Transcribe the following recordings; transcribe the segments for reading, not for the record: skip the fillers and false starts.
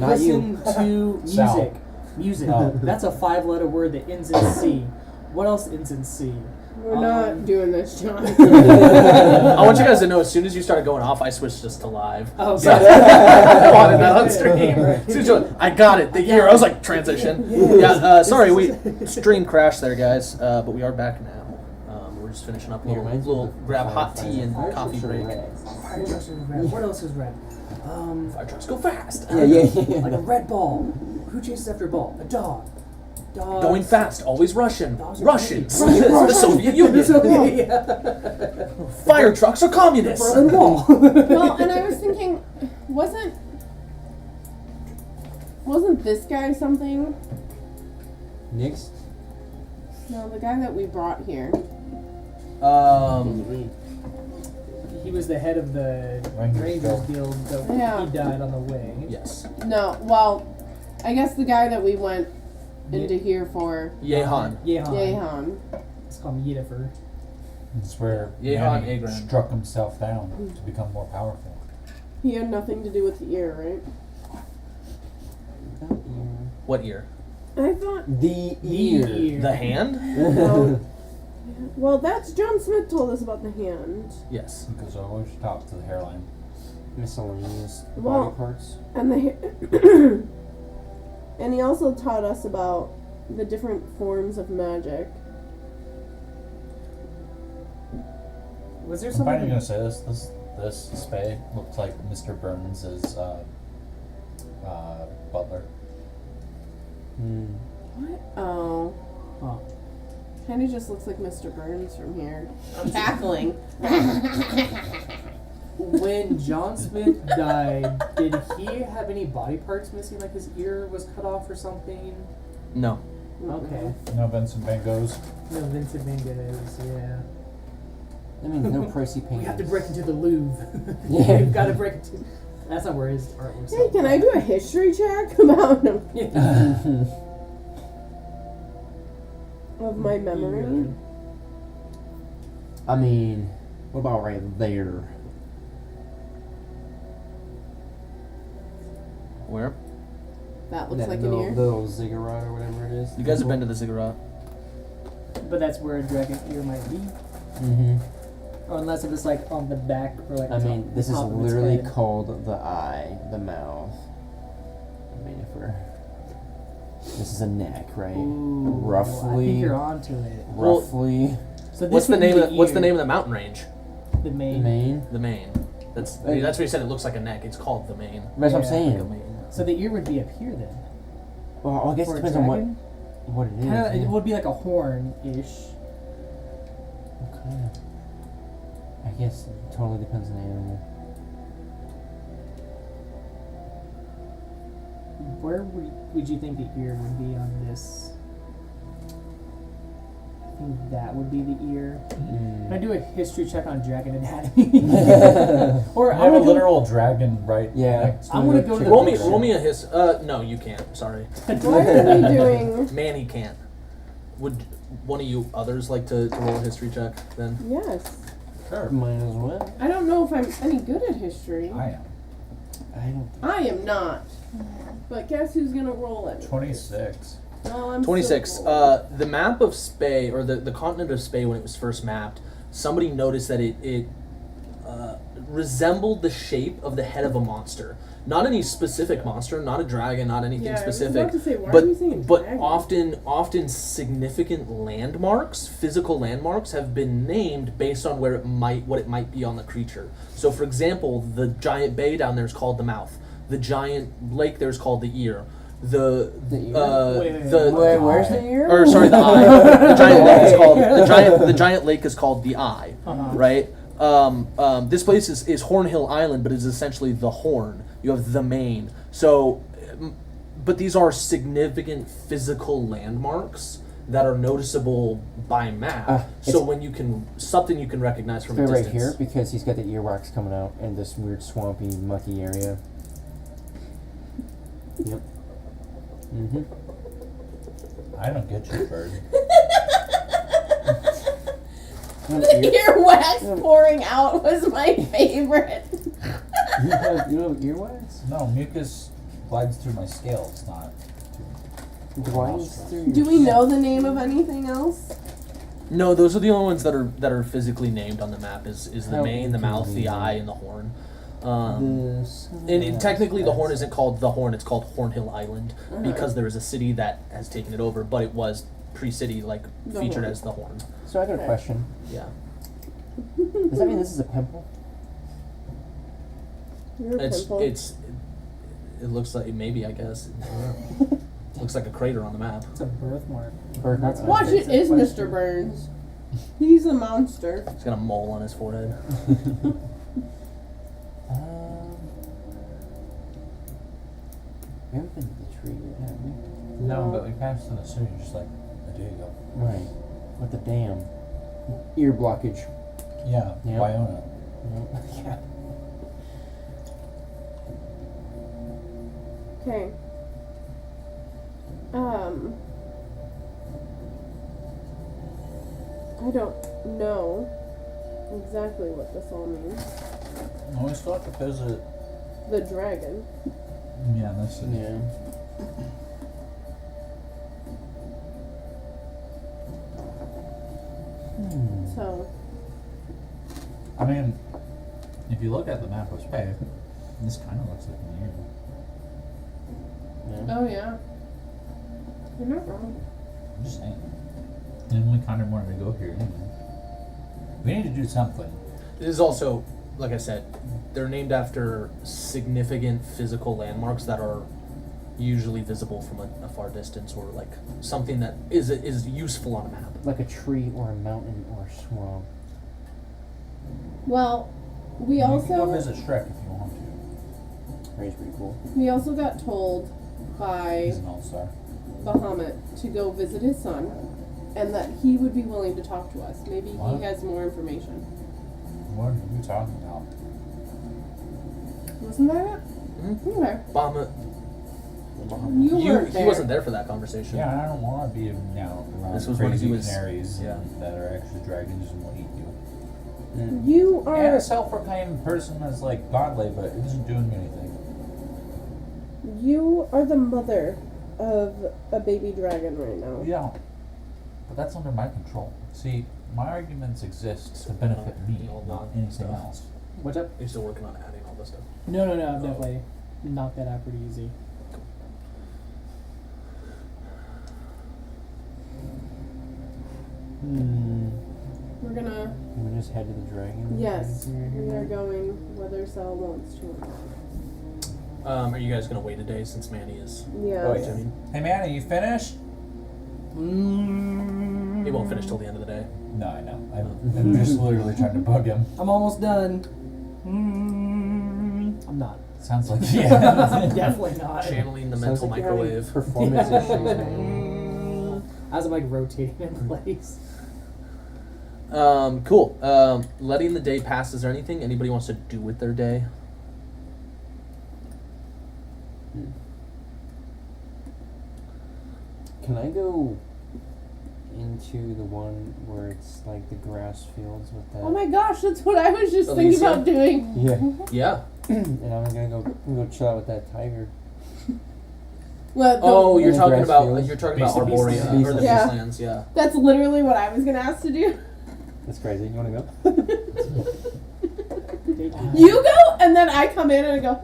Listen to music. Music. Oh. That's a 5-letter word that ends in C. What else ends in C? We're not doing this, John. I want you guys to know, as soon as you started going off, I switched just to live. Oh, So I wanted that on stream. As soon as you went, I got it. The year. I was like, transition. Yeah. Sorry, we stream crashed there, guys. But we are back now. We're just finishing up a little grab hot tea and coffee break. Fire trucks are red. What else is red? Fire trucks go fast. Yeah. Like a red ball. Who chases after a ball? A dog. Dogs. Going fast, always Russian. Dogs are Russians. crazy. The Soviet Union. Fire trucks are communists. Berlin Wall. Well, and I was thinking, wasn't this guy something? Nix? No, the guy that we brought here. He was the head of the Rangers Guild, so Yeah. he died on the way. Yes. No, well, I guess the guy that we went into here for. Yehan. Yehan. It's called Yennefer. It's where Yehan Manny Agran. struck himself down to become more powerful. He had nothing to do with the ear, right? What ear? I thought. The ear. The hand? No. Well, that's John Smith told us about the hand. Yes. It goes over the top to the hairline. Miscellaneous Well- body parts. And and he also taught us about the different forms of magic. Was there I'm finally something? gonna say this spay looked like Mr. Burns' butler. What? Oh. Huh. Kind of just looks like Mr. Burns from here. Cackling. When John Smith died, did he have any body parts missing? Like his ear was cut off or something? No. Okay. No Vincent Van Goghs. No Vincent Van Goghs, yeah. I mean, no pricey paintings. We have to break into the Louvre. Yeah. We've got to break into... That's not where his artwork's Hey, can I do a history check about him? Of my memory? I mean, what about right there? Where? That looks That like an little, ear. little ziggurat or whatever it is. You guys have been to the ziggurat. But that's where a dragon ear might be. Mm-hmm. Or unless it was like on the back or like I top- mean, this is top of its literally head. called the eye, the mouth. I mean, if we're... This is a neck, right? Ooh, Roughly. I think you're onto it. Roughly. So this What's the would be name of what's the ear, name of the mountain range? The main. Main. The Main. That's what you said. It looks like a neck. It's called the Main. That's what I'm Yeah, saying. Like a Main. So the ear would be up here then. Well, I guess For it a depends on dragon? what it is. Kinda, yeah. it would be like a horn-ish. Okay. I guess it totally depends on the animal. Where would you think the ear would be on this? I think that would be the ear. Can I do a history check on dragon anatomy? Or I I have a would go. literal dragon right Yeah. next to I'm gonna it. go to the Roll me picture. a his. No, you can't. Sorry. Why are we doing... Manny can't. Would one of you others like to roll a history check then? Yes. Sure. Might as well. I don't know if I'm any good at history. I am. I don't. I am not. But guess who's gonna roll it? 26. Well, I'm 26. still rolling. The map of Spey, or the continent of Spey when it was first mapped, somebody noticed that it resembled the shape of the head of a monster. Not any specific monster, not a dragon, not anything Yeah, I was specific. about to say, why are you saying but dragon? often significant landmarks, physical landmarks, have been named based on what it might be on the creature. So, for example, the giant bay down there is called the mouth. The giant lake there is called the ear. The ear? Where's the ear? Or sorry, the eye. The giant lake is called the giant lake is called the eye, right? This place is Horn Hill Island, but it's essentially the Horn. You have the Main. So, but these are significant physical landmarks that are noticeable by map. So when you can recognize from a right distance. here because he's got the earwax coming out in this weird swampy, mucky area. Yep. Mm-hmm. I don't get you, bird. The earwax pouring out was my favorite. You have earwax? No, mucus glides through my scales, not through Glides through Do your we know the name of anything else? No, those are the only ones that are physically named on the map. Is the How mane, the mouth, the inconvenient. eye, and the horn. This. And technically, the horn isn't called the Horn; it's called Hornhill Island because there is a city that has taken it over, but it was pre-city, like The featured Horn. as the Horn. So I got a question. Yeah, Does that mean this is a pimple? You're a pimple. it looks like maybe I guess looks like a crater on the map. It's a birthmark. Burger. That's Watch It's it a is question. Mr. Burns. He's a monster. He's got a mole on his forehead. We haven't been to the tree yet, have we? No, but we passed through the city just like a day ago. Right. With the dam. Ear blockage. Yeah, Yeah. Wyona. Yeah. Okay. I don't know exactly what this all means. No, we still have to visit. The dragon. Yeah, this city. Yeah. So, I mean, if you look at the map of Spain, this kind of looks like an ear. Yeah. oh yeah. You're not wrong. I'm just saying. And we kind of wanted to go here anyway. We need to do something. It is also, like I said, they're named after significant physical landmarks that are usually visible from a far distance, or like something that is useful on a map. Like a tree or a mountain or a swamp. Well, we You can go also visit Shrek if you want to. He's pretty cool. we also got told by He's an all-star. Bahamut to go visit his son, and that he would be willing to talk to us. Maybe What? he has more information. What are you talking about? Wasn't that it? Mhm. Okay. Bahamut, You weren't he there. wasn't there for that conversation. Yeah, I don't want to be now around This was when crazy he was- canaries yeah. that are actually dragons and will eat you. You are. And a self-proclaimed person that's like godly, but it isn't doing me anything. You are the mother of a baby dragon right now. Yeah, but that's under my control. See, my arguments exist to benefit me, not anything else. What's up? You're still working on adding all this stuff. No, I've definitely knocked that out pretty easy. We're gonna. Can we just head to the dragon? Yes, we are going whether Sal wants to or not. Are you guys gonna wait a day since Manny is Yeah. Oh, returning? Hey, Manny, you finished? He won't finish till the end of the day. No, I know. I'm just literally trying to bug him. I'm almost done. I'm not. Sounds like yeah. Definitely not. Channeling the Sounds mental like you're having microwave. performance issues, man. As I'm like rotating in place. Cool. Letting the day pass. Is there anything anybody wants to do with their day? Can I go into the one where it's like the grass fields with that? Oh my gosh, that's what I was just thinking Elysium? about doing. Yeah. Yeah. And I'm gonna go chill out with that tiger. Well, Oh, you're the talking grass about fields. you're talking about Beast- Arborea Beast- or the Yeah. Beastlands. Yeah. that's literally what I was gonna ask to do. That's crazy. You wanna go? You go, and then I come in and I go,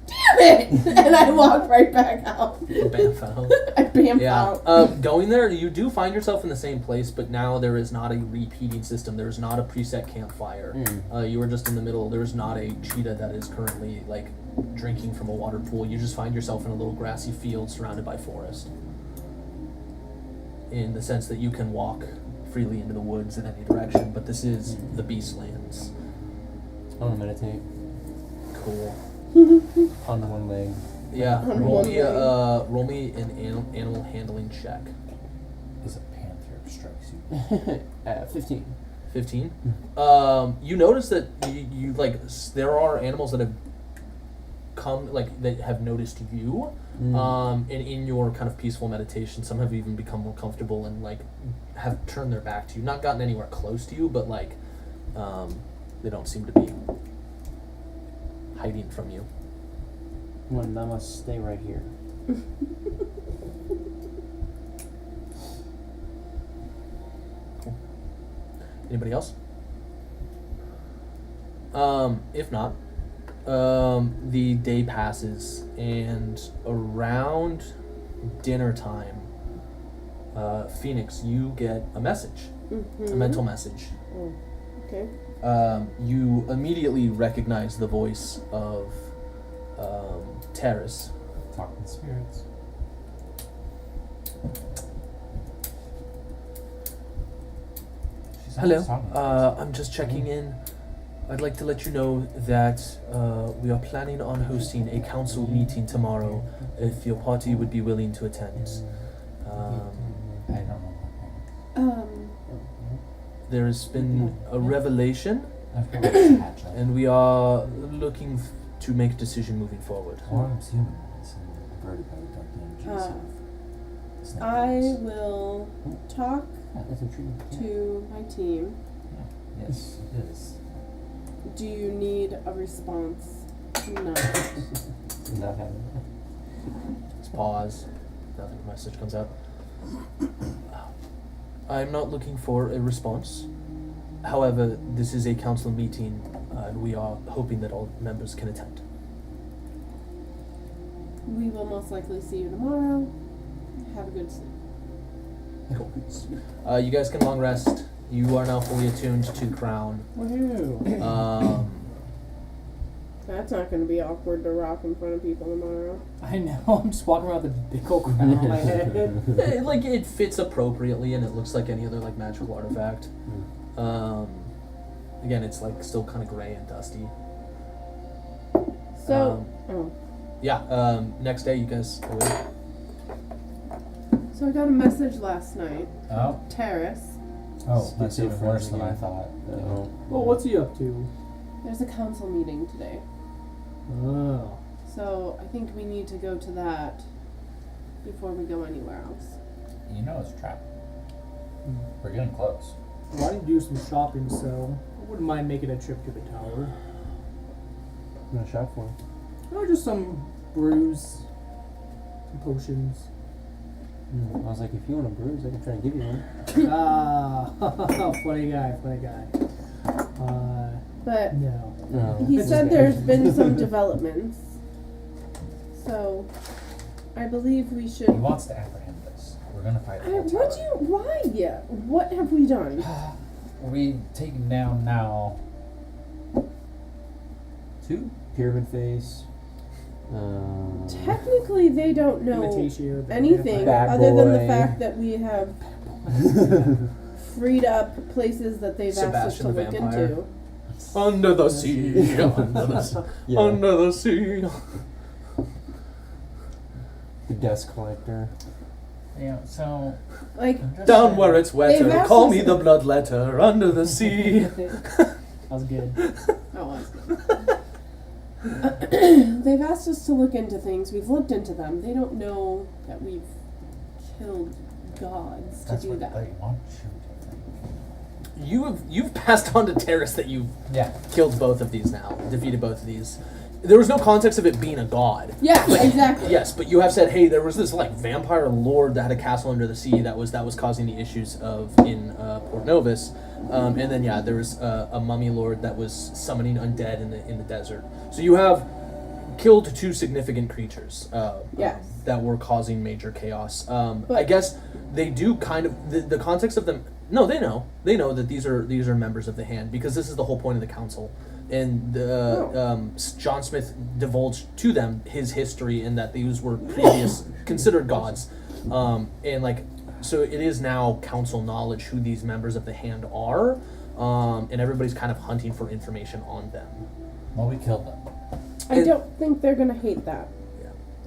damn it! And I walk right back out. Bamf out. I bam Yeah. out. Going there, you do find yourself in the same place, but now there is not a repeating system. There is not a preset campfire. You are just in the middle. There is not a cheetah that is currently like drinking from a water pool. You just find yourself in a little grassy field surrounded by forest. In the sense that you can walk freely into the woods in any direction, but this is the Beastlands. I wanna meditate Cool. on one leg. Yeah. On Roll one me leg. roll me an animal handling check. As a panther strikes you. 15. 15. You notice that you like there are animals that have come like that have noticed you. And in your kind of peaceful meditation, some have even become more comfortable and like have turned their back to you. Not gotten anywhere close to you, but like they don't seem to be hiding from you. Well, I must stay right here. Anybody else? If not, the day passes, and around dinner time, Phoenix, you get a message, a mental message. Oh, okay. You immediately recognize the voice of Terrace. Talking spirits. She's Hello, always talking to us. I'm just checking in. I'd like to let you know that we are planning on hosting a council meeting tomorrow, if your party would be willing to attend. I don't know what that means. There has been a revelation, I've heard it's hatch up. and we are looking to make a decision moving forward. Worms, human ones, and perverted by the dark energies Uh, of snake I worms. will talk Yeah, that's intriguing. to my team. Yes, it is. Do you need a response? No. Not having Let's pause. Nothing message comes out. I'm not looking for a response. However, this is a council meeting, and we are hoping that all members can attend. We will most likely see you tomorrow. Have a good sleep. Cool. You guys can long rest. You are now fully attuned to Crown. Woohoo. That's not going to be awkward to rock in front of people tomorrow. I know, I'm just walking around with a big old crown on my head. It fits appropriately, and it looks like any other like magical artifact. Again, it's like still kind of gray and dusty. So, oh. Yeah. Next day, you guys awake. So I got a message last night. Oh, Terrace. oh, that's Schizo even worse than I friends thought. Oh. Well, what's he up to? There's a council meeting today. Oh. So I think we need to go to that before we go anywhere else. You know it's a trap. We're getting close. Well, I need to do some shopping, so I wouldn't mind making a trip to the tower. I'm gonna shop for him. Or just some brews, some potions. I was like, if you want a bruise, I can try to give you one. Funny guy. But No. No. he said there's been some developments. So I believe we should. He wants to apprehend us. We're gonna fight the whole What tower. why? What have we done? We taken down now 2? Pyramid face. Technically, they don't know Imitatio, the anything Bad other than the boy. fact that we have freed up places that they've asked us to Sebastian the look vampire. into. Under the sea, under the sea, Yeah. under the sea. The dust collector. Yeah, so Like, I'm just Down saying- where it's wetter, They've asked call us- me the blood letter. Under the sea. That was good. oh, that's good. They've asked us to look into things. We've looked into them. They don't know that we've killed gods to That's do what that. they want you to think. You've passed on to Terrace that you Yeah. killed both of these now, defeated both of these. There was no context of it being a god. Yeah, exactly. Yes, but you have said, hey, there was this like vampire lord that had a castle under the sea that was causing the issues in Port Novus, and then yeah, there was a mummy lord that was summoning undead in the desert. So you have killed 2 significant creatures. Yes. That were causing major chaos. I But- guess they do kind of the context of them. No, they know that these are members of the hand because this is the whole point of the council. And John Smith divulged to them his history and that these were previous considered gods, and like so it is now council knowledge who these members of the hand are, and everybody's kind of hunting for information on them. Well, we killed them. I don't think they're gonna hate that.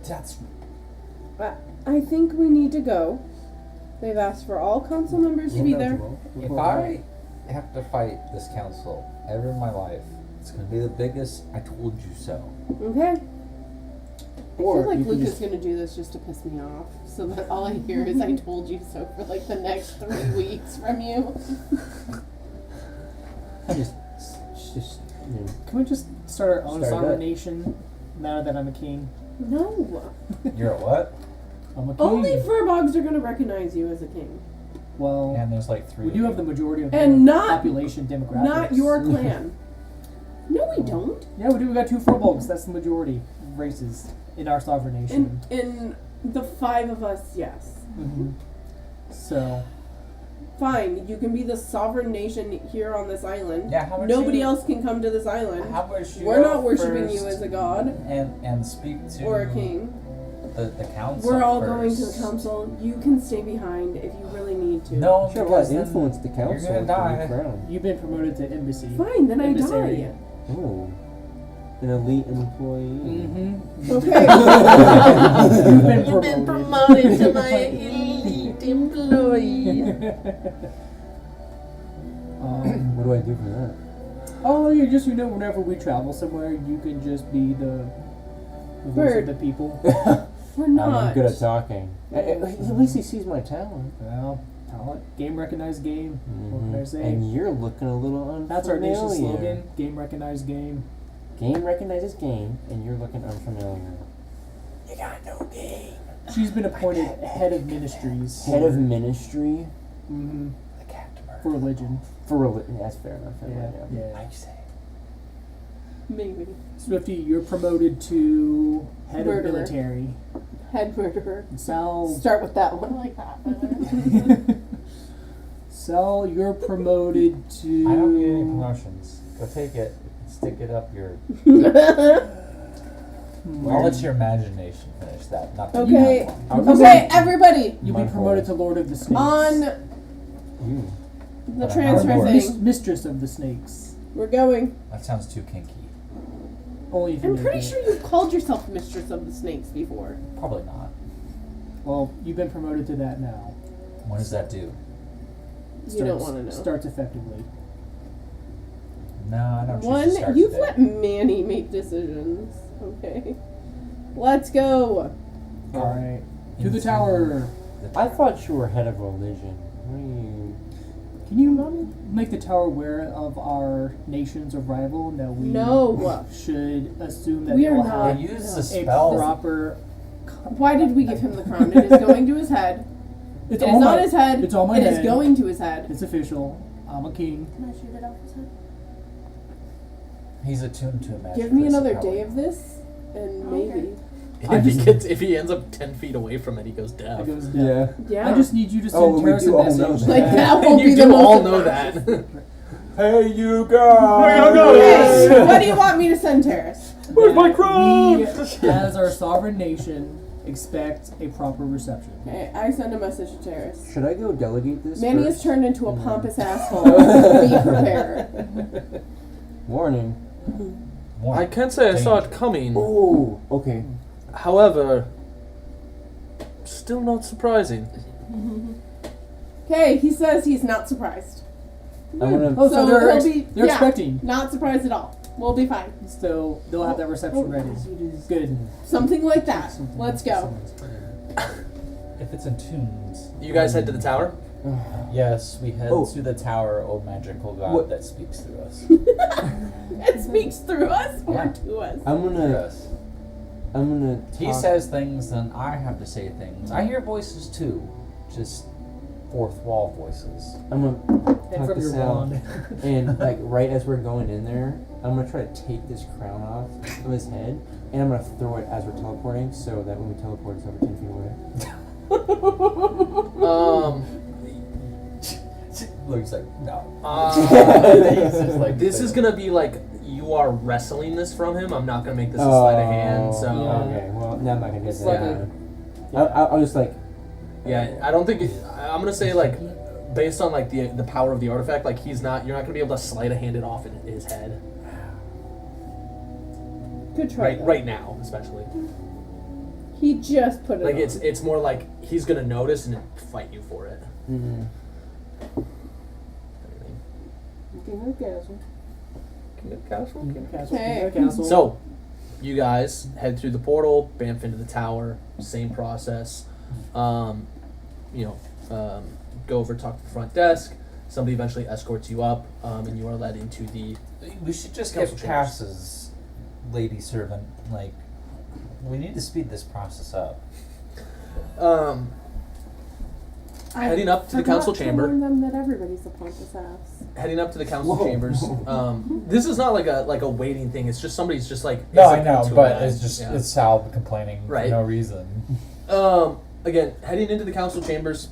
That's But I think we need to go. They've asked for all council members to be there. if I have to fight this council ever in my life, it's gonna be the biggest I told you so. Okay. I Or feel like you can Luke is just- gonna do this just to piss me off, so that all I hear is "I told you so" for like the next 3 weeks from you. Just you know, Can we just start our own Start sovereign that. nation now that I'm a king? No. You're a what? I'm a king. Only furbogs are gonna recognize you as a king. Well, And there's like 3. we do have the majority of And the not- population demographics. Not your clan. No, we don't. Yeah, we do. We got 2 furbolgs. That's the majority of races in our sovereign nation. In the 5 of us, yes. Mm-hmm. So, Fine, you can be the sovereign nation here on this island. Yeah, how about Nobody you- else can come to this island. How about you We're go not worshiping you first as a god and speak to or a king. the council. We're all first. going to the council. You can stay behind if you really need to. No, Sure, because what then influence the council You're gonna into die. the crown? you've been promoted to embassy. Fine, then I Emissary. die. Oh, an elite employee. Mm-hmm. Okay. You've been promoted. to my elite employee. What do I do for that? Oh, you know, whenever we travel somewhere, you can just be the voice Bird. of the people. We're not. I'm good at talking. At least he sees my talent. Well, talent, game recognized game. What can I say? And you're looking a little unfamiliar. That's our nation slogan. Game recognized game. Game recognizes game, and you're looking unfamiliar. You got no game. She's been appointed head of ministries. Head of ministry Mm-hmm. the captain. For religion. for religion. That's fair enough. Yeah. Maybe. Swifty, you're promoted to head Murderer. of military. Head murderer. Sal. Start with that one. like that. Sal, you're promoted to. I don't need any promotions. Go take it. Stick it up your. I'll let your imagination finish that. Not the Okay. one. Okay, everybody. You'll be promoted to Lord of the Snakes. On You. the But transfer I'm thing. Mistress of the Snakes. We're going. That sounds too kinky. Only if you I'm make pretty it. sure you've called yourself Mistress of the Snakes before. Probably not. Well, you've been promoted to that now. When does that do? You don't want to know. Starts effectively. No, I don't. One, choose to start you've today. let Manny make decisions. Okay. Let's go. Alright. To the tower. I thought you were head of religion. What are you? Can you make the tower aware of our nation's arrival? That we No. should assume that We they are will not. have They use the a spell. proper. Why did we give him the crown? It is going to his head. It's It all is my, on his head. It's on my It head. is going to his head. It's official. I'm a king. Can I shoot it off his head? He's attuned to magic. Give me That's another how day it- of this, and Okay. maybe. If he ends up 10 feet away from it, he goes deaf. It goes down. Yeah. I just need you to send Oh, we Terrace do a all message. know that. like that And won't be you the do most all know obnoxious. that. Hey, you guys! Okay, what do you want me to send Terrace? Where's my That crown? We, as our sovereign nation, expect a proper reception. Okay, I send a message to Terrace. Should I go delegate this? Manny first? has turned into a pompous asshole. Be prepared. Warning. I can't say I saw it coming. Oh, okay. However, still not surprising. Okay, he says he's not surprised. I'm gonna. Oh, so they're, he'll be they're yeah, expecting. not surprised at all. We'll be fine. So they'll have that reception ready. Good. Something like that. Let's go. If it's in tunes. You guys head to the tower? Yes, we head Oh. to the tower, O magical god What- that speaks through us. It speaks through us or Yeah. to us. I'm gonna. Yes. I'm gonna. He talk- says things, then I have to say things. I hear voices too, just fourth wall voices. I'm gonna And talk from this your out, wand. and like right as we're going in there, I'm gonna try to take this crown off of his head, and I'm gonna throw it as we're teleporting, so that when we teleport, it's over 10 feet away. Luke's like, no. He's just like, this is gonna be like you are wrestling this from him. I'm not gonna make this a sleight of hand. So Yeah. Okay, well, now I'm not gonna do It's that. like I'll just like. yeah, I don't think I'm gonna say like based on like the power of the artifact, like you're not gonna be able to sleight of hand it off in his head Good try. right now, especially. He just put it Like on. it's more like he's gonna notice and fight you for it. Mm-hmm. Okay. Castle. So, you guys head through the portal, bamf into the tower, same process. Go over, talk to the front desk. Somebody eventually escorts you up, and you are led into the. We should just Council get chambers. passes, lady servant. Like, We need to speed this process up. Heading up to the forgot council to chamber. warn them that everybody's a pompous ass. Heading up to the council Whoa. chambers. This is not like a waiting thing. It's just somebody's just like. No, it's I like know, into but it. it's just Yeah. it's Sal complaining Right. for no reason. Again, heading into the council chambers.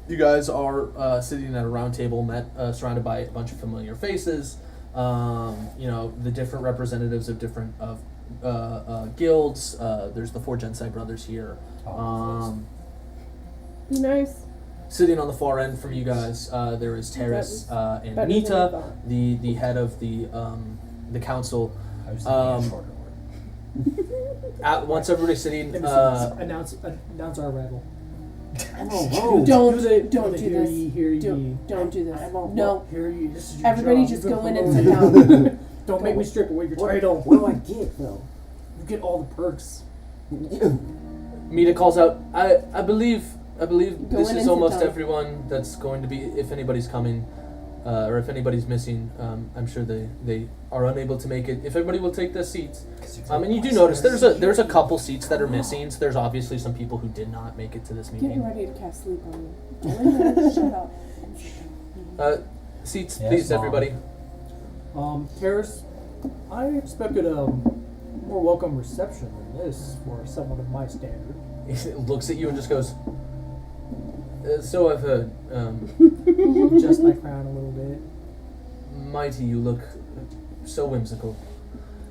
You guys are sitting at a round table, surrounded by a bunch of familiar faces. The different representatives of different guilds. There's the 4 Gensai brothers here. Be nice. Sitting on the far end from you guys, there is Terrace and better than I Nita, thought. the head of the council. I was thinking Um, a shorter word. Once everybody's sitting, announce our arrival. Whoa. Don't the- don't the do hear this. ye, hear ye. Don't do this. I won't No. Hear ye. This is your Everybody job. just You're go in and promoted. sit down. Don't make me strip away your title. What do I get though? You get all the perks. Mita calls out. I believe Go this in is and sit almost down. everyone that's going to be. If anybody's coming, or if anybody's missing, I'm sure they are unable to make it. If everybody will take their seats. And you do notice there's a couple seats that are missing. So there's obviously some people who did not make it to this Get meeting. ready to cast sleep on me. Go in there, shut up. Seats, Yes, please, Mom. everybody. Terrace, I expected a more welcome reception than this for someone of my standard. He looks at you and just goes. So I've heard. Adjust my crown a little bit. Mighty, you look so whimsical.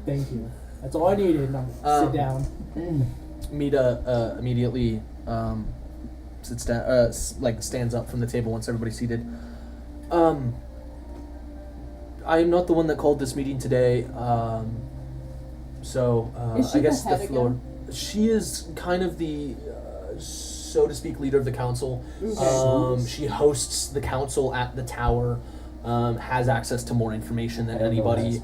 Thank you. That's all I needed. Now sit down. Mita immediately stands up from the table once everybody's seated. I am not the one that called this meeting today. So Is she I guess the the head floor. again? She is kind of the, so to speak, leader of the council. She hosts the council at the tower. Has access to more information than anybody.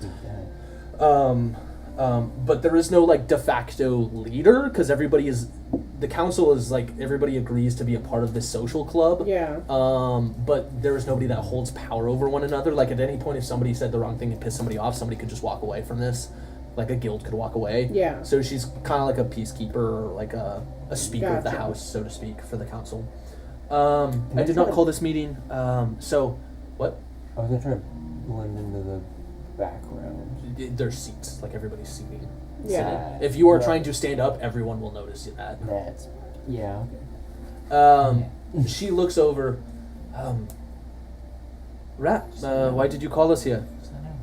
But there is no like de facto leader because the council is like everybody agrees to be a part of this social club. Yeah. But there is nobody that holds power over one another. Like at any point, if somebody said the wrong thing and pissed somebody off, somebody could just walk away from this. Like a guild could walk away. Yeah. So she's kind of like a peacekeeper or like a speaker of the Gotcha. house, so to speak, for the council. I did not call this meeting. So what? I was gonna try to blend into the background. There's seats, like everybody's seating. Yeah. If you are trying to stand up, everyone will notice that. That's yeah. Okay. She looks over. Rat, why did you call us here?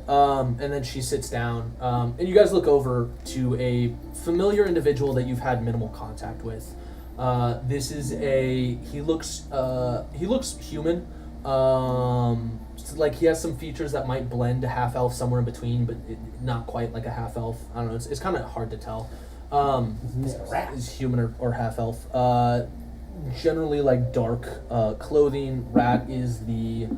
And then she sits down. And you guys look over to a familiar individual that you've had minimal contact with. This is he looks human. Like he has some features that might blend to half elf somewhere in between, but not quite like a half elf. I don't know. It's kind of hard to tell. Is human or half elf. Generally like dark clothing. Rat is the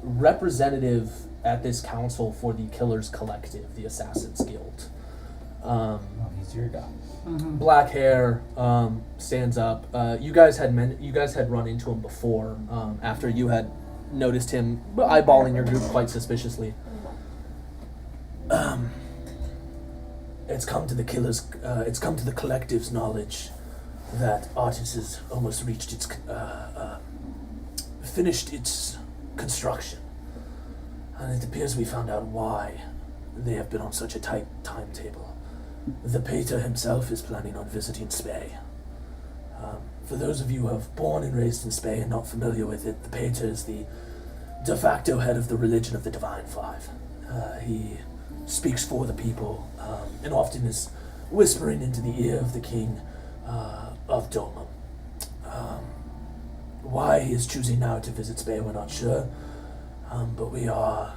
representative at this council for the Killers Collective, the Assassins Guild. He's your guy. Black hair, stands up. You guys had run into him before. After you had noticed him eyeballing your group quite suspiciously. It's come to the collective's knowledge that Artis has almost reached its finished its construction, and it appears we found out why they have been on such a tight timetable. The Pater himself is planning on visiting Spey. For those of you who have born and raised in Spey and not familiar with it, the Pater is the de facto head of the religion of the Divine Five. He speaks for the people, and often is whispering into the ear of the king of Domum. Why he is choosing now to visit Spey, we're not sure, but we are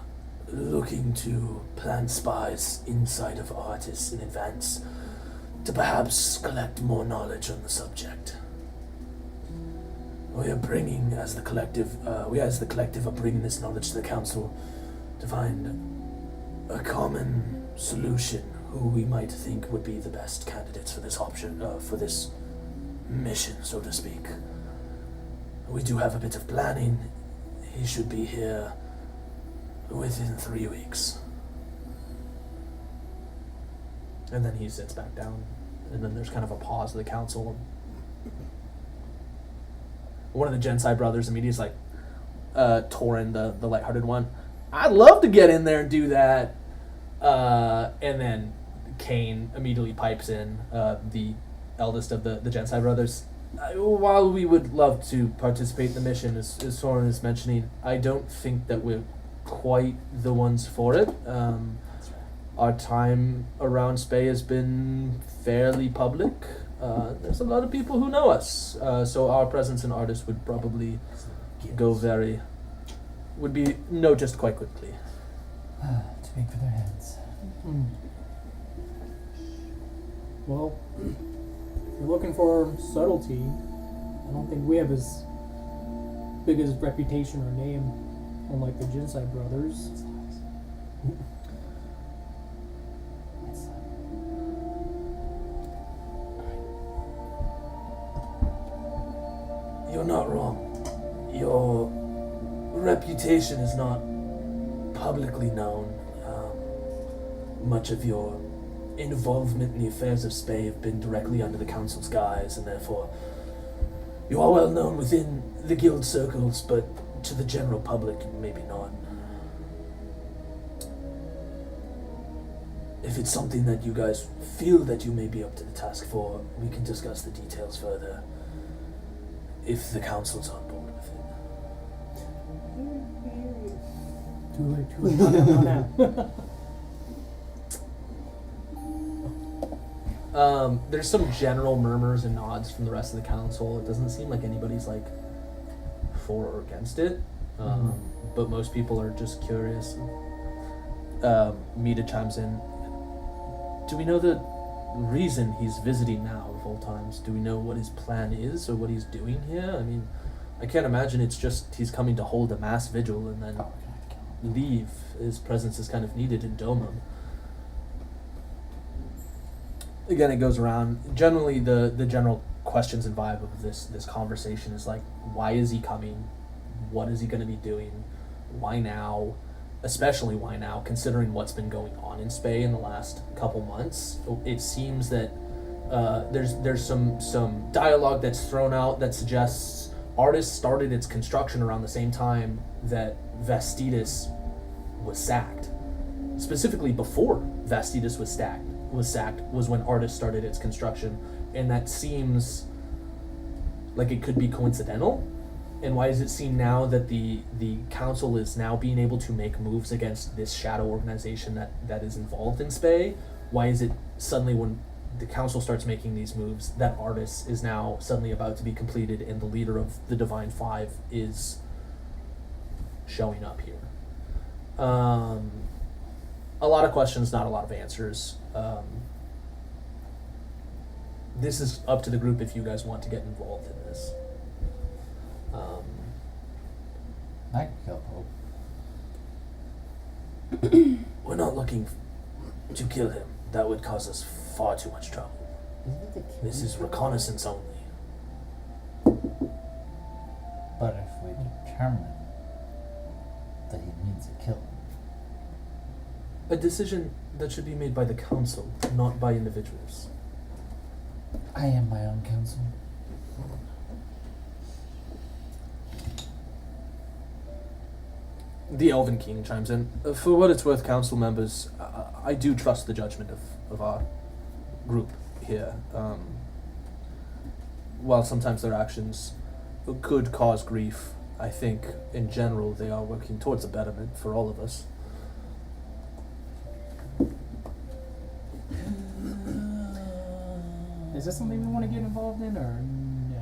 looking to plant spies inside of Artis in advance to perhaps collect more knowledge on the subject. We are bringing, as the collective are bringing this knowledge to the council to find a common solution who we might think would be the best candidates for this option, for this mission, so to speak. We do have a bit of planning. He should be here within 3 weeks. And then he sits back down, and then there's kind of a pause of the council. One of the Gensai brothers immediately is like, Torin, the lighthearted one, I'd love to get in there and do that. And then Kane immediately pipes in, the eldest of the Gensai brothers. While we would love to participate in the mission, as Soren is mentioning, I don't think that we're quite the ones for it. Our time around Spey has been fairly public. There's a lot of people who know us, so our presence in Artis would probably would be noticed quite quickly. Too big for their heads. Well, if you're looking for subtlety, I don't think we have as big as reputation or name, unlike the Jinsai brothers. You're not wrong. Your reputation is not publicly known. Much of your involvement in the affairs of Spey have been directly under the council's guise, and therefore you are well known within the guild circles, but to the general public, maybe not. If it's something that you guys feel that you may be up to the task for, we can discuss the details further if the council's on board with it. Too late, not now. There's some general murmurs and nods from the rest of the council. It doesn't seem like anybody's like for or against it, but most people are just curious. Mita chimes in. Do we know the reason he's visiting now of all times? Do we know what his plan is or what he's doing here? I mean, I can't imagine it's just he's coming to hold a mass vigil and then leave. His presence is kind of needed in Domum. Again, it goes around. Generally, the general questions and vibe of this conversation is like, why is he coming? What is he going to be doing? Why now? Especially why now, considering what's been going on in Spey in the last couple months. It seems that there's some dialogue that's thrown out that suggests Artis started its construction around the same time that Vastidus was sacked. Specifically, before Vastidus was sacked was when Artis started its construction, and that seems like it could be coincidental. And why does it seem now that the council is now being able to make moves against this shadow organization that is involved in Spey? Why is it suddenly when the council starts making these moves that Artis is now suddenly about to be completed and the leader of the Divine Five is showing up here? A lot of questions, not a lot of answers. This is up to the group if you guys want to get involved in this. I can kill Hope. We're not looking to kill him. That would cause us far too much trouble. This is reconnaissance only. But if we determine that he needs a killing, A decision that should be made by the council, not by individuals. I am my own counsel. The Elven King chimes in. For what it's worth, council members, I do trust the judgment of our group here. While sometimes their actions could cause grief, I think in general they are working towards a betterment for all of us. Is this something we want to get involved in, or no?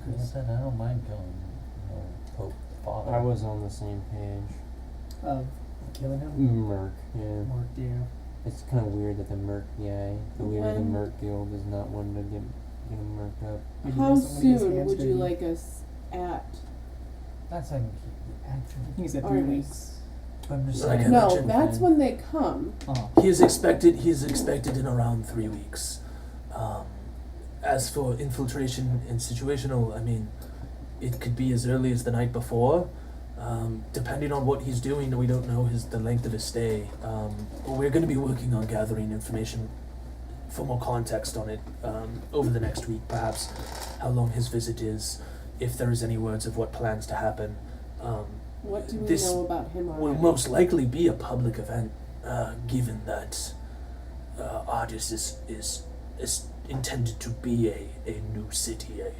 Like I said, I don't mind killing Pope Father. I was on the same page. Killing him? Merc, yeah. Mark, yeah. It's kind of weird that the Merc guy, the leader of the Merc Guild, is not one to get him merked up. Maybe How that's something his soon hands would you dirty. like us at That's like actually. I think he's at 3 Artis? weeks. But I'm just Like I saying. No, mentioned, that's when they come. Oh. He is expected in around 3 weeks. As for infiltration and situational, I mean, it could be as early as the night before. Depending on what he's doing, we don't know the length of his stay. We're going to be working on gathering information for more context on it over the next week, perhaps how long his visit is, if there is any words of what plans to happen. What do we This know about him will already? most likely be a public event, given that Ardis is intended to be a new city, a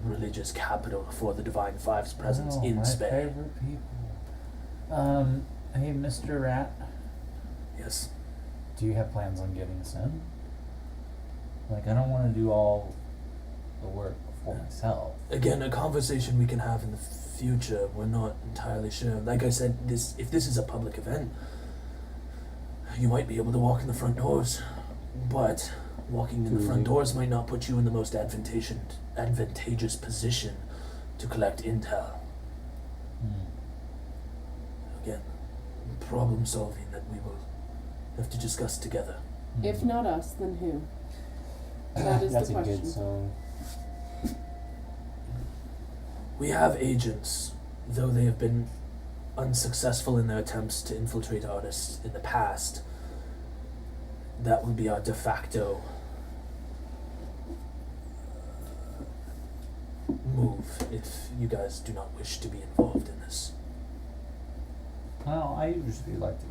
religious capital for the Divine Five's presence in my Spain. favorite people. Hey, Mr. Rat, Yes. do you have plans on getting us in? Like, I don't want to do all the work for myself. Again, a conversation we can have in the future. We're not entirely sure. Like I said, if this is a public event, you might be able to walk in the front doors, but walking in the front doors might not put you in the most advantageous position to collect intel. Again, problem solving that we will have to discuss together. If not us, then who? That is That's the a question. good song. We have agents, though they have been unsuccessful in their attempts to infiltrate artists in the past. That will be our de facto move if you guys do not wish to be involved in this. Well, I usually like to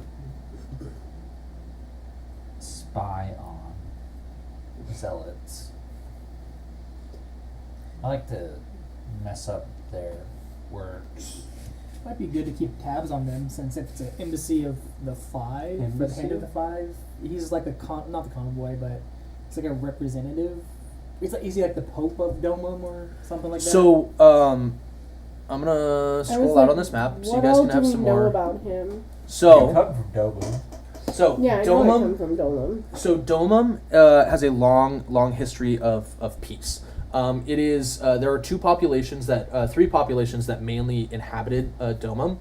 spy on zealots. I like to mess up their works. Might be good to keep tabs on them, since if it's an embassy of the Five, the head of the Five, he's like not the convoy, but it's like a representative. Is he like the Pope of Domum or something like that? So, I'm gonna scroll out on this map so you what guys all can have do some we know more. about him? You So, come from Dobu. Yeah, I know I Domum. come from Dolan. So Domum has a long history of peace. It is there are three populations that mainly inhabited Domum: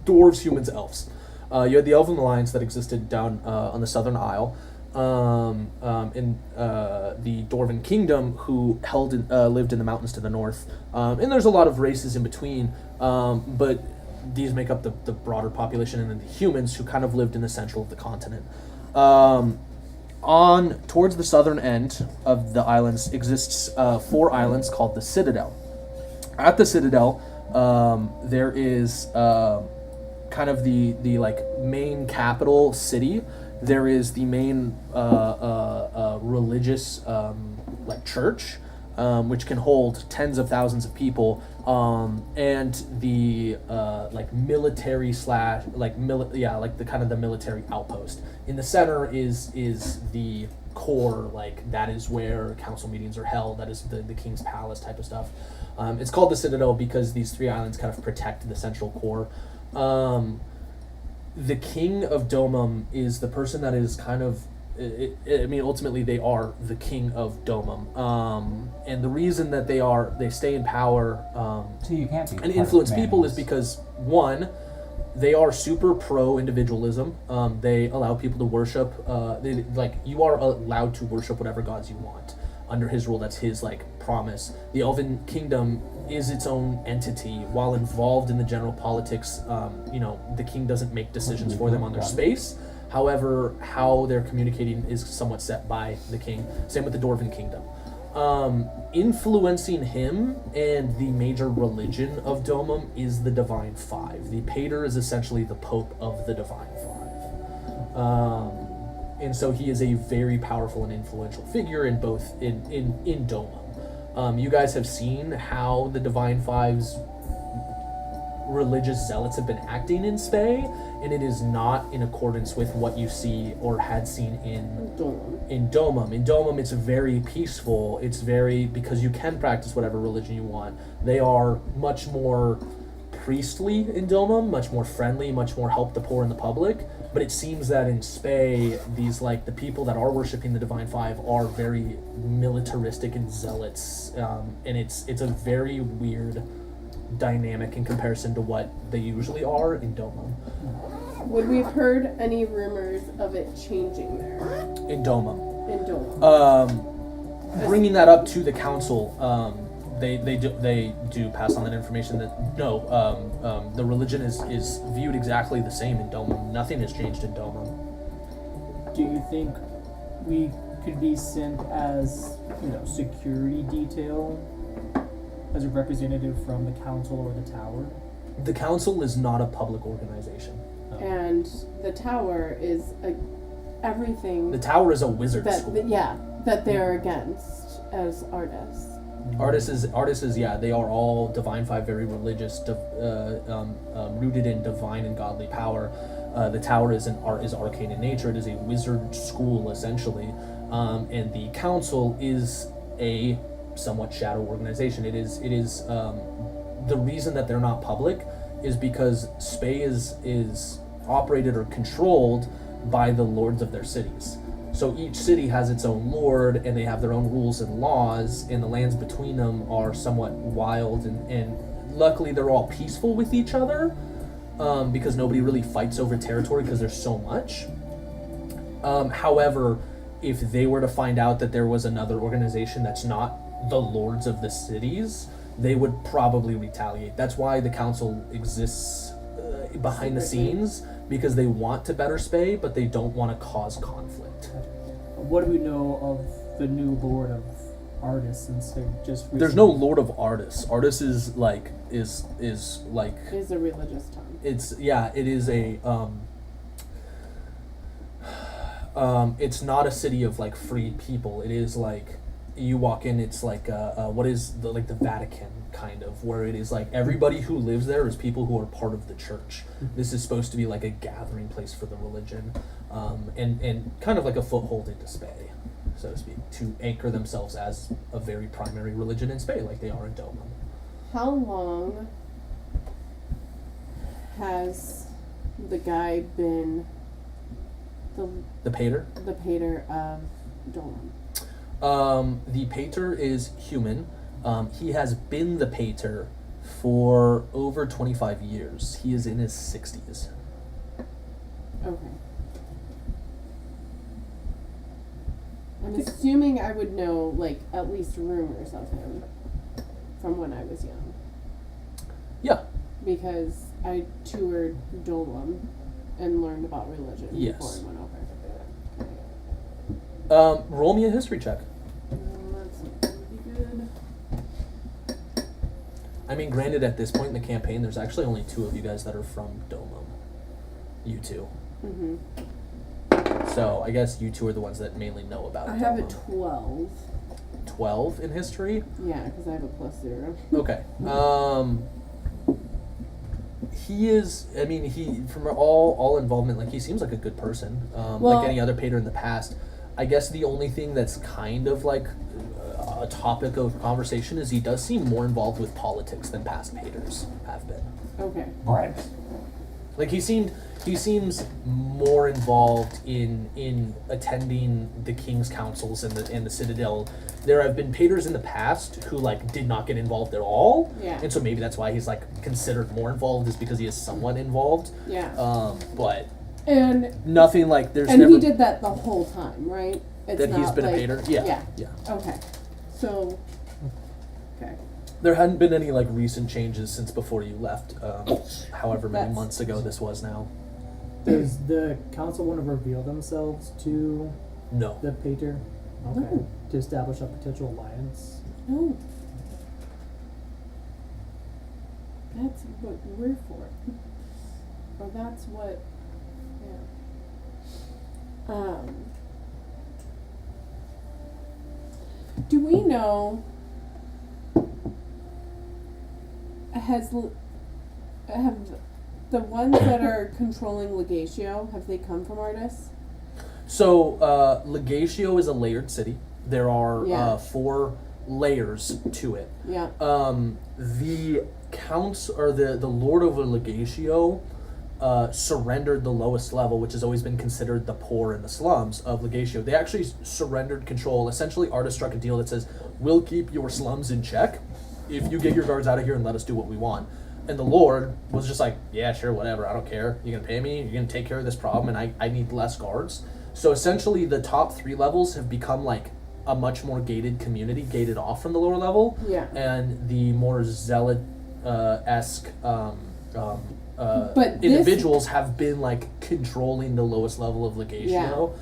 dwarves, humans, elves. You had the Elven Alliance that existed down on the Southern Isle, in the Dwarven Kingdom, who lived in the mountains to the north, and there's a lot of races in between, but these make up the broader population, and then the humans who kind of lived in the central of the continent. On towards the southern end of the islands exists 4 islands called the Citadel. At the Citadel, there is kind of the like main capital city. There is the main religious like church, which can hold tens of thousands of people, and the like military the kind of the military outpost. In the center is the core, like that is where council meetings are held. That is the king's palace type of stuff. It's called the Citadel because these 3 islands kind of protect the central core. The king of Domum is the person that is kind of, ultimately they are the king of Domum. And the reason that they stay in power So you can't be and part of influence people is Manny's. because, one, they are super pro individualism. They allow people to worship. You are allowed to worship whatever gods you want under his rule. That's his promise. The Elven Kingdom is its own entity. While involved in the general politics, the king doesn't make decisions for them on their space. However, how they're communicating is somewhat set by the king. Same with the Dwarven Kingdom. Influencing him and the major religion of Domum is the Divine Five. The Pater is essentially the Pope of the Divine Five. And so he is a very powerful and influential figure in both in Domum. You guys have seen how the Divine Five's religious zealots have been acting in Spey, and it is not in accordance with what you see or had seen in Domum. In Domum, it's very peaceful. It's very, because you can practice whatever religion you want. They are much more priestly in Domum, much more friendly, much more help the poor and the public. But it seems that in Spey, these the people that are worshiping the Divine Five are very militaristic and zealots, and it's a very weird dynamic in comparison to what they usually are in Domum. Would we have heard any rumors of it changing there In Domum. in Dolan? Bringing that up to the council, they do pass on that information that the religion is viewed exactly the same in Domum. Nothing has changed in Domum. Do you think we could be sent as, security detail, as a representative from the council or the tower. The council is not a public organization. And the tower is everything The tower is a wizard that school. that they're against as artists. Artists is they are all Divine Five, very religious, rooted in divine and godly power. The tower is arcane in nature. It is a wizard school essentially, and the council is a somewhat shadow organization. It is the reason that they're not public is because Spey is operated or controlled by the lords of their cities. So each city has its own lord, and they have their own rules and laws, and the lands between them are somewhat wild, and luckily they're all peaceful with each other, because nobody really fights over territory because there's so much. However, if they were to find out that there was another organization that's not the lords of the cities, they would probably retaliate. That's why the council exists behind the scenes, because they want to better Spey, but they don't want to cause conflict. What do we know of the new lord of artists since they just recently... There's no lord of artists. Artists is like Is a religious term. it is a it's not a city of like free people. It is like you walk in, it's like what is the Vatican kind of, where it is like everybody who lives there is people who are part of the church. This is supposed to be like a gathering place for the religion, and kind of like a foothold into Spey, so to speak, to anchor themselves as a very primary religion in Spey, like they are in Domum. How long has the guy been The Pater? the pater of Dolan? The Pater is human. He has been the Pater for over 25 years. He is in his 60s. Okay. I'm assuming I would know, at least rumors of him from when I was young. Yeah. Because I toured Dolan and learned about religion Yes. before I went over. Roll me a history check. That's pretty good. I mean, granted, at this point in the campaign, there's actually only 2 of you guys that are from Domum. You 2. Mm-hmm. So I guess you 2 are the ones that mainly know about I have a Domum. 12. 12 in history? Yeah, because I have a +0. Okay. He is, he, from all involvement, he seems like a good person. Well- Like any other Pater in the past. I guess the only thing that's kind of a topic of conversation is he does seem more involved with politics than past Paters have been. Okay. Right. He seems more involved in attending the King's councils and the Citadel. There have been Paters in the past who did not get involved at all. Yeah. And so maybe that's why he's considered more involved, is because he is somewhat involved. Yeah. But And nothing there's and never he did that the whole time, right? It's that he's not been a Pater. Yeah. Yeah. Okay. So. Okay. There hadn't been any recent changes since before you left. However many That's- months ago this was now. Does the council want to reveal themselves to No. the Pater? Okay. No. To establish a potential alliance? No. That's what we're for. Or that's what. Yeah. Do we know? Have the ones that are controlling Legatio, have they come from artists? So, Legatio is a layered city. There are Yeah. 4 layers to it. Yeah. The counts, or the Lord over Legatio, surrendered the lowest level, which has always been considered the poor and the slums of Legatio. They actually surrendered control. Essentially, Artis struck a deal that says, we'll keep your slums in check if you get your guards out of here and let us do what we want. And the Lord was just like, yeah, sure, whatever, I don't care. You're going to pay me, you're going to take care of this problem, and I need less guards. So essentially, the top 3 levels have become a much more gated community, gated off from the lower level. Yeah. And the more zealot-esque But this- individuals have been controlling the lowest level of Legatio.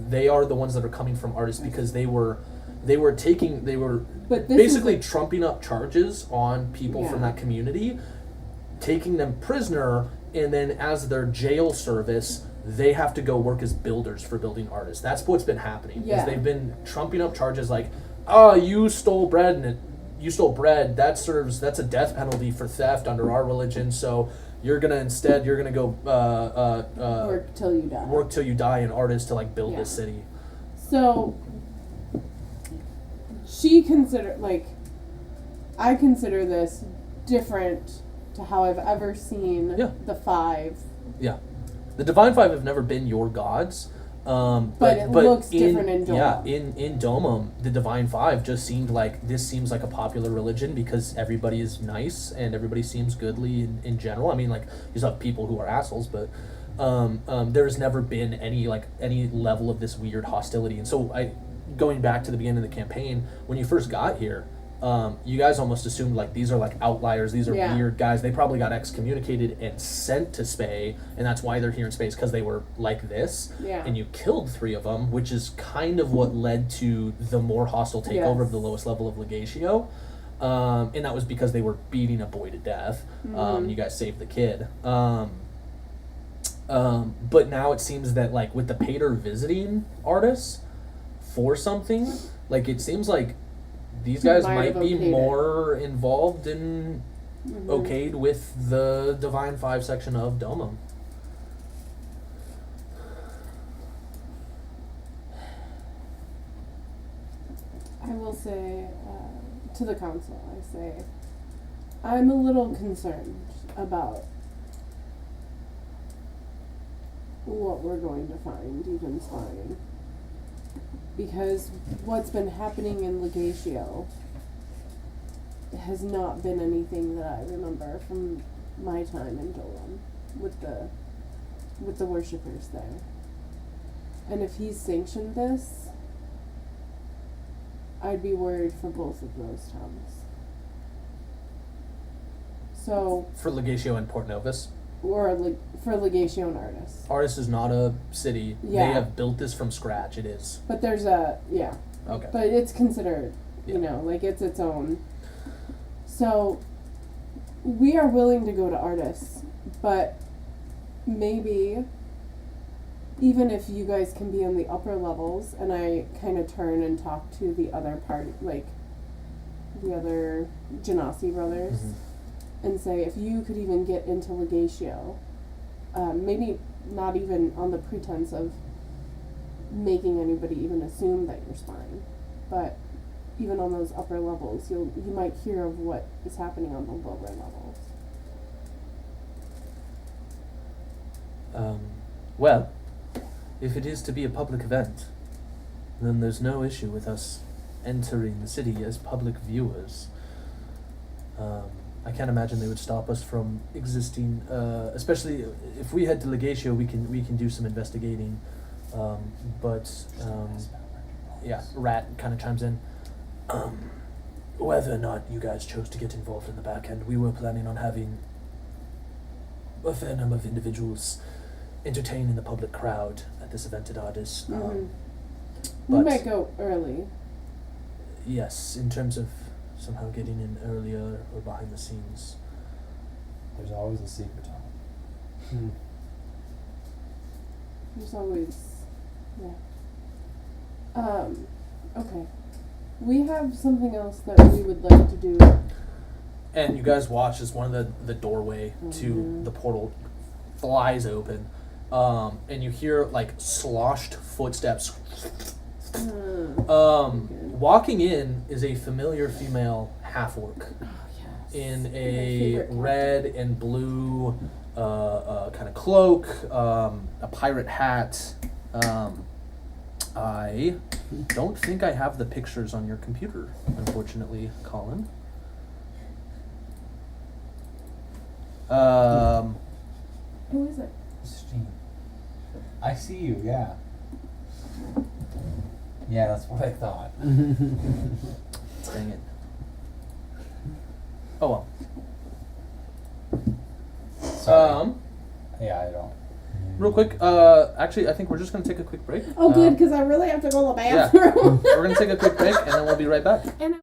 They are the ones that are coming from Artis because they were But this basically is trumping up charges on people from Yeah. that community, taking them prisoner, and then as their jail service, they have to go work as builders for building artists. That's what's been happening. Yeah. Is they've been trumping up charges like, oh, you stole bread and you stole bread. That's a death penalty for theft under our religion. So you're gonna go work till you die. work till you die in Artis to like build Yeah. this city. So she I consider this different to how I've ever seen Yeah. the 5. Yeah, the Divine Five have never been your gods. But it looks different in Yeah, Domum. in Domum, the Divine Five just seemed like this seems like a popular religion because everybody is nice and everybody seems goodly in general. I mean, like you still have people who are assholes, but there has never been any level of this weird hostility. And so going back to the beginning of the campaign, when you first got here, you guys almost assumed like these are like outliers, these are Yeah. weird guys. They probably got excommunicated and sent to Spey, and that's why they're here in space because they were like this. Yeah. And you killed 3 of them, which is kind of what led to the more hostile takeover Yes. of the lowest level of Legatio. And that was because they were beating a boy to death. You guys saved the kid. But now it seems that like with the Pater visiting artists for something, like it seems like these guys Might might have be okayed it. more involved in okayed with the Divine Five section of Domum. I will say to the council, I say, I'm a little concerned about what we're going to find, even spying. Because what's been happening in Legatio has not been anything that I remember from my time in Dolan with the worshippers there. And if he's sanctioned this, I'd be worried for both of those towns. So, For Legatio and Port Novus, or for Legatio and Artis. Artis is not a city. Yeah. They have built this from scratch. It is. But there's Okay. but it's considered, Yeah. you know, like it's its own. So, we are willing to go to Artis, but maybe even if you guys can be on the upper levels and I kind of turn and talk to the other party, like the other Genasi brothers, and say if you could even get into Legatio, maybe not even on the pretense of making anybody even assume that you're spying, but even on those upper levels, you might hear of what is happening on the lower levels. Well, if it is to be a public event, then there's no issue with us entering the city as public viewers. I can't imagine they would stop us from existing, especially if we head to Legatio, we can do some investigating. Yeah, Rat kind of chimes in. Whether or not you guys chose to get involved in the back end, we were planning on having a fair number of individuals entertain in the public crowd at this event at Ardis. We but- might go early. Yes, in terms of somehow getting in earlier or behind the scenes. There's always a secret tunnel. There's always, okay. We have something else that we would like to do. And you guys watch as one of the doorway to the portal flies open, and you hear like sloshed footsteps. Walking in is a familiar female half-orc in a favorite red and blue kind of cloak, a pirate hat. I don't think I have the pictures on your computer, unfortunately, Colin. Who is it? Steam. I see you, yeah. Yeah, that's what I thought. Dang it. Oh well. Sorry. Yeah, I don't. real quick. Actually, I think we're just gonna take a quick break. Oh, good, because I really have to go to the Yeah. bathroom. We're gonna take a quick break, and then we'll be right back. And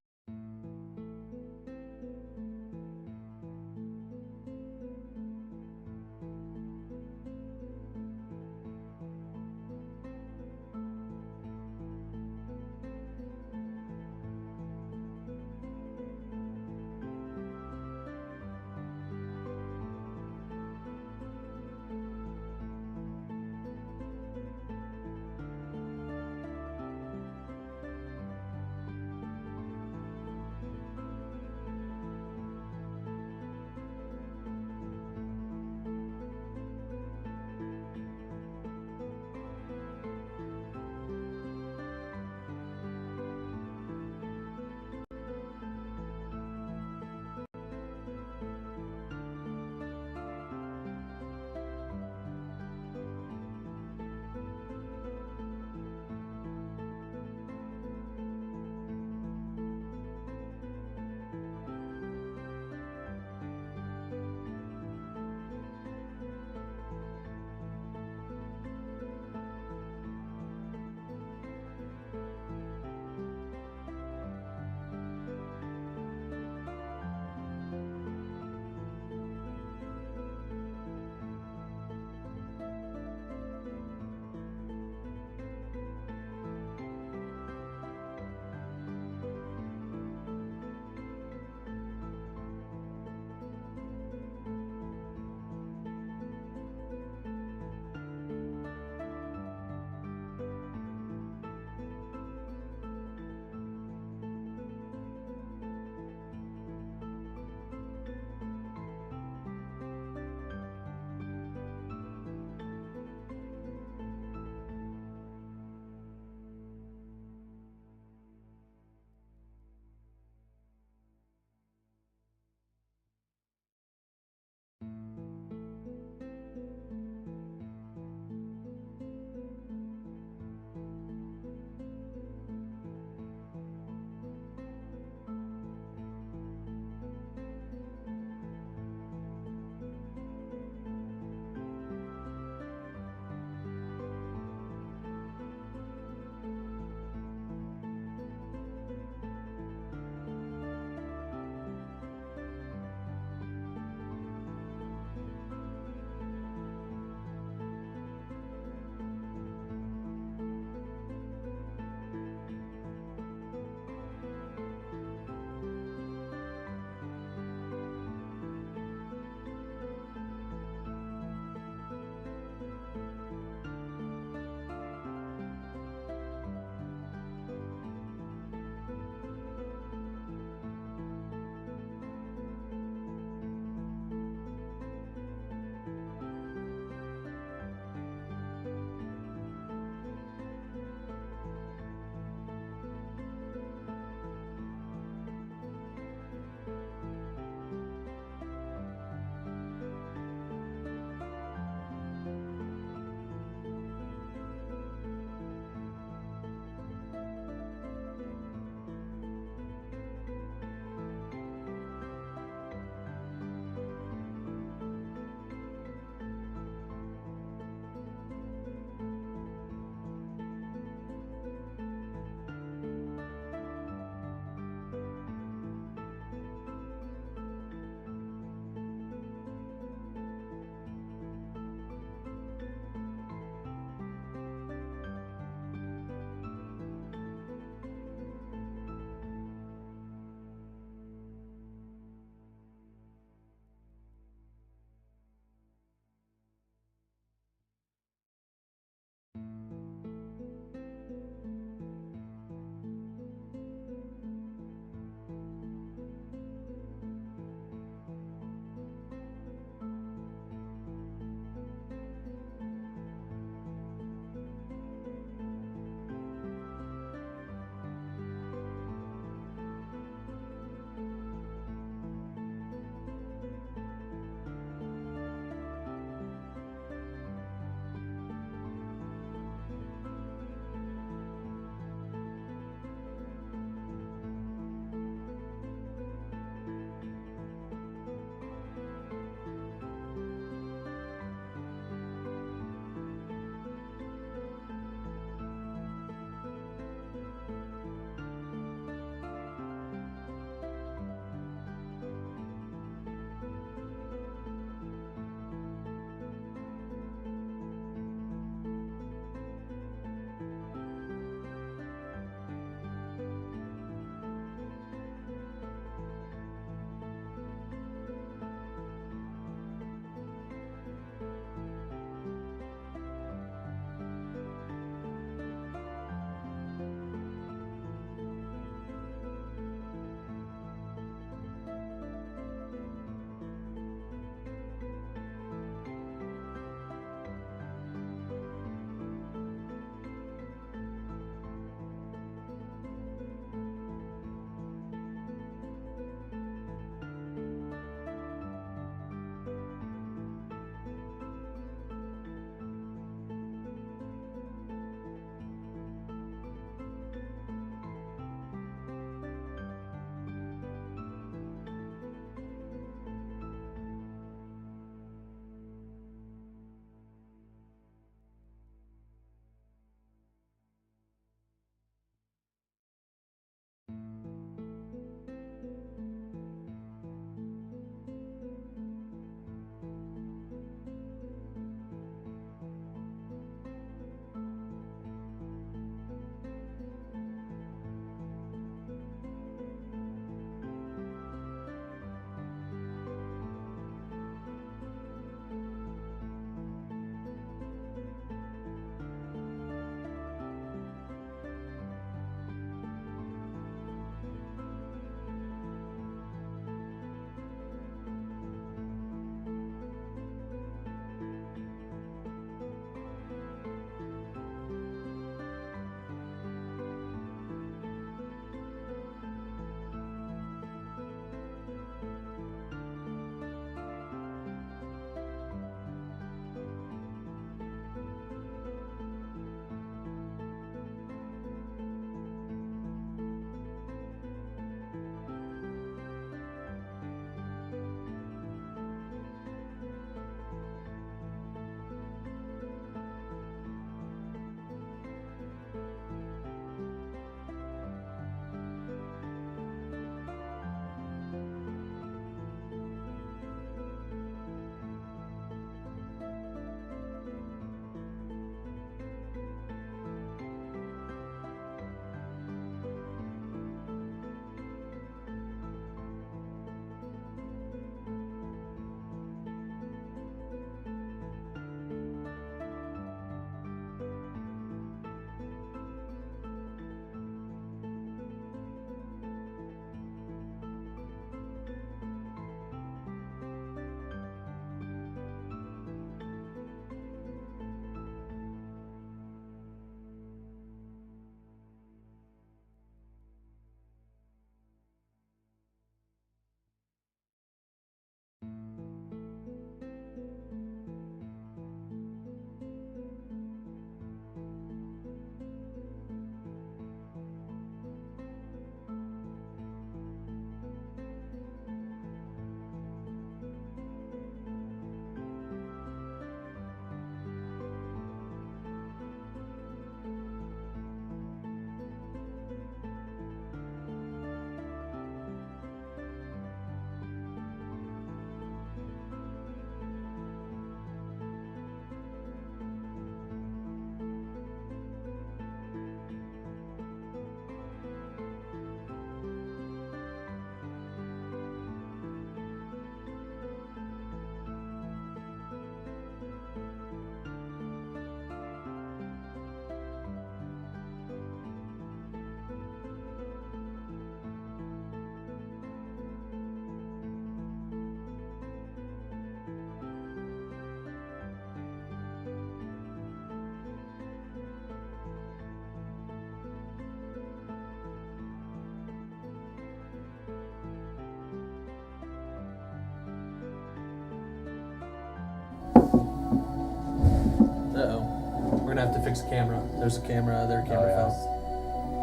gonna have to fix a camera. There's a camera. Their camera fell.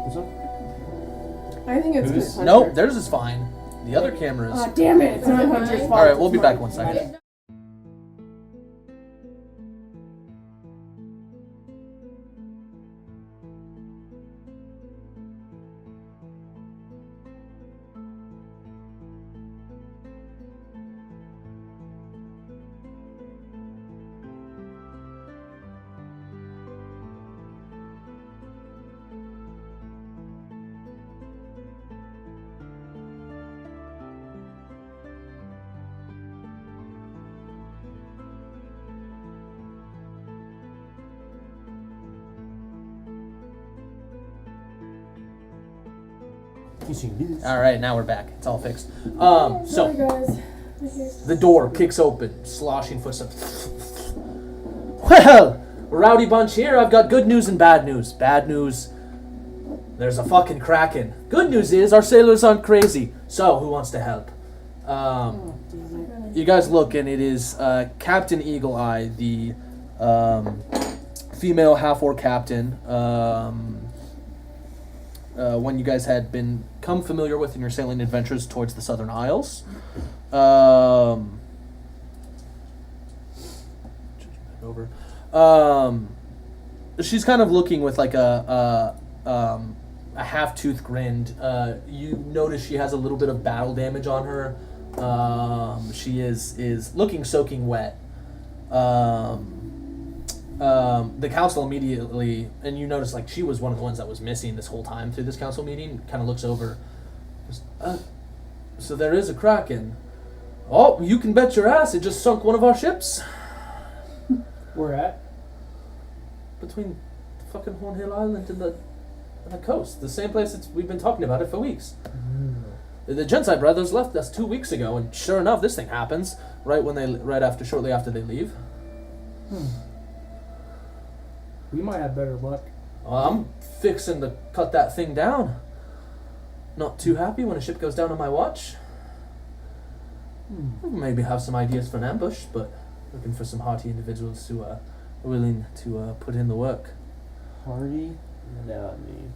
This one? I think it's Who's- good. Nope, theirs is fine. The other camera is. Oh, damn it. It's not Hunter's fault. All right, we'll be It's back mine. 1 second. All right, now we're back. It's all fixed. So Sorry, guys. the door kicks open, sloshing footsteps. Well, rowdy bunch here. I've got good news and bad news. Bad news, there's a fucking kraken. Good news is our sailors aren't crazy. So who wants to help? You guys look, and it is Captain Eagle Eye, the female half-orc captain. One you guys had become familiar with in your sailing adventures towards the Southern Isles. She's kind of looking with like a half-tooth grin. You notice she has a little bit of battle damage on her. She is looking soaking wet. The council immediately, and you notice like she was one of the ones that was missing this whole time through this council meeting, kind of looks over. So there is a kraken. Oh, you can bet your ass it just sunk one of our ships. Where at? Between fucking Hornhill Island and the coast. The same place we've been talking about it for weeks. The Gensai brothers left us 2 weeks ago, and sure enough, this thing happens shortly after they leave. We might have better luck. I'm fixing to cut that thing down. Not too happy when a ship goes down on my watch. Maybe have some ideas for an ambush, but looking for some hearty individuals who are willing to put in the work. Hardy? Not me.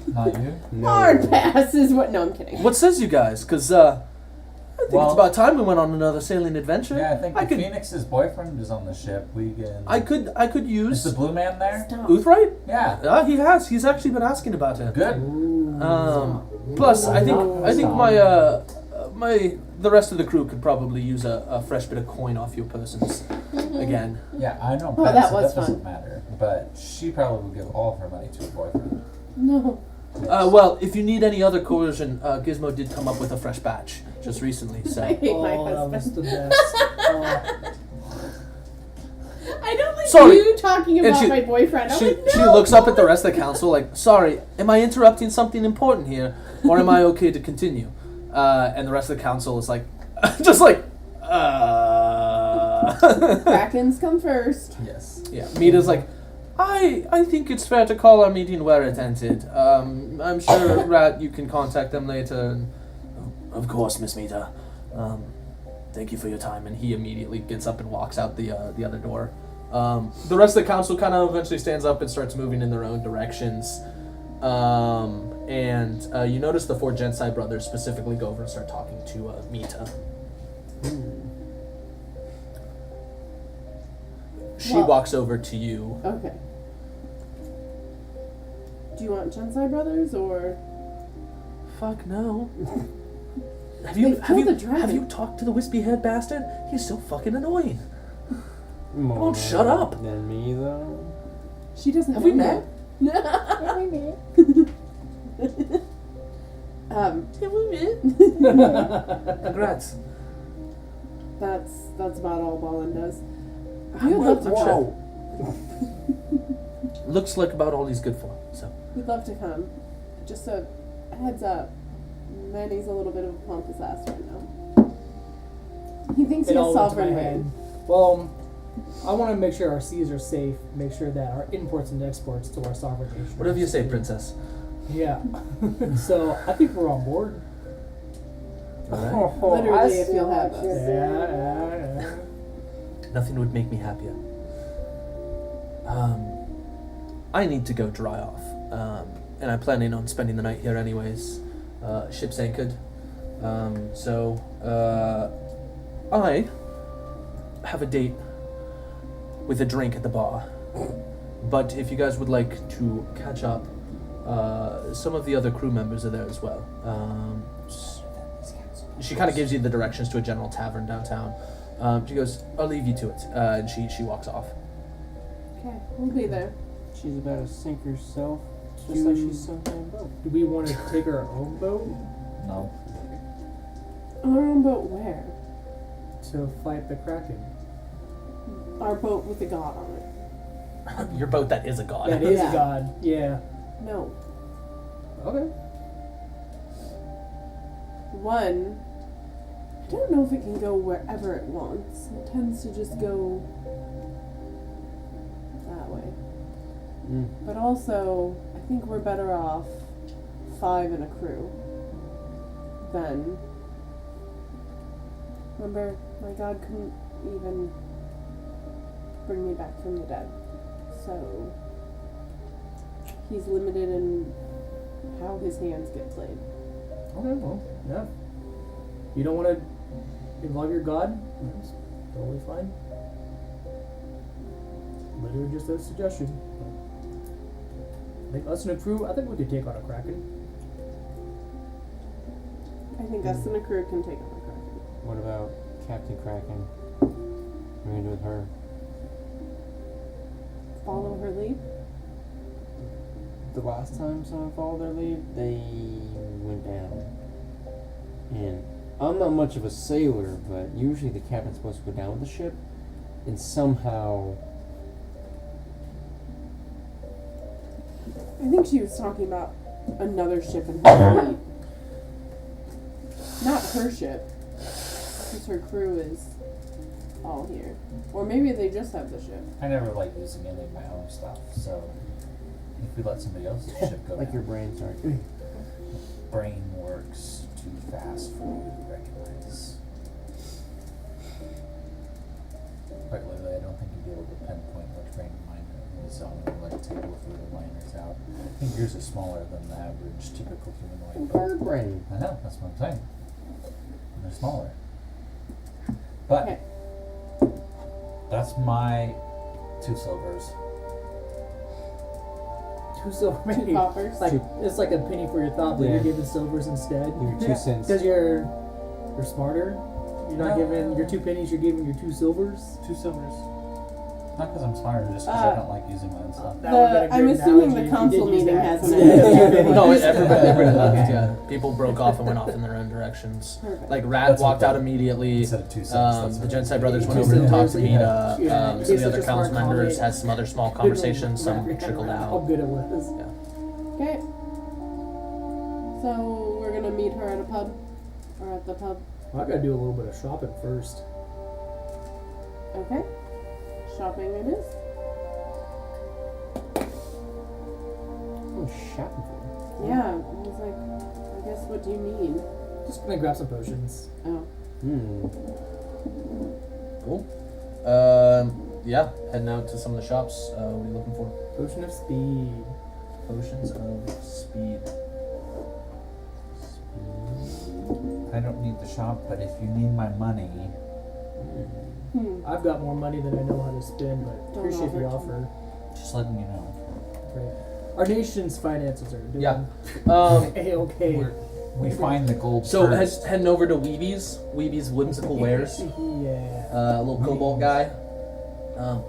Not you? No. Hard pass is what. No, I'm kidding. What says you guys? Because I think Well- it's about time we went on another sailing adventure. Yeah, I think could, Phoenix's boyfriend is on the ship. We can. I could Is use the blue man there? Stop. Uthright. Yeah. He has. He's actually been asking about it. Good. Plus, I think the rest of the crew could probably use a fresh bit of coin off your persons again. Yeah, I know. Oh, Pat, that so was that doesn't fun. matter. But she probably would give all of her money to her boyfriend. No. Well, if you need any other coercion, Gizmo did come up with a fresh batch just recently. So I hate my That was husband. the best. I don't like Sorry. you talking And about she- my boyfriend. I'm she like, no. she looks up at the rest of the council like, "Sorry, am I interrupting something important here, or am I okay to continue?" And the rest of the council is like, just like, Krakens come first. Yes. Yeah, Mita's like, I think it's fair to call our meeting where it ended. I'm sure, Rat, you can contact them later. And, of course, Miss Mita. Thank you for your time. And he immediately gets up and walks out the other door. The rest of the council kind of eventually stands up and starts moving in their own directions. And you notice the 4 Gensai brothers specifically go over and start talking to Mita. She Well- walks over to you. Okay. Do you want Gensai brothers or? Fuck no. Have They you killed the dragon. have you talked to the wispy haired bastard? He's so fucking annoying. More Won't shut up. Than me, though. She doesn't. Have we know met? you. Have we met? Congrats. That's about all Ballin does. We'd love to Whoa. Looks like about all he's good for. So We'd love to come. Just a heads up. Manny's a little bit of a pompous ass right now. He thinks It he has all went to my sovereign head. reign. Well, I want to make sure our seas are safe. Make sure that our imports and exports to our sovereign nation. whatever are you say, safe. princess. Yeah. So I think we're on board. All Literally, if you'll have us. Yeah. Nothing would make me happier. I need to go dry off. And I'm planning on spending the night here anyways. Ship's anchored. So I have a date with a drink at the bar. But if you guys would like to catch up, some of the other crew members are there as well. She kind of gives you the directions to a general tavern downtown. She goes, I'll leave you to it. And she walks off. Okay, we'll be there. She's about to sink herself, just like she sunk my boat. Do we want to take our own boat No. Our own boat where? to fight the Kraken? Our boat with the god on it. Your boat that is a god. That is Yeah. a god. Yeah. No. Okay. One, I don't know if it can go wherever it wants. It tends to just go that way. But also, I think we're better off 5 in a crew than. Remember, my god couldn't even bring me back from the dead. So, he's limited in how his hands get played. Okay, well, yeah. You don't want to involve your god? That's totally fine. Literally just a suggestion. I think us and a crew, I think we could take on a Kraken. I think us and a crew can take on the Kraken. What about Captain Kraken? What are we gonna do with her? Follow her lead. The last time someone followed their lead, they went down. And I'm not much of a sailor, but usually the captain's supposed to go down with the ship, and somehow. I think she was talking about another ship in her fleet. Not her ship. Because her crew is all here. Or maybe they just have the ship. I never like using any of my own stuff, so if we let somebody else's ship go Like down, your brain, sorry. brain works too fast for you to recognize. Quite literally, I don't think you'd be able to pinpoint which brain miner is on the like table if we were liners out. I think yours is smaller than the average typical humanoid. But Bird brain. I know, that's what I'm saying. They're smaller. But Okay. that's my 2 silvers. 2 silver, 2 maybe. coppers. Like, it's like a penny for your thought, but Yeah. you're giving silvers instead. Your 2 cents. Because you're smarter. You're not No. giving your 2 pennies, you're giving your 2 silvers. 2 silvers. Not because I'm smarter, just because I don't like using my own stuff. That would've been a I'm great assuming analogy the if you council did use meeting that. hasn't Yeah, ended. two No, pennies. everybody left. Okay. Yeah, people broke off and went off in their own directions. Perfect. Like Rad That's walked okay. out immediately. Instead of 2 cents, that's The what Genside it brothers is. went Two over to talk to silvers, meet yeah. some of You're the such other a smart council members. comment. Had some other small Couldn't conversations. Some wrap your head trickled around How out. good it was. Yeah. Okay. So we're gonna meet her at a pub? Or at the pub? Well, I gotta do a little bit of shopping first. Okay. Shopping it is. Oh, shopping for Yeah. I was like, I guess what do you need? Just gonna grab some potions. Oh. Cool. Yeah, heading out to some of the shops. What are you looking for? Potion of speed. Potions of speed. I don't need the shop, but if you need my money, I've got more money than I know how to spend, but Don't appreciate the offer offer. just letting you know. Great. Our nation's finances are doing Yeah. A-okay. We find the gold So first. heading over to Weeby's Whimsical Wares. Yeah. A little cobalt guy.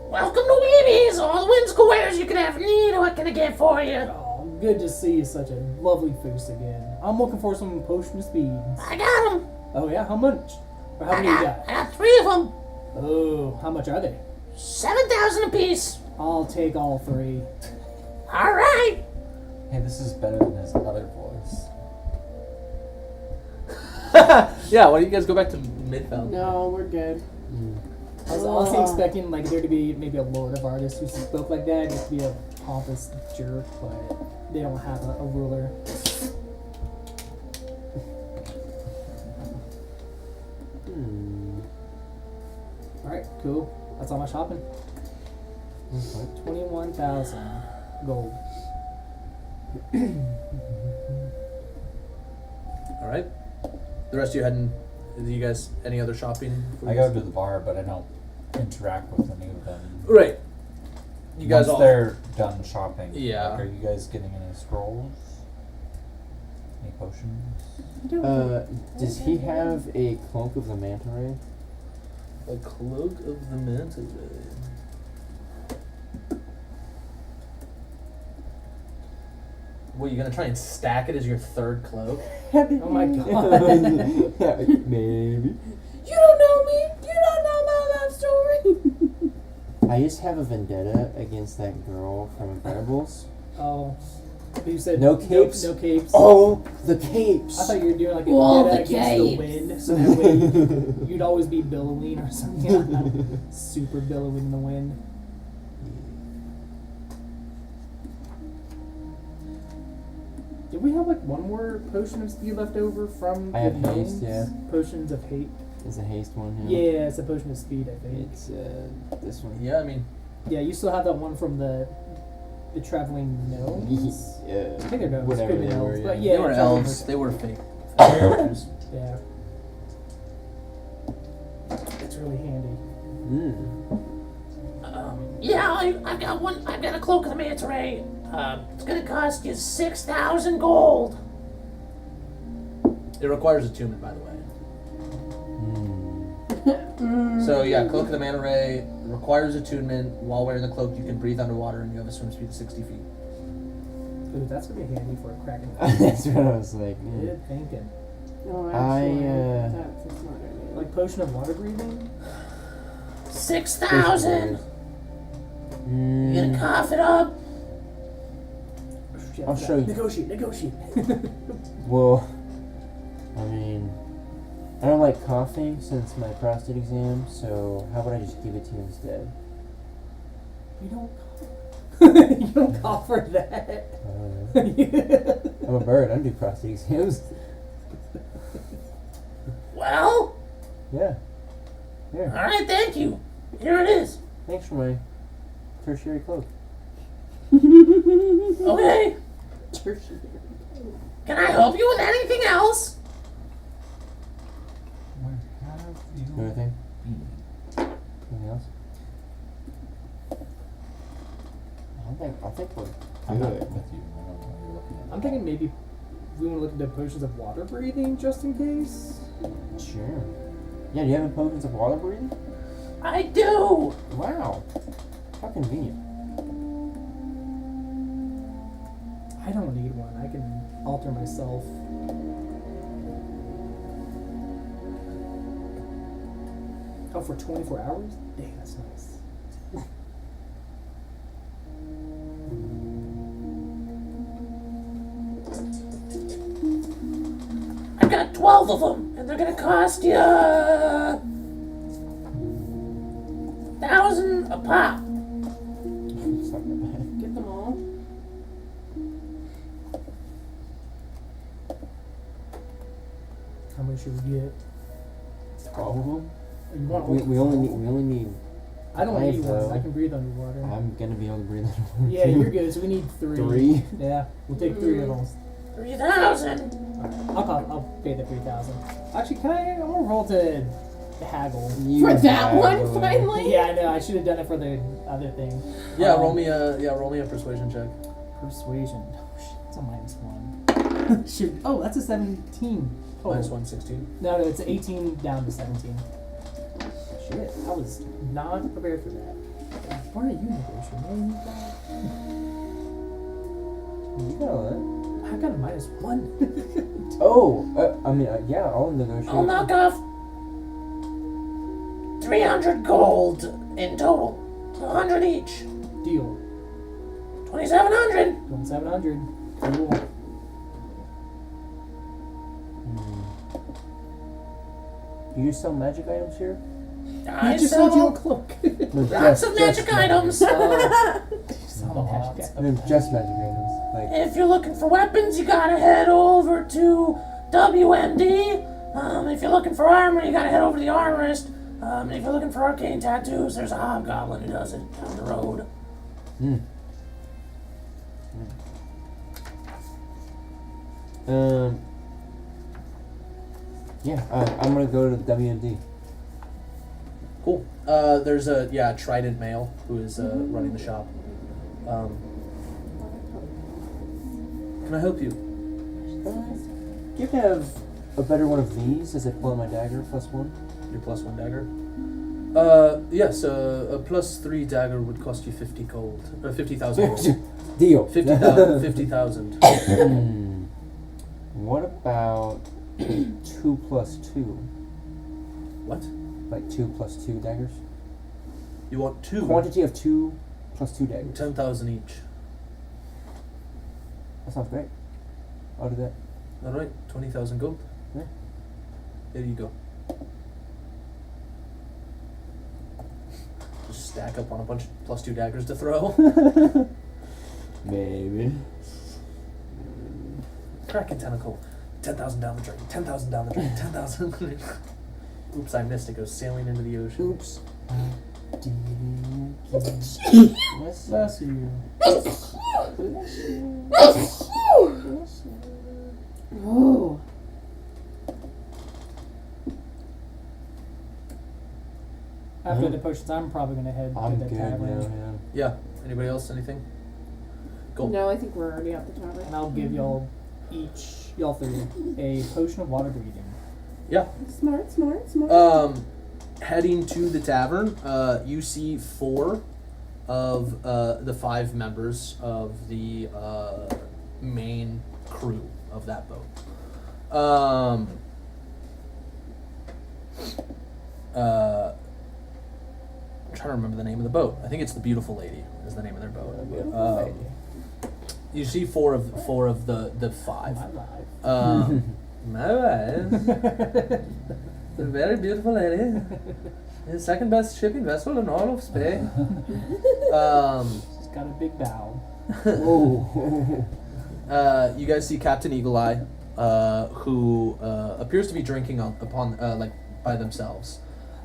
Welcome to Weeby's, all the whimsical wares you could ever need. What can I get for you? Oh, good to see such a lovely face again. I'm looking for some potion of speed. I got them. Oh yeah, how much? Or how many you got? I got 3 of them. Oh, how much are they? 7,000 apiece. I'll take all 3. All right. Hey, this is better than his other voice. Yeah, why don't you guys go back to Midfeld? No, we're good. I was honestly expecting like there to be maybe a lord of artists who spoke like that, just to be a pompous jerk, but they don't have a ruler. Alright, cool. That's all my shopping. Okay. 21,000 gold. All right. The rest of you heading? Do you guys any other shopping? I go to the bar, but I don't interact with any of them. Right. You guys Once all. they're done shopping. Yeah. Like, are you guys getting any scrolls? Any potions? Does he have a cloak of the manta ray? A cloak of the manta ray. What, you gonna try and stack it as your third cloak? Oh my god. Maybe. You don't know me. You don't know my love story. I just have a vendetta against that girl from Incredibles. Oh. You said No capes? No capes. Oh, the capes. I thought you were doing like a All vendetta the against the capes. wind, so that way you'd always be billowing or something like that. Super billowing in the wind. Did we have like one more potion of speed left over from I the have haste, gnomes? yeah. Potions of hate. It's a haste one. Yeah, it's a potion of speed, I think. It's this one. Yeah, I mean, Yeah, you still have that one from the traveling gnomes. Yeah. I think they're gnomes. Whatever Could be they were, elves, yeah. but yeah, they were traveling elves. They were fake. Yeah. It's really handy. Yeah, I've got one. I've got a cloak of the manta ray. It's gonna cost you 6,000 gold. It requires attunement, by the way. So yeah, cloak of the manta ray requires attunement. While wearing the cloak, you can breathe underwater, and you have a swim speed of 60 feet. Ooh, that's gonna be handy for a kraken. That's what I was like. Good thinking. No, I, actually, that's a smart idea. Like potion of water breathing. 6,000. You gonna cough it up? Shit, I'll show you. Negotiate. Well, I mean, I don't like coughing since my prostate exam, so how about I just give it to you instead? You don't cough. You don't cough for that. I'm a bird. I don't do prostate exams. Well, Yeah. all Here. right. Thank you. Here it is. Thanks for my tertiary cloak. Okay. Tertiary. Can I help you with anything else? Where have you Anything? been? Anything else? I think we're I'm not good. with you. I don't know what you're looking at. I'm thinking maybe we want to look into potions of water breathing just in case. Sure. Yeah, do you have any potions of water breathing? I do. Wow. How convenient. I don't need one. I can alter myself. Oh, for 24 hours? Dang, that's nice. I've got 12 of them, and they're gonna cost you 1,000 a pop. It's not that bad. Get them all. How much should we get? All of them? You want We only need. I don't need five, one. though. I can breathe underwater. I'm gonna be able to breathe underwater. Yeah, too. you're good. So we need 3. 3? Yeah, we'll take 3 of them. 3,000. I'll pay the 3,000. Actually, can I'm gonna roll to haggle. You For that have one, a- finally? Yeah, I know. I should have done it for the other thing. Yeah, roll me a persuasion check. Persuasion. Oh shit, it's a -1. Shoot. Oh, that's a 17. Oh. Minus 116. No, it's 18 down to 17. Shit, I was not prepared for that. Why are you negotiating, man? You got all that. I got a -1. Oh, I mean, yeah, I'll negotiate. I'll knock off 300 gold in total. 100 each. Deal. 2,700. 700. Cool. Do you sell magic items here? I He just sold you a sell cloak. No, lots of magic items. I mean, just magic items. Like, If you're looking for weapons, you gotta head over to WMD. If you're looking for armor, you gotta head over to the armorist. If you're looking for arcane tattoos, there's a hobgoblin who does it down the road. Hmm. Um. Yeah, I'm gonna go to the WND. Cool. There's a trident male who is running the shop. Can I help you? Do you have a better one of these as I pull out my dagger +1? Your +1 dagger. Yes. A +3 dagger would cost you 50 gold. 50,000 gold. Deal. 50,000. What about 2 + 2? What? Like 2 + 2 daggers? You want 2? Quantity of 2 + 2 daggers. 10,000 each. That sounds great. I'll do that. All right. 20,000 gold. Yeah. There you go. Just stack up on a bunch of +2 daggers to throw. Maybe. Kraken tentacle. 10,000 down the drain. 10,000 down the drain. 10,000. Oops, I missed. It goes sailing into the ocean. Oops. Bless you. Oh. After the potions, I'm probably gonna head I'm to the good tavern, now, Yeah. Anybody else? Anything? Cool. No, I think we're already at the tavern. and I'll give y'all three, a potion of water breathing. Yeah. Smart. Heading to the tavern, you see 4 of the 5 members of the main crew of that boat. I'm trying to remember the name of the boat. I think it's the Beautiful Lady is the name of their boat. You see 4 of the 5. My life. My wife, a very beautiful lady, the second best shipping vessel in all of Spain. She's got a big bow. You guys see Captain Eagle Eye, who appears to be drinking by themselves.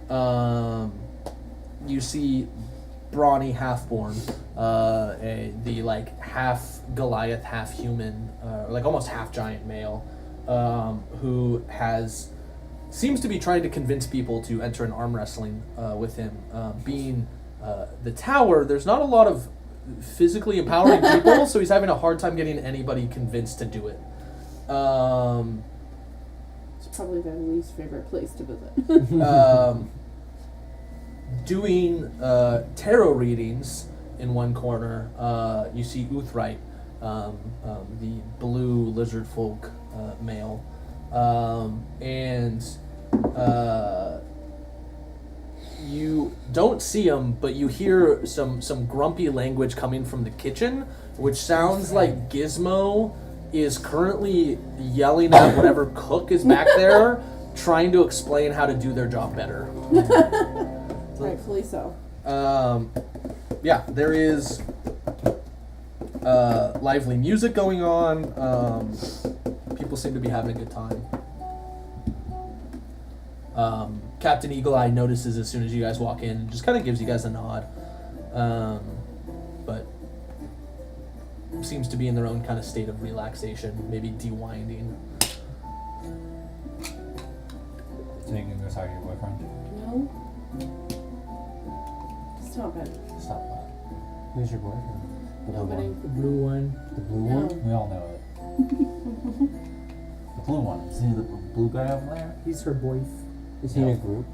You see brawny half-born, the half Goliath, half human, almost half giant male, who seems to be trying to convince people to enter an arm wrestling with him. Being the tower, there's not a lot of physically empowering people, so he's having a hard time getting anybody convinced to do it. It's probably their least favorite place to visit. Doing tarot readings in one corner, you see Uthright, the blue lizard folk male, and you don't see him, but you hear some grumpy language coming from the kitchen, which sounds like Gizmo is currently yelling at whatever cook is back there, trying to explain how to do their job better. Rightfully so. Yeah, there is lively music going on. People seem to be having a good time. Captain Eagle Eye notices as soon as you guys walk in and just kind of gives you guys a nod. But seems to be in their own kind of state of relaxation, maybe de-winding. So you can go talk to your boyfriend? No. Stop it. Stop that. Who's your boyfriend? Nobody. The blue one. The blue No. one? We all know it. The blue one. Is he the blue guy over there? He's her boyf. Is he in a group?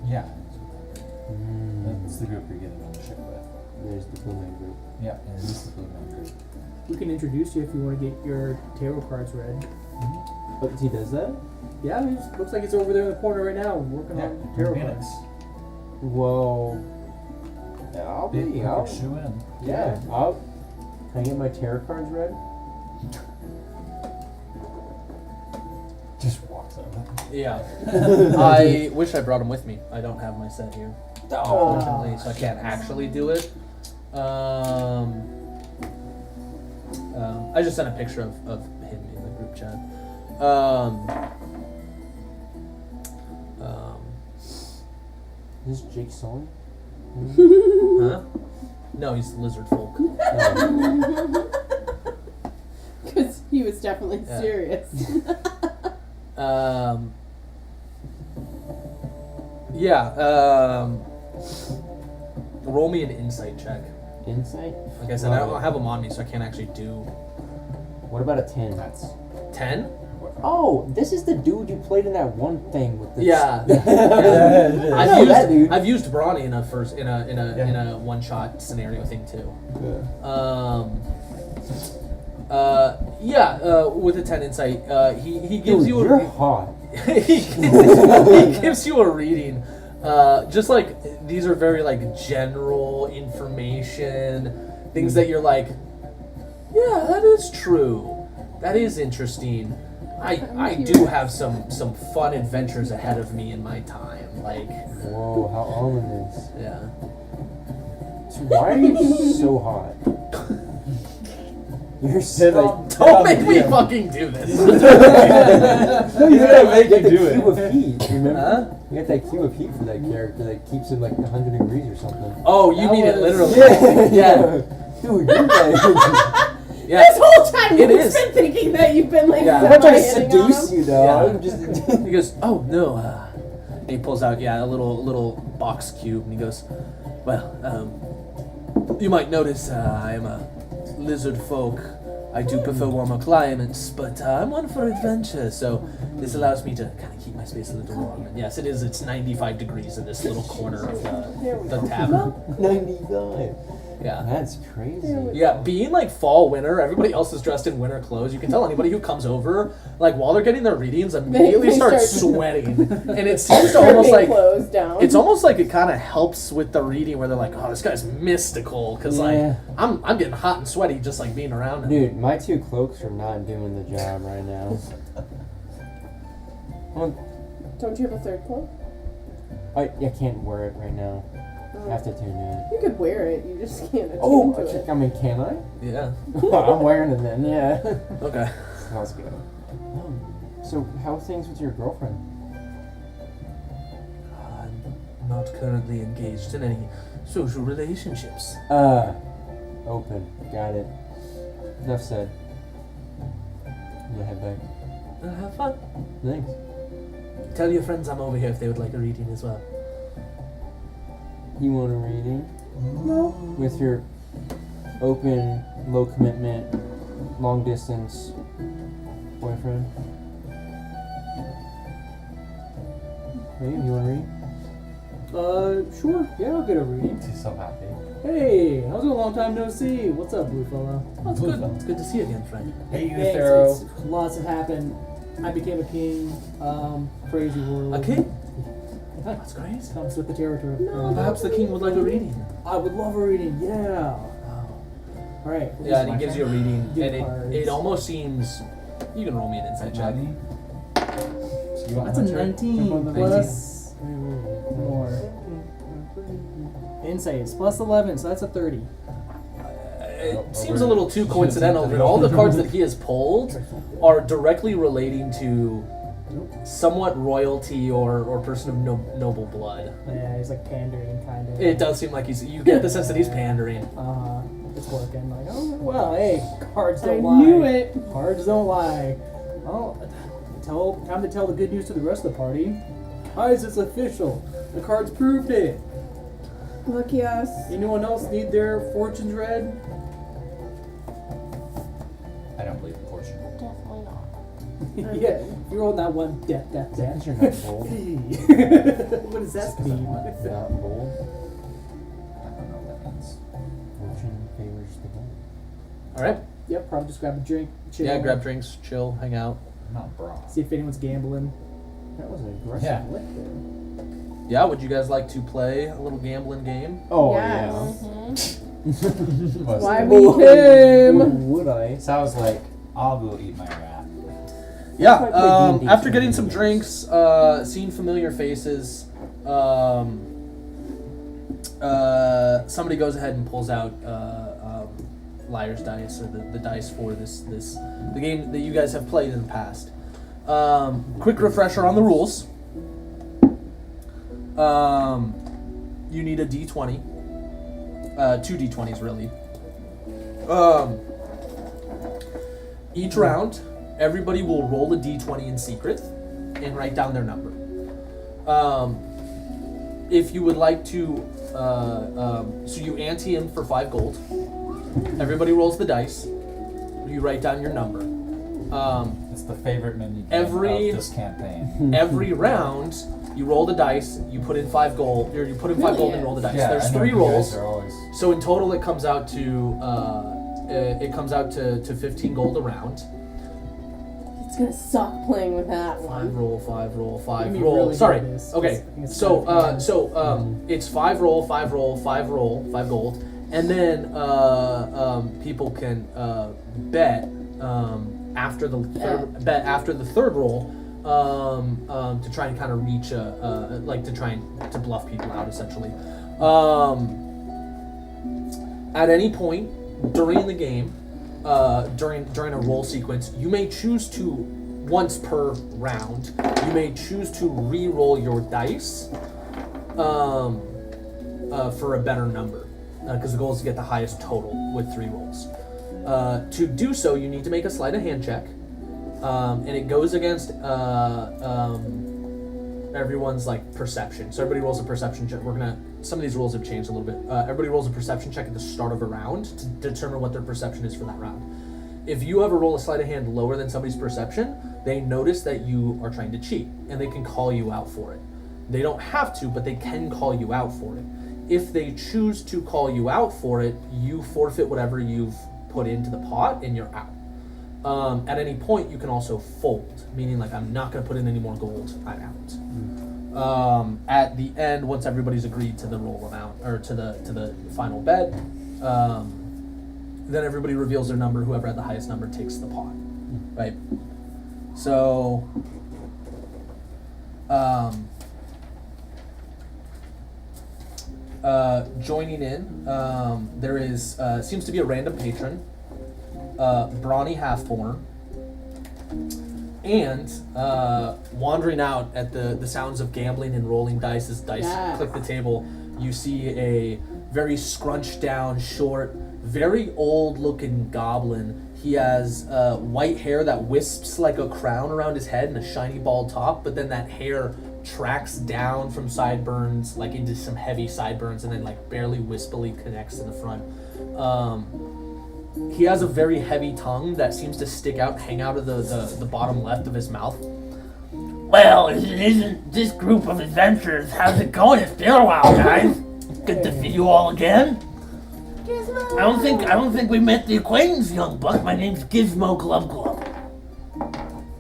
Yeah. Mm. That's the group you're getting on the ship with. There's the blue man group. Yeah, and this is the blue man group. We can introduce you if you want to get your tarot cards read. But he does that? Yeah, it looks like it's over there in the corner right now, working Yeah, on tarot Phoenix. cards. Whoa. I'll Big be. perfect shoe in. Yeah. I'll. Can I get my tarot cards read? Just walks over. Yeah. I wish I brought him with me. I don't have my set here, unfortunately, so I can't actually do it. I just sent a picture of him in the group chat. Is this Jake Sully? Huh? No, he's lizard folk. Because he was definitely Yeah. serious. Roll me an insight check. Insight? Like I said, I don't have them on me, so I can't actually do What about a 10? That's 10. Oh, this is the dude you played in that one thing with the Yeah. I know that dude. I've used Brawny in a one shot scenario thing too. With a 10 insight, he gives Dude, you you're a hot. he gives you a reading. Just like these are very like general information, things that you're like, yeah, that is true. That is interesting. I do have some fun adventures ahead of me in my time. Like, Whoa, how ominous. yeah. So why are you so hot? You're so... Don't make me fucking do this. No, you gotta make you do it. cube of heat, remember? Huh? You got that cube of heat for that character that keeps him like 100 degrees or something. Oh, you That mean it was- literally? Yeah. Dude, you're like... Yeah. This whole time It you've is. been thinking that you've been like Yeah. I'm not trying to hitting on seduce him. you, though. Yeah. I'm just... He goes, oh no. And he pulls out, a little box cube, and he goes, well, you might notice I am a lizard folk. I do prefer warmer climates, but I'm one for adventure, so this allows me to kind of keep my space a little warm. And yes, it is. It's 95 degrees in this little corner of the tavern. 95. Yeah. That's crazy. Yeah, being like fall, winter, everybody else is dressed in winter clothes. You can tell anybody who comes over, like while they're getting their readings, immediately They start start- sweating. And it seems to almost like, closed down. it's almost like it kind of helps with the reading where they're like, oh, this guy's mystical. Because Yeah. like, I'm getting hot and sweaty just like being around him. Dude, my 2 cloaks are not doing the job right now. Don't you have a third cloak? I can't wear it right now. I have to tune in. You could wear it. You just can't attune Oh, to it. I mean, can I? Yeah. I'm wearing it then, yeah. Okay. Let's go. So, how are things with your girlfriend? I'm not currently engaged in any social relationships. Open. Got it. Enough said. I'm gonna head back. Have fun. Thanks. Tell your friends I'm over here if they would like a reading as well. You want a reading? No. With your open, low commitment, long distance boyfriend? Hey, you want to read? Sure. Yeah, I'll get a reading. He's so happy. Hey, how's it a long time no see? What's up, blue fella? Oh, it's good. It's good to see you again, friend. Hey, Thanks, Thorough. lots have happened. I became a king. Crazy world. A king? That's great. Comes with the territory. Perhaps the king would like a reading. I would love a reading. Yeah. All right. Yeah, and he gives you a reading, Good and cards. it almost seems. You can roll me an insight check. So you want That's a Hunter? 19 plus more. Insights plus 11, so that's a 30. It seems a little too coincidental that all the cards that he has pulled are directly relating to somewhat royalty or person of noble blood. Yeah, he's like pandering kind of. It does seem like you get the sense that he's pandering. It's working. Like, oh well, hey, cards I don't lie. knew it. Cards don't lie. Well, time to tell the good news to the rest of the party. Guys, it's official. The cards proved it. Lucky us. Anyone else need their fortunes read? I don't believe in fortune. Definitely not. Yeah, you're on that one. Death. Because you're not bold. What does that mean? Not bold. I don't know what that means. Fortune favors the bold. All right. Yep, probably just grab a drink, chill. Yeah, grab drinks, chill, hang out. I'm not bra. See if anyone's gambling. That was an aggressive Yeah. lick there. Yeah, would you guys like to play a little gambling game? Oh, Yes. Why Must- we came. Would I? Sounds like I'll go eat my rat. Yeah, That's why I play D&D after getting so some many drinks, seeing familiar faces, somebody goes ahead and pulls out Liar's Dice, or the dice for the game that you guys have played in the past. Quick refresher on the rules. you need a D20. 2 D20s really. Each round, everybody will roll a D20 in secret and write down their number. If you would like to, so you ante him for 5 gold. Everybody rolls the dice. You write down your number. It's the favorite menu of this campaign. Every round, you roll the dice. You put in 5 gold, or you put in 5 gold and roll the dice. Yeah, There's I know 3 you rolls. guys are always... So in total, it comes out to 15 gold a round. It's gonna suck playing with that 5 one. roll, 5 roll, 5 You'd be roll. really good Sorry. at this, 'cause Okay. I think it's So kind of it's 5 roll, 5 roll, 5 roll, 5 gold, and then people can bet after the third roll to try and kind of reach to try and to bluff people out essentially. At any point during the game, during a roll sequence, you may choose to, once per round, you may choose to re-roll your dice for a better number, because the goal is to get the highest total with 3 rolls. To do so, you need to make a sleight of hand check, and it goes against everyone's like perception. So everybody rolls a perception check. Some of these rules have changed a little bit. Everybody rolls a perception check at the start of a round to determine what their perception is for that round. If you ever roll a sleight of hand lower than somebody's perception, they notice that you are trying to cheat, and they can call you out for it. They don't have to, but they can call you out for it. If they choose to call you out for it, you forfeit whatever you've put into the pot, and you're out. At any point, you can also fold, meaning like, I'm not going to put in any more gold, I'm out. At the end, once everybody's agreed to the roll amount, or to the final bet, then everybody reveals their number. Whoever had the highest number takes the pot, right? So, joining in, there is seems to be a random patron, Brawny Halfborn, and wandering out at the sounds of gambling and rolling dice as dice click the table, you see a very scrunched down, short, very old looking goblin. He has white hair that wisps like a crown around his head and a shiny bald top, but then that hair tracks down from sideburns like into some heavy sideburns and then like barely wispily connects in the front. He has a very heavy tongue that seems to stick out and hang out of the bottom left of his mouth. Well, isn't this group of adventurers? How's it going? It's been a while, guys. Good to see you all again. I don't think we met the acquaintance, young buck. My name's Gizmo Glub Glub.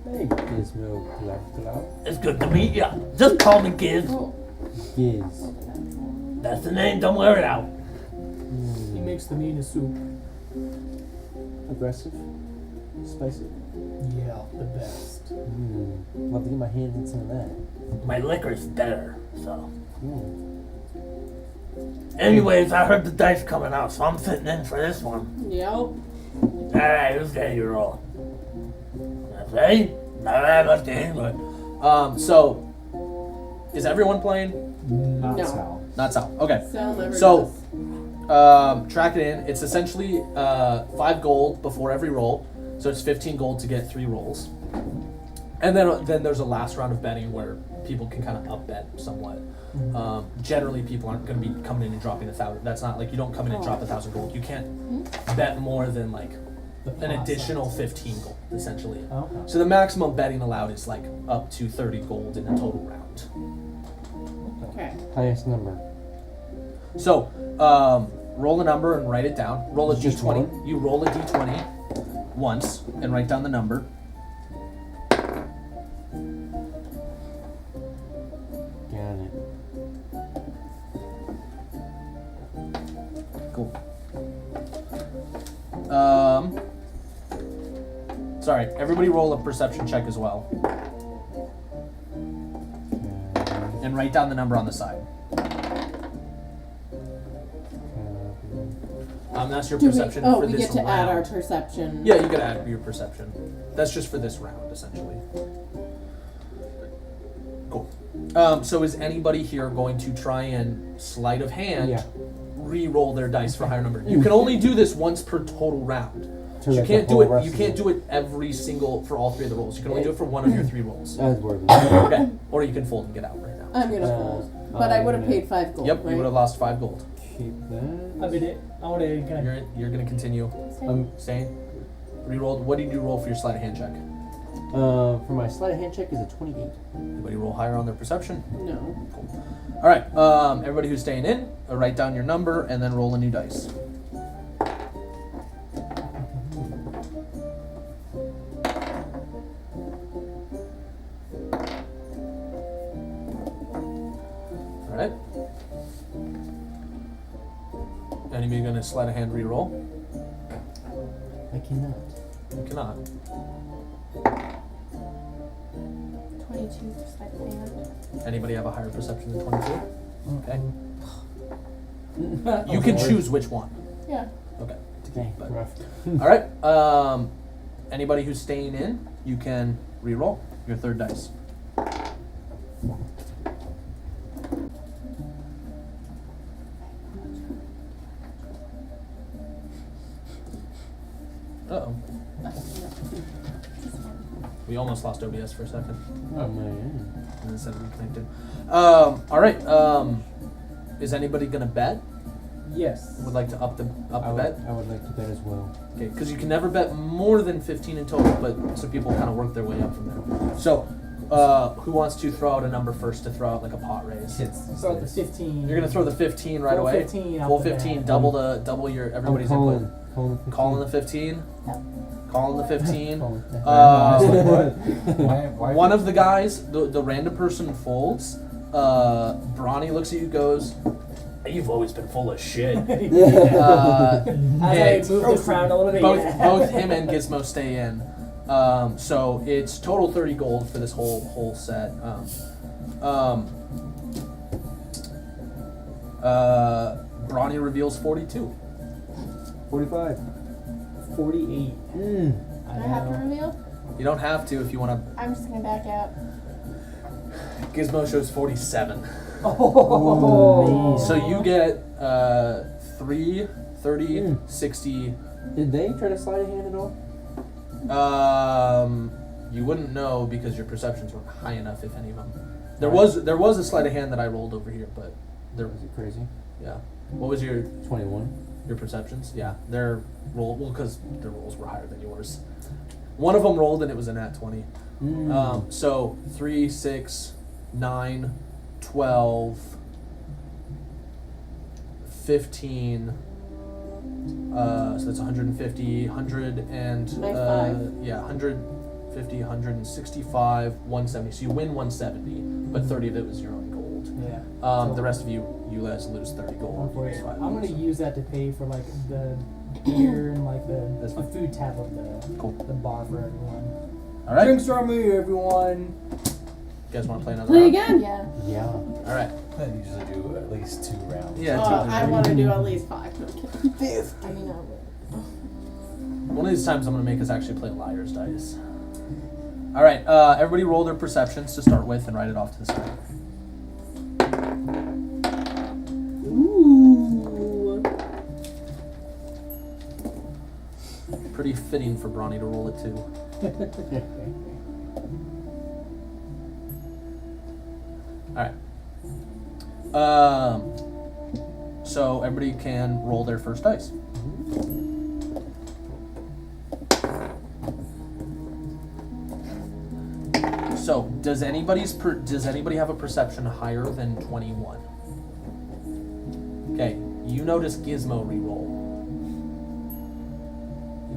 Hey, Gizmo Glub Glub. It's good to meet ya. Just call me Giz. Giz. That's the name. Don't wear it out. He makes the meanest soup. Aggressive? Spicy? Yeah, the best. Love to get my hands in some of that. My liquor's better, so. Mm. Anyways, I heard the dice coming out, so I'm sitting in for this one. Yep. Alright, who's ready to roll? Ready? Alright, let's get into it. So, is everyone playing? Not No. Sal. Not Sal. Okay. Sal never So, does. track it in. It's essentially 5 gold before every roll, so it's 15 gold to get 3 rolls. And then there's a last round of betting where people can kind of up bet somewhat. Generally, people aren't going to be coming in and dropping 1,000. That's not like you don't come in and drop 1,000 gold. You can't bet more than like an additional 15 gold, essentially. Okay. So the maximum betting allowed is like up to 30 gold in a total round. Okay. Highest number. So, roll a number and write it down. Roll a Just d20. one? You roll a d20 once and write down the number. Got it. Cool. Sorry, everybody roll a perception check as well. And write down the number on the side. That's your perception for we this get to round. add our perception. Yeah, you can add your perception. That's just for this round, essentially. Cool. So is anybody here going to try and sleight of hand Yeah. re-roll their dice for a higher number? You can only do this once per total round. So You that's can't the do whole it. rest You of can't it. do it every single for all 3 of the rolls. You can only do it for one of your 3 rolls. That's worth it. Okay. Or you can fold and get out right now. I'm gonna fold. But I would have paid 5 gold. Yep. Right? You would have lost 5 gold. Keep that. I mean, I want to kind of. You're gonna continue staying. Re-rolled. What did you roll for your sleight of hand check? For my sleight of hand check is a 28. Anybody roll higher on their perception? No. All right. Everybody who's staying in, write down your number and then roll a new dice. All right. Anybody gonna sleight of hand re-roll? I cannot. You cannot. 22 for sleight of hand. Anybody have a higher perception than 22? Okay. You can choose which one. Yeah. Okay. Okay, But- rough. All right. Anybody who's staying in, you can re-roll your 3rd dice. Uh-oh. We almost lost OBS for a second. Oh man. And then said reconnected. All right. Is anybody gonna bet? Yes. Would like to up the bet? I would like to bet as well. Okay, because you can never bet more than 15 in total, but so people kind of work their way up from there. So, who wants to throw out a number first to throw out like a pot raise? Start the 15. You're gonna throw the 15 right Full away. 15 off Full the 15, bat. double your everybody's input. Calling the 15. Calling the 15. Why One of the guys, the random person folds. Bronny looks at you, goes, "You've always been full of shit." As I and move the crown a little bit. both him and Gizmo stay in. So it's total 30 gold for this whole set. Bronny reveals 42. 45. 48. Do I have to reveal? You don't have to if you want to. I'm just gonna back out. Gizmo shows 47. Oh. So you get 3, 30, 60. Did they try to slide a hand at all? You wouldn't know because your perceptions weren't high enough, if any of them. There was a sleight of hand that I rolled over here, but there. Is it crazy? Yeah. What was your 21. perceptions? Yeah, their roll because their rolls were higher than yours. One of them rolled and it was a nat 20. So 3, 6, 9, 12, 15. So that's 150, 100 and My 5. 150, 165, 170. So you win 170, but 30 of it was your own gold. Yeah. The rest of you guys lose 30 gold. You lose 5 I'm gonna gold. use that to pay for like the beer and like That's the fine. food tab of the bar for everyone. All right. Drinks from me, everyone. You guys want to play another Play round? again? Yeah. Yeah. All right. I usually do at least 2 rounds. Yeah. I want to do at least 5. No, I'm kidding. I mean, One of these times I'm going to make us actually play liar's dice. All right. Everybody roll their perceptions to start with and write it off to the side. Ooh. Pretty fitting for Bronny to roll it too. All right. So everybody can roll their first dice. So does anybody have a perception higher than 21? Okay, you notice Gizmo reroll.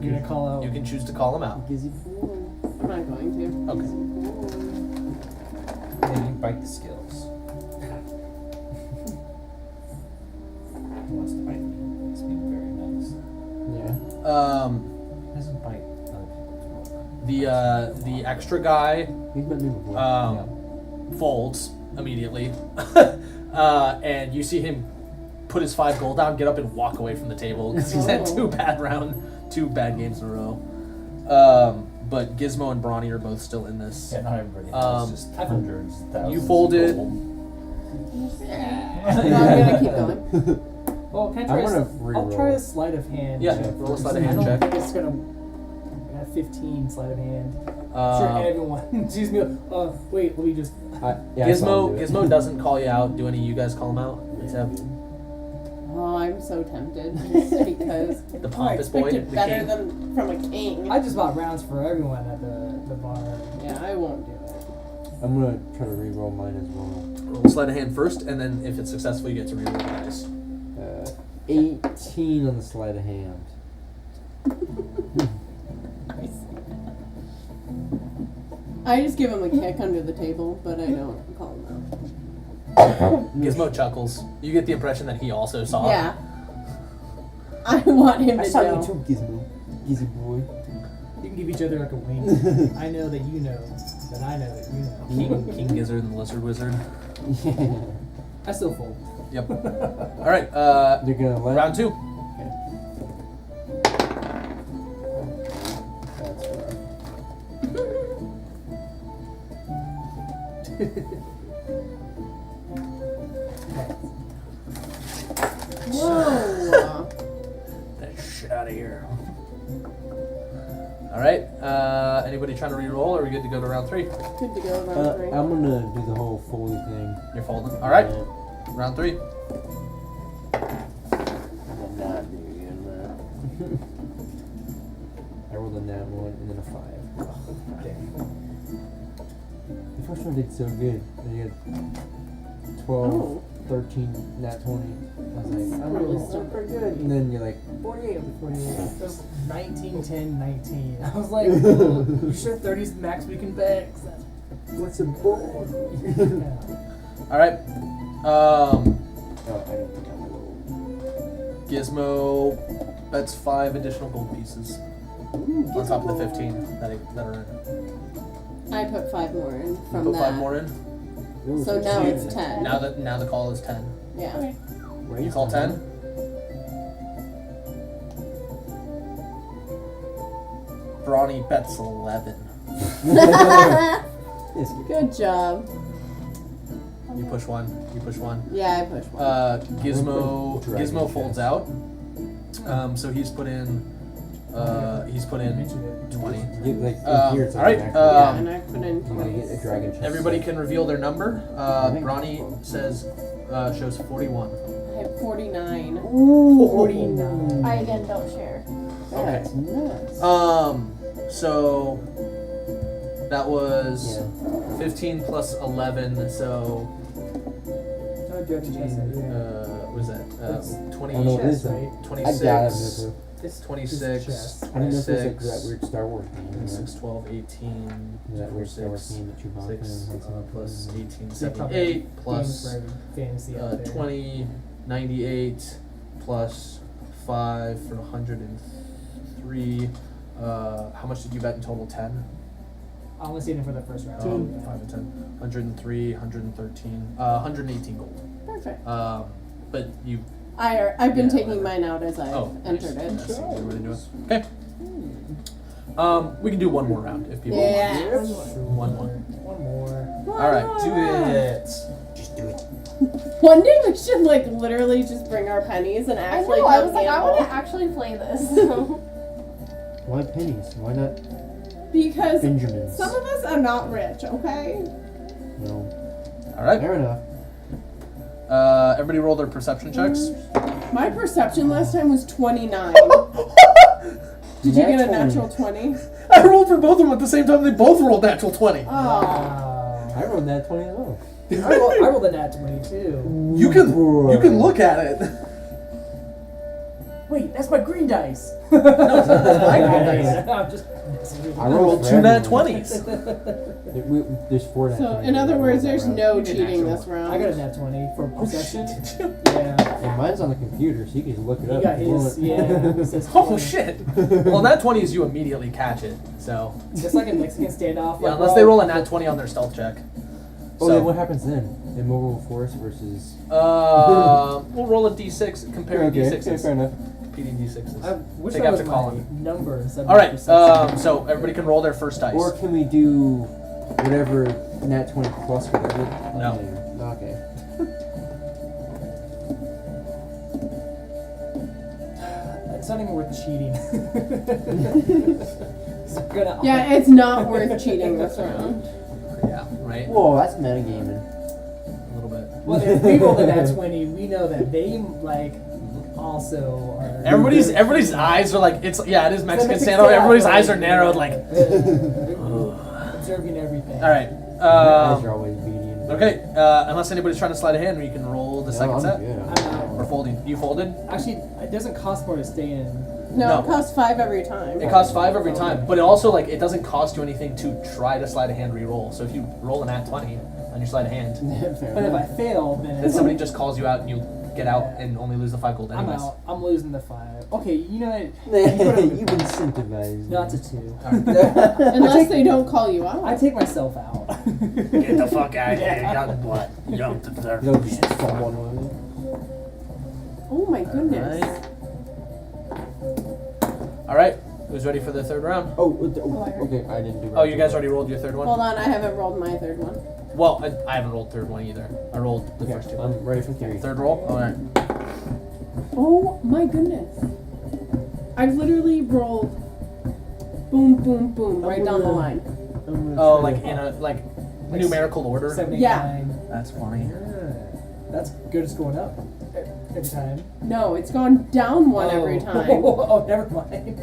You're gonna call out. You can choose to call him out. Gizzy fool. I'm not going to. Okay. Yeah, you bite the skills. He wants to bite me. He's being very nice. Yeah. He doesn't bite other people too The extra guy He's met me before. folds immediately, and you see him put his 5 gold down, get up and walk away from the table because he's had 2 bad games in a row. but Gizmo and Brawny are both still in this. Yeah, not everybody has just hundreds, thousands. You fold of it. gold. I'm gonna keep going. Well, can I I try? wanna I'll reroll. try a sleight of hand. Yeah, check. roll a sleight of I hand don't check. think it's gonna. I got 15 sleight of hand. I'm Uh, sure everyone sees me. Wait, let me just. Yeah, I saw him do it. Gizmo doesn't call you out. Do any of you guys call him out? Except Oh, I'm so tempted just because the I pompous boy, expected the better king. than from a king. I just bought rounds for everyone at the bar. Yeah, I won't do it. I'm gonna try to re-roll mine as well. Roll sleight of hand first, and then if it's successful, you get to reroll the dice. 18 on the sleight of hand. I just give him a kick under the table, but I don't call him out. Gizmo chuckles. You get the impression that he also saw. Yeah. I want him I to saw know. you too, Gizmo. Gizzy boy. You can give each other like a wink. I know that you know that I know that you know. King Gizzard and the Lizard Wizard. Yeah. I still fold. Yep. All right. You're gonna let Round 2. That's rough. Whoa. That shit out of here. All right. Anybody trying to re-roll, or are we good to go to round 3? Good to go, round 3. I'm gonna do the whole Foley thing. You're folding. All right. Yeah. Round 3. I'm not doing that. I rolled a nat 1 and then a 5. The first one did so good. And you had 12, Oh. 13, nat 20. I was like, I'm Really really still pretty good. And then you're like, 48 of the 48. It was 19, 10, 19. I was like, you sure 30's the max we can bet? 'Cause that's what's a ball? yeah. All right. Oh, I don't think I rolled. Gizmo bets 5 additional gold pieces on top of the 15 that are in. I put 5 more in You from put that. 5 more in. Ooh, So now it's 10. Now the call is 10. Yeah. Raise You call them. 10. Brawny bets 11. Yes, Good job. You push 1. You push 1. Yeah, I pushed 1. Gizmo Dragon folds chest. out. So he's put in 20. Get, like, in here it's like alright, an actual- yeah, and I put in you gotta 20. get a dragon chest. Everybody can reveal their number. I think Brawny so. says shows 41. I have 49. 49. I again don't share. That's nuts. So that was Yeah. 15 plus 11, so Oh, Dragon Chest, yeah. what was that? That's 20, I don't know if it is Chest, right? I 26, got it. It's 26, chest. I don't know if it's like 26, that weird Star Wars game. 26, 12, 18, That weird Star Wars 6, game that you bought. 6 plus 18, They probably 78, games plus for every fantasy out there. 20, 98, plus 5 for 103. How much did you bet in total? 10? I only see it for the first round. 5 and 10. 103, 113, 118 gold. Perfect. But you. I've been Yeah, taking whatever. mine out as I've Nice. entered it. Yes, you can really do it. Okay. We can do one more round if people Yeah. want. One more. One more. All right, do it. Just do it. One day we should like literally just bring our pennies and I actually know, I go was like, I gamble. want to actually play this. Why pennies? Why not Because Benjamins? some of us are not rich, okay? No. All right. Fair enough. Everybody roll their perception checks. My perception last time was 29. Did you Nat get a 20. natural 20? I rolled for both of them at the same time. They both rolled natural 20. Oh. Wow. I rolled that 20 as well. I rolled a nat 20 too. You can look at it. Wait, that's my green dice. No, it's not. That's my green dice. I'm just messing with you. I I rolled for 2 nat everyone. 20s. There's 4 nat So, 20s. in other words, there's no You did cheating natural. this round. I got a nat 20 for perception. Did you? Yeah. And mine's on the computer, so you can just look it You up. got if you his, want. yeah. It says Oh 20. shit. Well, nat 20 is you immediately catch it. So Just like a Mexican standoff. yeah, like, unless they roll a nat 20 on their stealth check. Oh, So then what happens then? Immovable force versus. we'll roll a d6. Compare Okay, d6s. fair enough. repeating d6s. I wish Take that was after my Colin. number instead of All right. perception. So everybody can roll their first dice. Or can we do whatever nat 20 plus whatever? No. Okay. It's not even worth cheating. It's gonna Yeah, it's not worth cheating this round. Yeah. Right. Whoa, that's metagaming. A little bit. Well, if we roll a nat 20, we know that they like also are. Everybody's eyes are like it is Mexican Mexican standoff. standoff, Everybody's like- eyes are narrowed like. Observing everything. All right. My eyes are always beating. Okay. Unless anybody's trying to slide a hand, you can roll the second I'm set. good. I'm out. Or folding. You folded. Actually, it doesn't cost more to stay in. No, No. it costs 5 every time. It costs 5 every time, but it also like it doesn't cost you anything to try to slide a hand re-roll. So if you roll an at 20 on your slide a hand, Fair But if I enough. fail, then then it's somebody just calls you out and you get out and only lose the 5 gold I'm anyways. out. I'm losing the 5. Okay, you know what? You've incentivized. No, it's a me. 2. Unless they don't call you out. I take myself out. Get the fuck out of here, young blood. You don't deserve Go this. just someone with it. Oh my goodness. All right. Who's ready for the third round? Okay, I didn't do. Oh, you guys already rolled your third one. Hold on, I haven't rolled my third one. Well, I haven't rolled third one either. I rolled the Okay, first two. I'm ready for 3. Third roll. All right. Oh my goodness. I've literally rolled boom, boom, boom right down the line. Oh, like in a numerical order. 7, 8, Yeah. 9. That's funny. That's good. It's going up every time. No, it's gone down one every time. Oh, never mind.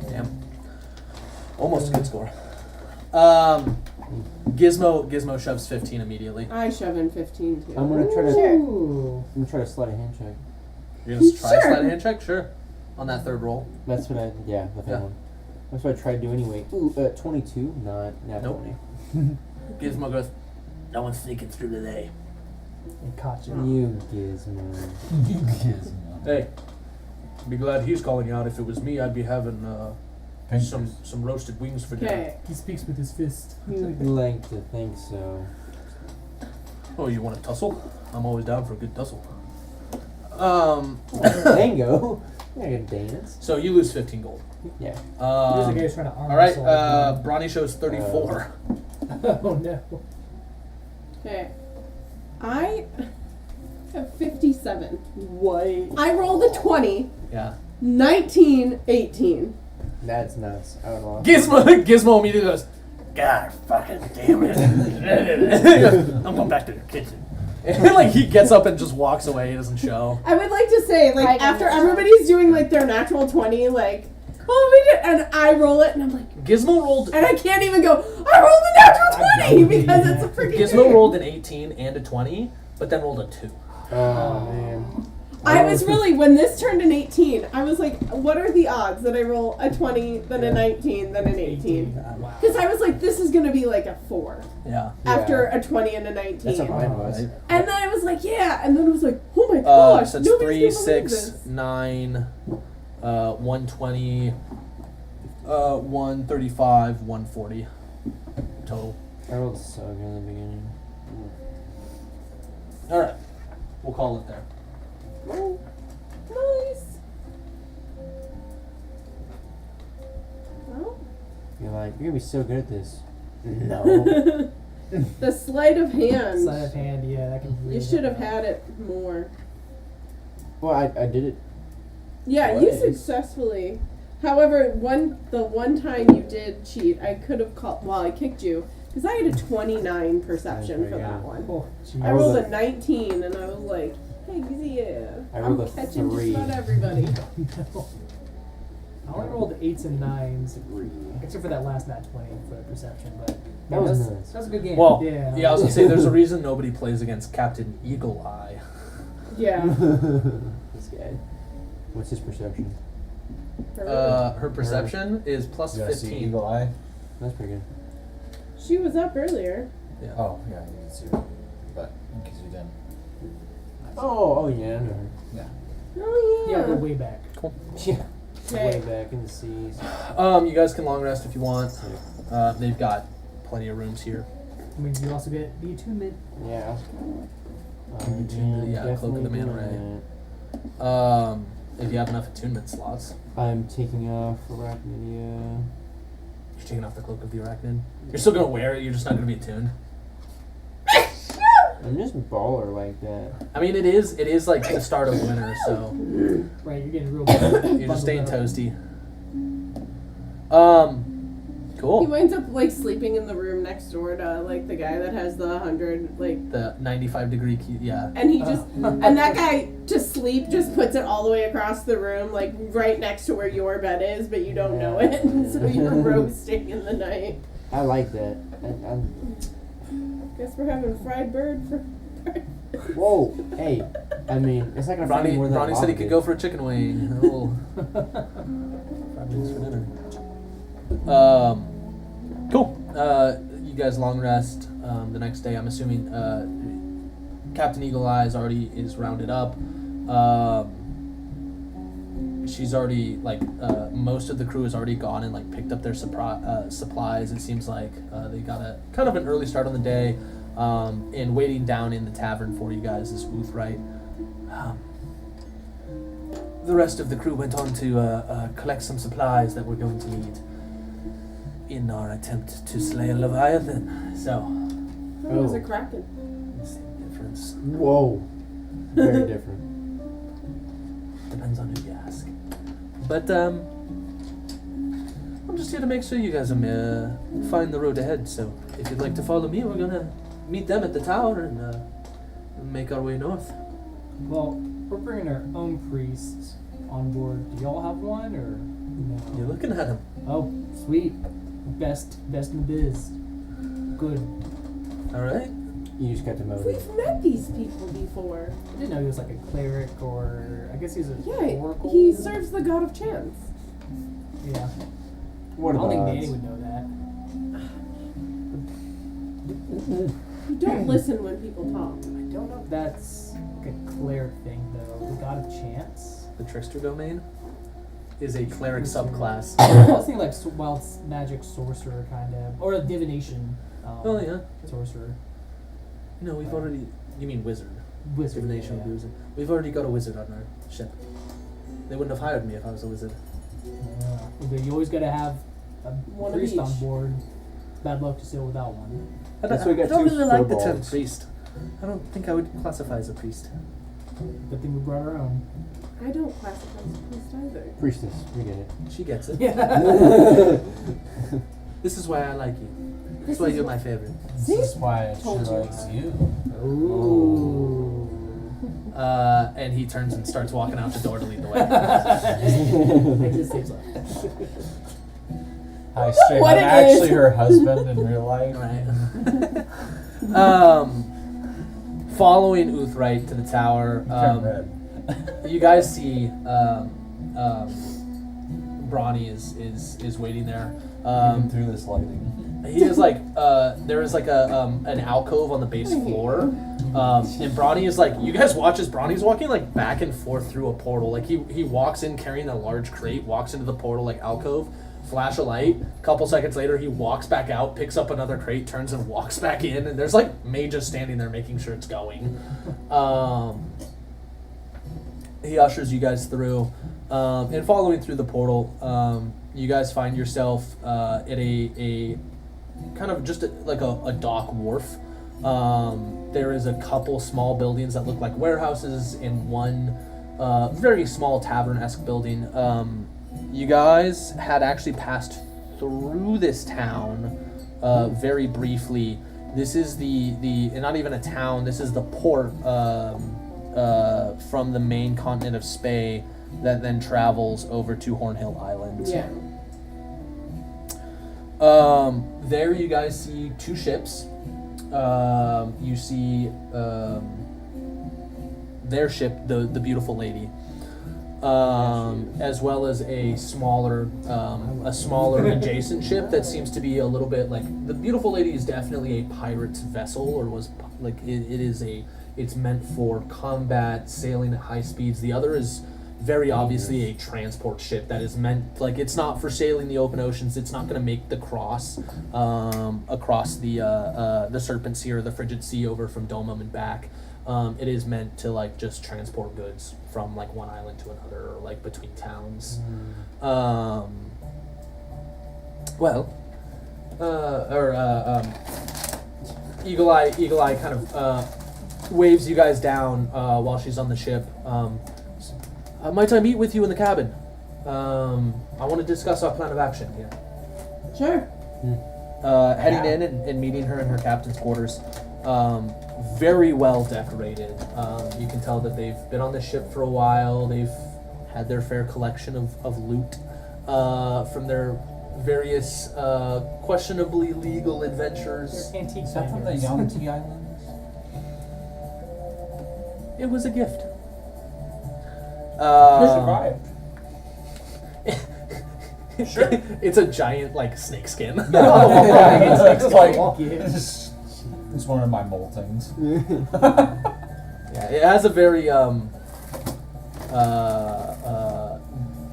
Damn. Almost a good score. Gizmo shoves 15 immediately. I shove in 15 too. I'm gonna try to. Sure. Ooh. I'm gonna try to slide a hand check. You're gonna try Sure. to slide a hand check? Sure. On that third roll. That's what I. Yeah, the third Yeah. one. That's what I tried to do anyway. Ooh, 22, not Nope. 20. Gizmo goes, No one's sneaking through today. It caught you. You gizmo. hey, be glad he's calling you out. If it was me, I'd be having some roasted wings for dinner. Okay. He speaks with his fist. You'd like to think so. Oh, you want to tussle? I'm always down for a good tussle. Tango. Yeah, I can dance. So you lose 15 gold. Yeah. There's a guy who's trying to arm all right, wrestle. Bronny shows 34. Oh no. Okay. I have 57. What? I rolled a 20, Yeah. 19, 18. That's nuts. I would love. Gizmo immediately goes, God fucking damn it. I'm going back to the kitchen. and like he gets up and just walks away. He doesn't show. I would like to say, like, Hi, after guys. everybody's doing, like, their natural 20, like, oh, we did, and I roll it, and I'm like, Gizmo rolled. and I can't even go, I rolled a natural 20 because it's a freaking Gizmo thing. rolled an 18 and a 20, but then rolled a 2. Oh man. I was really, when this turned an 18, I was like, what are the odds that I roll a 20, then a 19, then an 18? Wow. Because I was like, this is going to be like a 4 Yeah. after a 20 and a 19. That's what mine was. And then I was like, yeah. And then I was like, oh my gosh. So it's nobody's 3, gonna believe 6, this. 9, 120, 135, 140 total. I rolled so good in the beginning. All right, we'll call it there. Oh, nice. Well, You're like, you're gonna be so good at this. No. the sleight of hand. Sleight of hand, yeah, that can really You should have help out. had it more. Well, I did it. Yeah, you Twice. successfully. However, the one time you did cheat, I could have called. Well, I kicked you because I had a 29 perception for Okay, that yeah. one. Oh, geez. I rolled a 19, and I was like, "Hey, yeah, I I'm rolled a catching 3. just about everybody." No. I only rolled 8s and 9s, except for that last nat 20 for the perception, but That was that's, nice. that's a good game. Well, yeah. I was gonna say there's a reason nobody plays against Captain Eagle Eye. Yeah. This guy. What's his perception? Her perception is plus You guys see 15. Eagle Eye? That's pretty good. She was up earlier. Oh, yeah, you can see her. But in case you didn't. Oh yeah, I know her. Yeah. Oh yeah. Yeah, go way back. Yeah. Way Okay. back in the seas. You guys can long rest if you want. They've got plenty of rooms here. I mean, you also get the attunement. Yeah. Yeah, Cloak of the Manta Ray. If you have enough attunement slots. I'm taking off Arachnidia. You're taking off the cloak of the arachnid. You're still gonna wear it. You're just not gonna be attuned. I'm just baller like that. I mean, it is like the start of winter, so Right, you're getting real. you're just staying toasty. He Cool. winds up like sleeping in the room next door to like the guy that has the 100 like, The 95-degree key, yeah. and he just and that guy to sleep just puts it all the way across the room, like right next to where your bed is, but you don't know it, so you're roasting in the night. I like that. Guess we're having fried bird for. Whoa, hey. I mean, it's not gonna find me more than Ronnie said he could go for a chicken wing. Oh. 5 minutes for dinner. Cool. You guys long rest. The next day, I'm assuming Captain Eagle Eye is rounded up. She's already most of the crew has already gone and picked up their supplies. It seems like they got a kind of an early start on the day. And waiting down in the tavern for you guys is Uthright. The rest of the crew went on to collect some supplies that we're going to need in our attempt to slay a Leviathan. So, Oh, was a kraken. same difference. Whoa. Very different. Depends on who you ask. But I'm just here to make sure you guys find the road ahead. So if you'd like to follow me, we're gonna meet them at the tower and make our way north. Well, we're bringing our own priests on board. Do y'all have one or no? You're looking at him. Oh, sweet. Best in the biz. Good. All right. You just got to mow it. We've met these people before. I didn't know he was like a cleric or I guess he's a Yeah, oracle. he serves the god of chance. Yeah. What I don't think about Danny would know that. You don't listen when people talk. I don't know if that's like a cleric thing though. The god of chance. The trickster domain is a cleric subclass. I was thinking like wild magic sorcerer kind of, or a divination. Oh yeah. Sorcerer. No, we've already. You mean wizard? Wizard. Divination yeah. wizard. We've already got a wizard on our ship. They wouldn't have hired me if I was a wizard. Yeah. But you always gotta have a One of priest on each. board. Bad luck to sail without one. That's why we got don't two really like the term furballs. priest. I don't think I would classify as a priest. Good thing we brought our own. I don't classify as a priest either. Priestess, we get it. She gets it. Yeah. This is why I like you. That's why you're my favorite. This See? is why she Told you. likes you. Ooh. And he turns and starts walking out the door to lead the way. It just seems like. Hi, straight. What I'm it actually is. her husband in real life. Right. Following Uthright to the tower, Turn red. you guys see Brawny is waiting there. Even through this lighting. He is there is an alcove on the base floor, and Brawny is you guys watch as Brawny's walking back and forth through a portal. He walks in carrying a large crate, walks into the portal alcove, flash a light. A couple seconds later, he walks back out, picks up another crate, turns and walks back in, and there's mages standing there making sure it's going. He ushers you guys through, and following through the portal, you guys find yourself at a kind of just a dock wharf. There is a couple small buildings that look like warehouses and one very small tavern-esque building. You guys had actually passed through this town very briefly. This is the not even a town, this is the port from the main continent of Spey that then travels over to Hornhill Island. Yeah. There you guys see two ships. You see their ship, the Beautiful Lady, as well as a smaller adjacent ship that seems to be a little bit the Beautiful Lady is definitely a pirate's vessel, or was it's meant for combat, sailing at high speeds. The other is very obviously a transport ship that is meant it's not for sailing the open oceans. It's not going to make the cross across the Serpent Sea or the Frigid Sea over from Domum and back. It is meant to like just transport goods from like one island to another, or like between towns. Eagle Eye kind of waves you guys down while she's on the ship. Might I meet with you in the cabin? I want to discuss our plan of action here. Sure. Heading in and meeting her in her captain's quarters. Very well decorated. You can tell that they've been on the ship for a while. They've had their fair collection of loot from their various questionably legal adventures. Antique Is that from the standards. Yamati Islands? It was a gift. Survived. Sure. It's a giant like snake skin. It's one of my moltons. Yeah, it has a very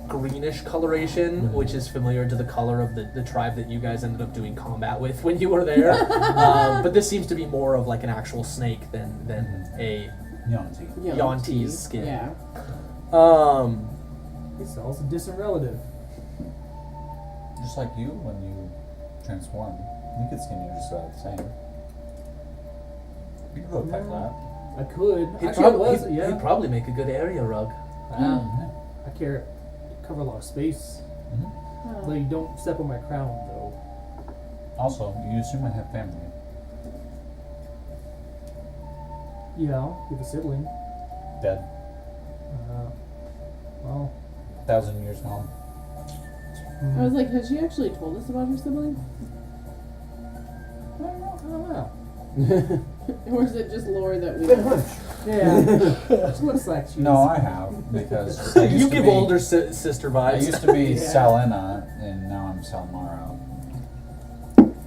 greenish coloration, which is familiar to the color of the tribe that you guys ended up doing combat with when you were there. But this seems to be more of like an actual snake than a Yonti's skin. Yeah. It's also a distant relative. Just like you when you transform. Naked skin, you're just about the same. You could go pet that. I could. He'd, Actually, he'd probably make a good area rug. I cover a lot of space. Oh. Like, don't step on my crown, though. Also, you assume I have family. You know, you have a sibling. Dead. Well. 1,000 years gone. I was like, has she actually told us about her sibling? I don't know. Or is it just lore that we Good know? hunch. Yeah. She looks like she's... No, I have, because I used You to give be, older sister I vibes. used to be Yeah. Salena, and now I'm Salmara.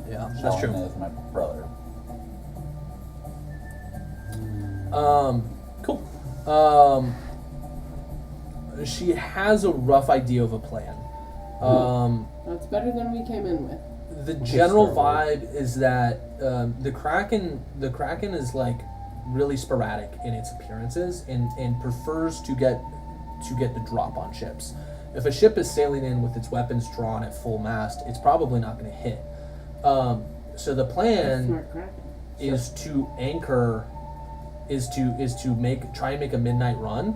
Yeah, that's Salena true. is my brother. Cool. She has a rough idea of a plan. That's better than we came in with. The general vibe is that the Kraken is like really sporadic in its appearances and prefers to get the drop on ships. If a ship is sailing in with its weapons drawn at full mast, it's probably not going to hit. So the plan Smart crack. is to anchor, is to try and make a midnight run,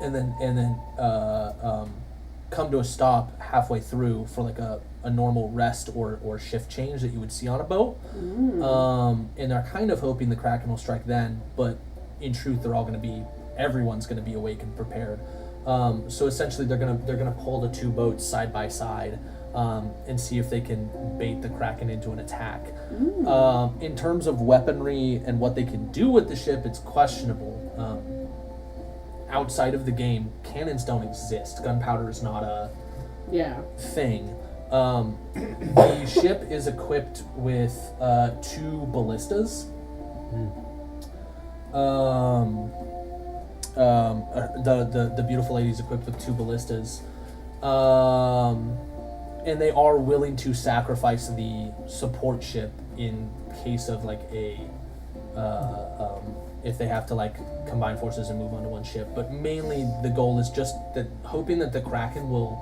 and then come to a stop halfway through for like a normal rest or shift change that you would see on a boat. And they're kind of hoping the Kraken will strike then, but in truth everyone's gonna be awake and prepared. So essentially they're gonna pull the two boats side by side and see if they can bait the Kraken into an attack. In terms of weaponry and what they can do with the ship, it's questionable. Outside of the game, cannons don't exist. Gunpowder is not a thing. The ship is equipped with 2 ballistas. The beautiful lady is equipped with 2 ballistas. And they are willing to sacrifice the support ship in case of like if they have to like combine forces and move onto one ship. But mainly the goal is just that hoping that the Kraken will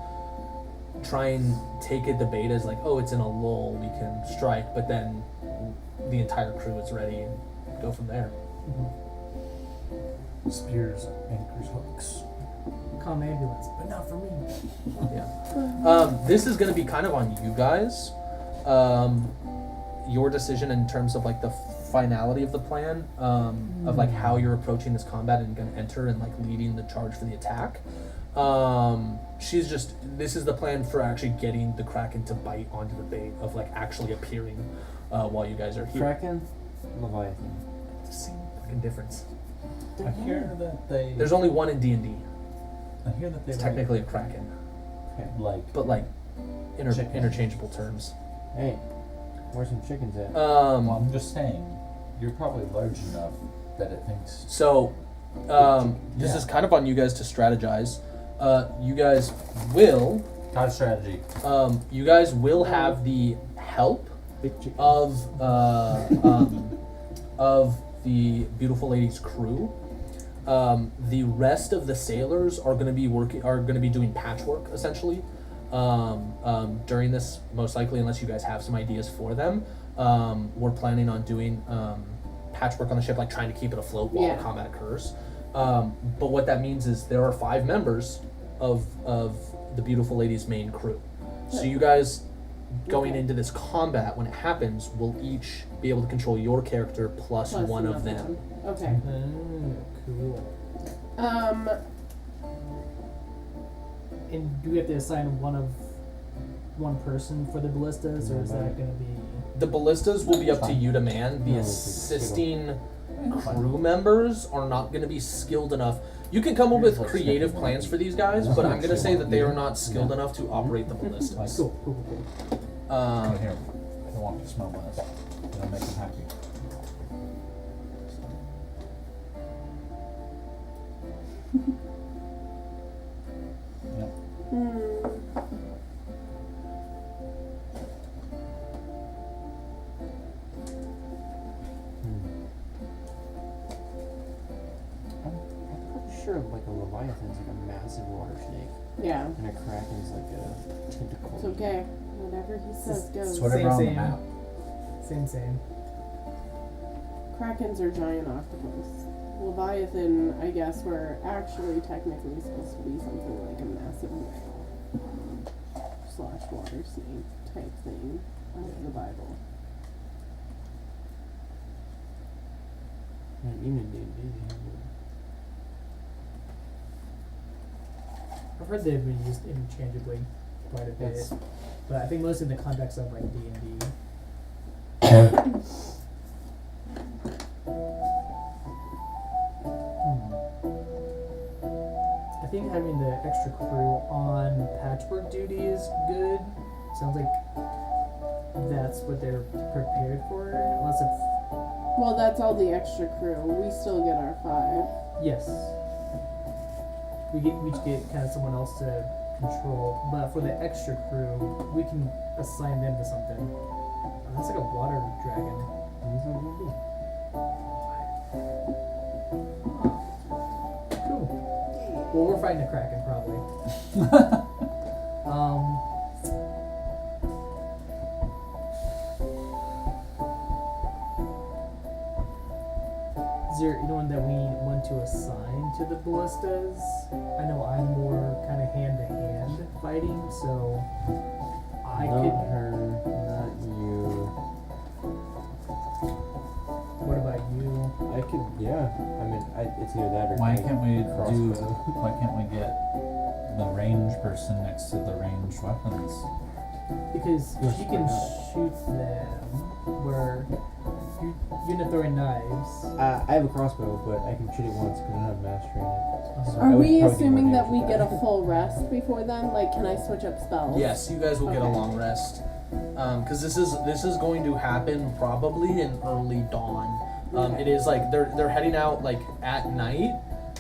try and take it the bait as like, oh, it's in a lull, we can strike, but then the entire crew is ready and go from there. Spears, anchors, hooks. Call an ambulance, but not for me. Yeah. This is going to be kind of on you guys. Your decision in terms of like the finality of the plan, of like how you're approaching this combat and going to enter and like leading the charge for the attack. This is the plan for actually getting the Kraken to bite onto the bait of like actually appearing while you guys are here. Kraken? Leviathan. It's the same fucking difference. I hear that they. There's only one in D&D. I hear that they. It's technically a Kraken, like. but like Chicken. interchangeable terms. Hey, where's some chickens at? Well, I'm just saying, you're probably large enough that it thinks. So, this is kind of on you guys to strategize. You guys will. Got a strategy. You guys will have the help of the beautiful lady's crew. The rest of the sailors are going to be doing patchwork essentially during this, most likely, unless you guys have some ideas for them. We're planning on doing patchwork on the ship, like trying to keep it afloat while the combat occurs. But what that means is there are 5 members of the beautiful lady's main crew. So you guys going into this combat, when it happens, will each be able to control your character plus one of them. Okay. Cool. And do we have to assign one person for the ballistas, or is that going to be? The ballistas will be up to you to man. The No, assisting crew members are not going to be skilled enough. You can come up with creative plans for these guys, but I'm going to say that they are not skilled enough to operate the ballistas. Cool. Come here. I want to smell this. It'll make them happy. Yep. I'm pretty sure like a leviathan's like a massive water snake, Yeah. and a kraken's like a tentacle. It's okay. Whatever he says goes. It's whatever on the Same. map. Same. Krakens are giant octopus. Leviathan, I guess, were actually technically supposed to be something like a massive whale / water snake type thing out of the Bible. And even in D&D, they have I've heard they've been used interchangeably quite a bit, That's- but I think most in the context of like D&D. I think having the extra crew on patchwork duty is good. Sounds like that's what they're prepared for, unless it's Well, that's all the extra crew. We still get our 5. yes. We each get kind of someone else to control, but for the extra crew, we can assign them to something. Oh, that's like a water dragon. Cool. Well, we're fighting a kraken probably. Is there anyone that we want to assign to the ballistas? I know I'm more kind of hand-to-hand fighting, so I not could. her, not you. What about you? I could, yeah. I mean, it's either that or Why like can't we crossbow. why can't we get the range person next to the ranged weapons? Because Yes, she can why not? shoot them where you're gonna throw in knives. I have a crossbow, but I can shoot it once because I don't have mastery in it. So I Are would we probably do assuming more that we damage get a with full rest before then? Like, can I switch up spells? Yes, you guys will get a Okay. long rest, because this is going to happen probably in early dawn. Okay. It is like they're heading out like at night,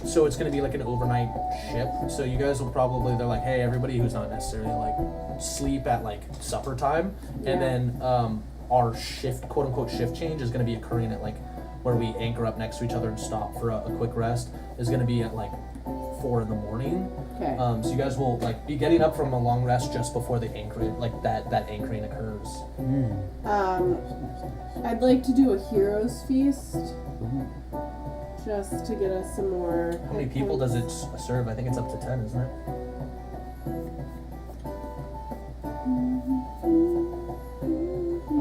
so it's going to be like an overnight ship. So you guys will probably, they're like, hey, everybody who's not necessarily like sleep at like supper time, Yeah. and then our shift, quote unquote shift change, is going to be occurring at like where we anchor up next to each other and stop for a quick rest, is going to be at like 4 in the morning. Okay. So you guys will like be getting up from a long rest just before the anchoring, like that anchoring occurs. I'd like to do a hero's feast, just to get us some more. How many hit people does it points. serve? I think it's up to 10, isn't it?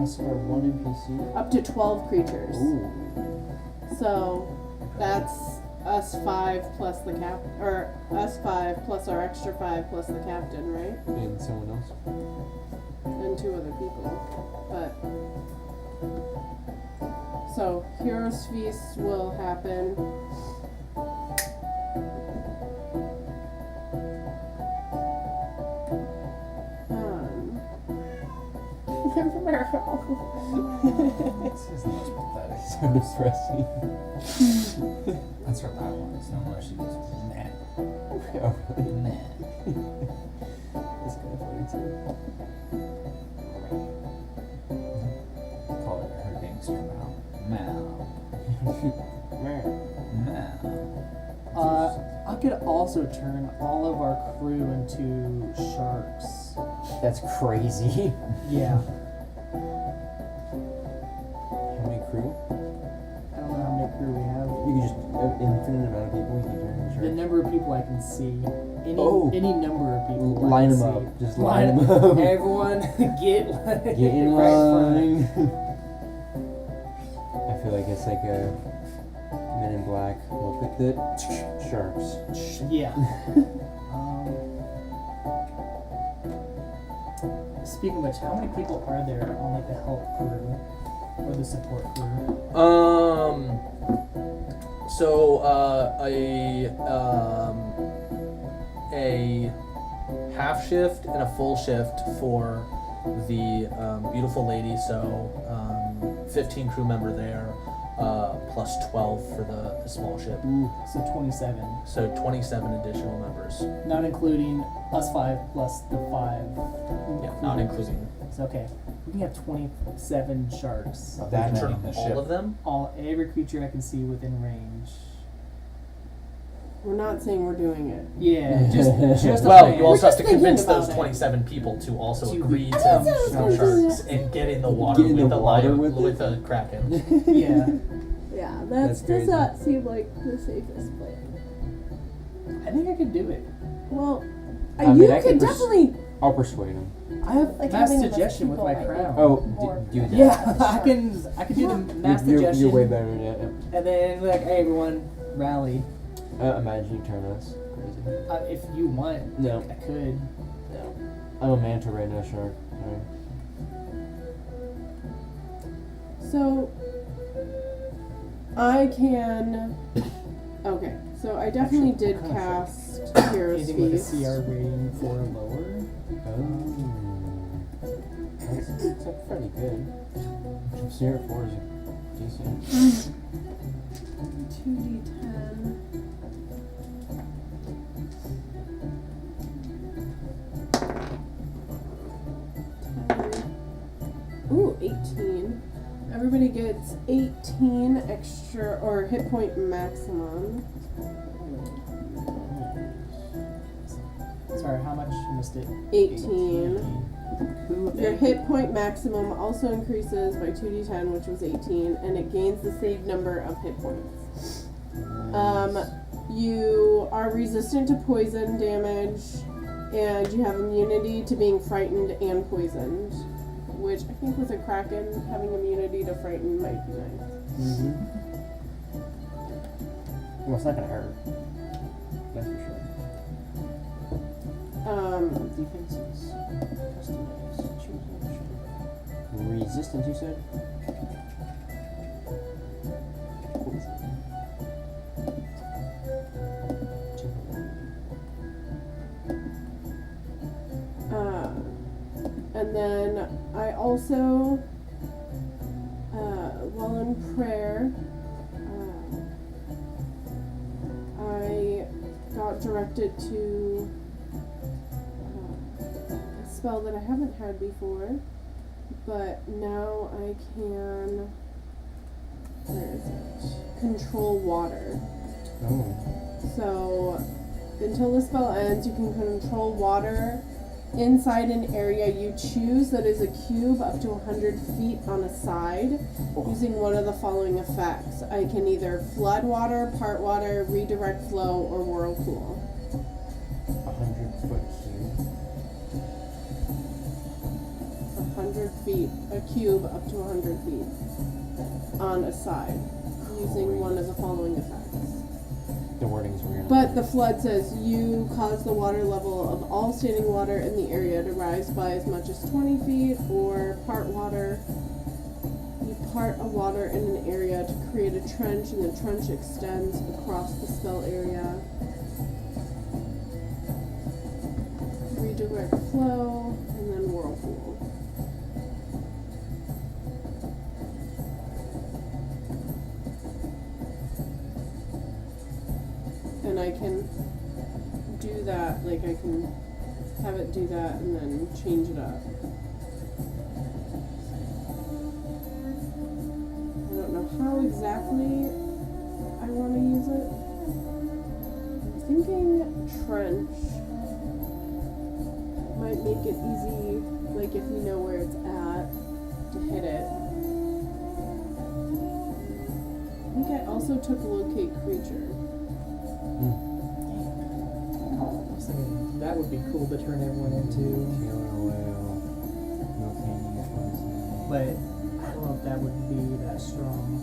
Us for one NPC. Up to 12 creatures. Ooh. So that's us 5 plus the or us 5 plus our extra 5 plus the captain, right? And someone else. And 2 other people. But so hero's feast will happen. This is the most pathetic. So depressing. That's what that one is. No more she goes, nah. Oh, really? Nah. That's kind of funny too. Call it her gangster mouth. Now. I could also turn all of our crew into sharks. That's crazy. Yeah. How many crew? I don't know how many crew we have. You could just an infinite amount of people. You can turn into The sharks. number of people I can see. Any number of people. Line I can them see. up. Just line them up. Everyone get Get in right front. line. I feel like it's like a Men in Black. Look at the sharks. Yeah. Speaking of which, how many people are there on like the help crew or the support crew? A half shift and a full shift for the beautiful lady. So 15 crew member there, plus 12 for the small ship. So 27, So 27 additional members. not including us 5 plus the 5. Yeah, crew not members. including So okay, we can have 27 sharks. That Turn many. the all ship. of them. Every creature I can see within range. We're not saying we're doing it. Yeah, just a Well, plan. you also have just to convince thinking those about it. 27 people to also To agree be- to That's what I was become gonna sharks do. and get in the water Get in with the the water lion, with with it? the kraken. Yeah, Yeah, That's does crazy. not seem like the safest plan. I think I could do it. Well, I mean, you I could can definitely. I'll persuade him. I have Like mass having a bunch of suggestion with people my might crown. make Oh, more do that. Yeah, I can do the mass You're suggestion. way better at it. And then like, hey everyone, rally. Imagine you turn us crazy. If you want, No. I could. I'm a manta right now, shark. Sorry. So, I can. Okay, so I definitely Actually, did kinda cast Hero's Anything with a Feast. CR rating 4 or lower. That's like pretty good. Sierra 4 is decent. 2d10. Ooh, 18. Everybody gets 18 extra, or hit point maximum. Sorry, how much? Missed it. 18. Who? Your hit point maximum also increases by 2d10, which was 18, and it gains the saved number of hit points. You are resistant to poison damage, and you have immunity to being frightened and poisoned, which I think with a kraken, having immunity to frighten might be nice. Well, it's not gonna hurt. That's for sure. Defenses. Customize. Choose option. Resistance, you said? And then I also, while in prayer, I got directed to a spell that I haven't had before, but now I can, where is it? Control water. Oh. So, until the spell ends, you can control water inside an area you choose that is a cube up to 100 feet on a side using one of the following effects. I can either flood water, part water, redirect flow, or whirlpool. 100-foot cube. 100 feet, a cube up to 100 feet on a side using one of the following effects. The wording's weird. But the flood says you cause the water level of all standing water in the area to rise by as much as 20 feet, or part water. You part a water in an area to create a trench, and the trench extends across the spell area. Redirect flow, and then whirlpool. And I can do that, like I can have it do that and then change it up. I don't know how exactly also took locate creature. I was thinking that would be cool to turn everyone into, Killer whale. No candy. but I don't know if that would be that strong.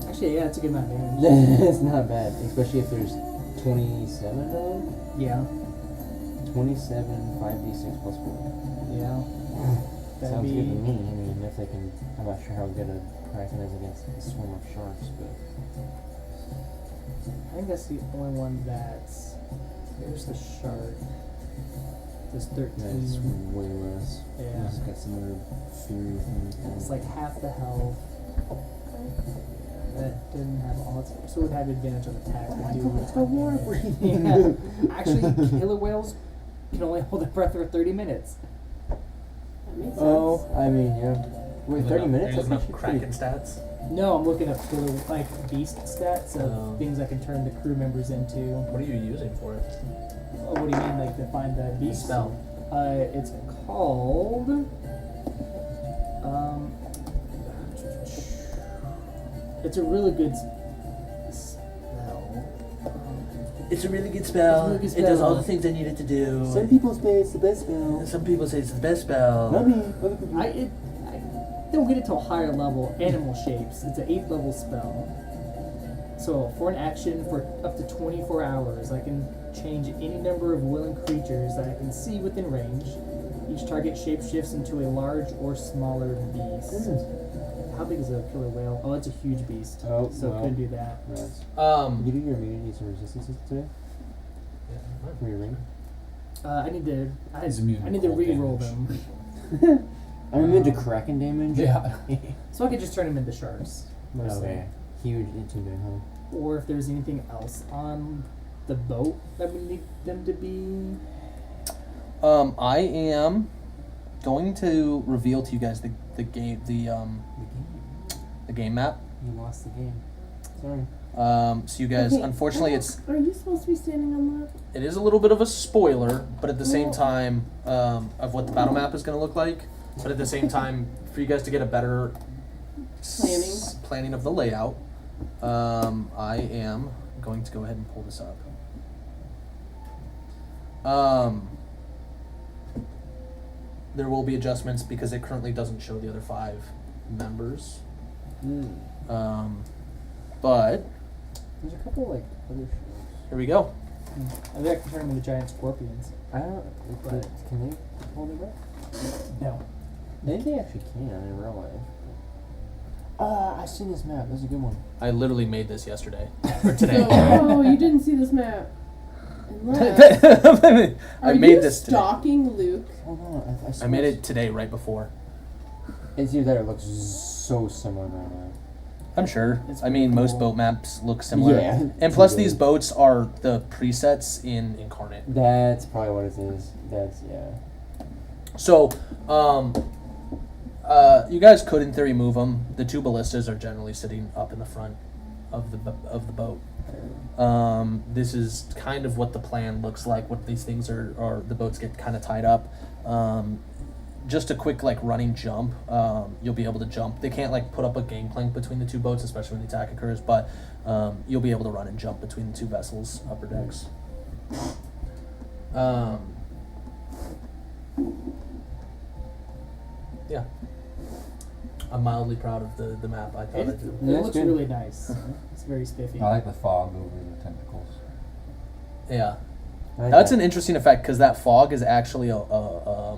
Actually, yeah, it's a good amount of damage. It's not bad, especially if there's 27 of them. Yeah, 27, 5d6 plus 4. yeah. That'd Sounds be. good to me. I mean, if they can, I'm not sure how good a Kraken is against a swarm of sharks, but I think that's the only one that's. There's the shark. There's 13. that's way less. Yeah. It's got some other fury things. It's like half the health. That didn't have all its. So it would have advantage on attack. But do It's got water breathing. yeah. Actually, killer whales can only hold their breath for 30 minutes. That makes sense. Oh, I mean, yeah. Wait, 30 minutes? Are you That's looking up actually Kraken pretty... stats? No, I'm looking up killer beast stats of Oh. things I can turn the crew members into. What are you using for it? Oh, what do you mean, like to find the beast Spell. It's called. It's a really good spell. It's a really good spell. It's a really good It does all spell. the things I need it to do. Some people say it's the best spell. Some people say it's the best spell. Not me. Other people. I don't get it to a higher level. Animal shapes. It's an 8th level spell. So for an action for up to 24 hours, I can change any number of willing creatures that I can see within range. Each target shapeshifts into a large or smaller beast. How big is a killer whale? Oh, it's a huge beast. Oh, So well. couldn't do that. Right. You do your immunities and resistances today? For your ring? I need to. He's immune I to need to cold re-roll damage. them, I'm immune to Kraken damage. Yeah. so I could just turn them into sharks. Okay. Huge intimidating, huh? Or if there's anything else on the boat that we need them to be. I am going to reveal to you guys the game the game map. You lost the game. Sorry. So you guys, Okay, unfortunately, Are you supposed to be standing on that? it is a little bit of a spoiler, but at the same Well- time, of what the battle map is going to look like. But at the same time, for you guys to get a better planning of the layout, I am going to go ahead and pull this up. There will be adjustments because it currently doesn't show the other 5 members. But There's a couple, like, other shows. here we go. I think I can turn them into giant scorpions. I don't... Right. Can they hold it back? No. Maybe they actually can in real life. I've seen this map. That's a good one. I literally made this yesterday or So, today. oh, you didn't see this map. Unless, I are made you this today. stalking Luke? Hold on. I I swear made it today, right before. It's either that or it looks so similar to that. I'm sure. It's I mean, pretty most cool. boat maps look similar. Yeah. And plus, these boats are the presets in Incarnate. That's probably what it is. That's, yeah. So, you guys could, in theory, move them. The 2 ballistas are generally sitting up in the front of the boat. This is kind of what the plan looks like. What these things are the boats get kind of tied up. Just a quick running jump. You'll be able to jump. They can't put up a gangplank between the 2 boats, especially when the attack occurs. But you'll be able to run and jump between the 2 vessels' upper decks. Yeah. I'm mildly proud of the map. I thought It, I'd do. it That's looks good. really nice. It's very spiffy. I like the fog over the tentacles. Yeah. I like That's that. an interesting effect because that fog is actually a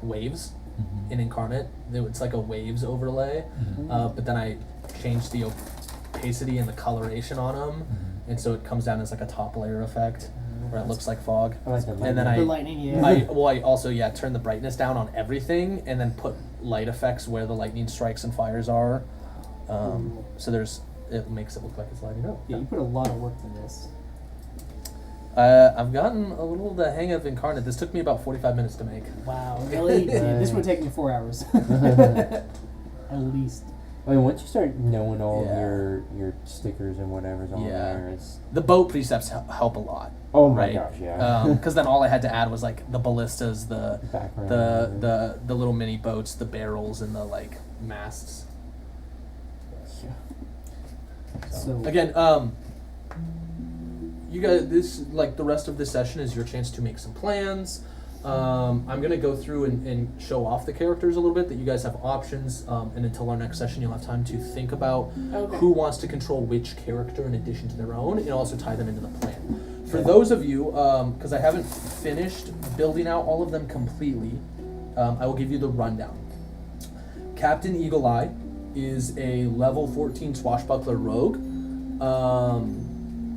waves Mm-hmm. in Incarnate. It's like a waves overlay, but then I changed the opacity and the coloration on them, and so it comes down as a top layer effect where it looks like fog. I like that. And then The lightning, yeah. I also turn the brightness down on everything and then put light effects where the lightning strikes and fires are. So it makes it look like it's lighting up. Yeah, you put a lot of work in this. I've gotten a little the hang of Incarnate. This took me about 45 minutes to make. Wow, really? Yeah, this would take me 4 hours. At least. I mean, once you start knowing all Yeah. your stickers and whatever's on Yeah. there, it's The boat precepts help a lot. oh my Right. gosh, yeah. Because then all I had to add was like the ballistas, the Background. the little mini boats, the barrels, and the like masts. Yeah. So Again, you guys, this like the rest of this session is your chance to make some plans. I'm gonna go through and show off the characters a little bit that you guys have options, and until our next session, you'll have time to think about Okay. who wants to control which character in addition to their own, and also tie them into the plan. For those of you, because I haven't finished building out all of them completely, I will give you the rundown. Captain Eagle Eye is a level 14 swashbuckler rogue.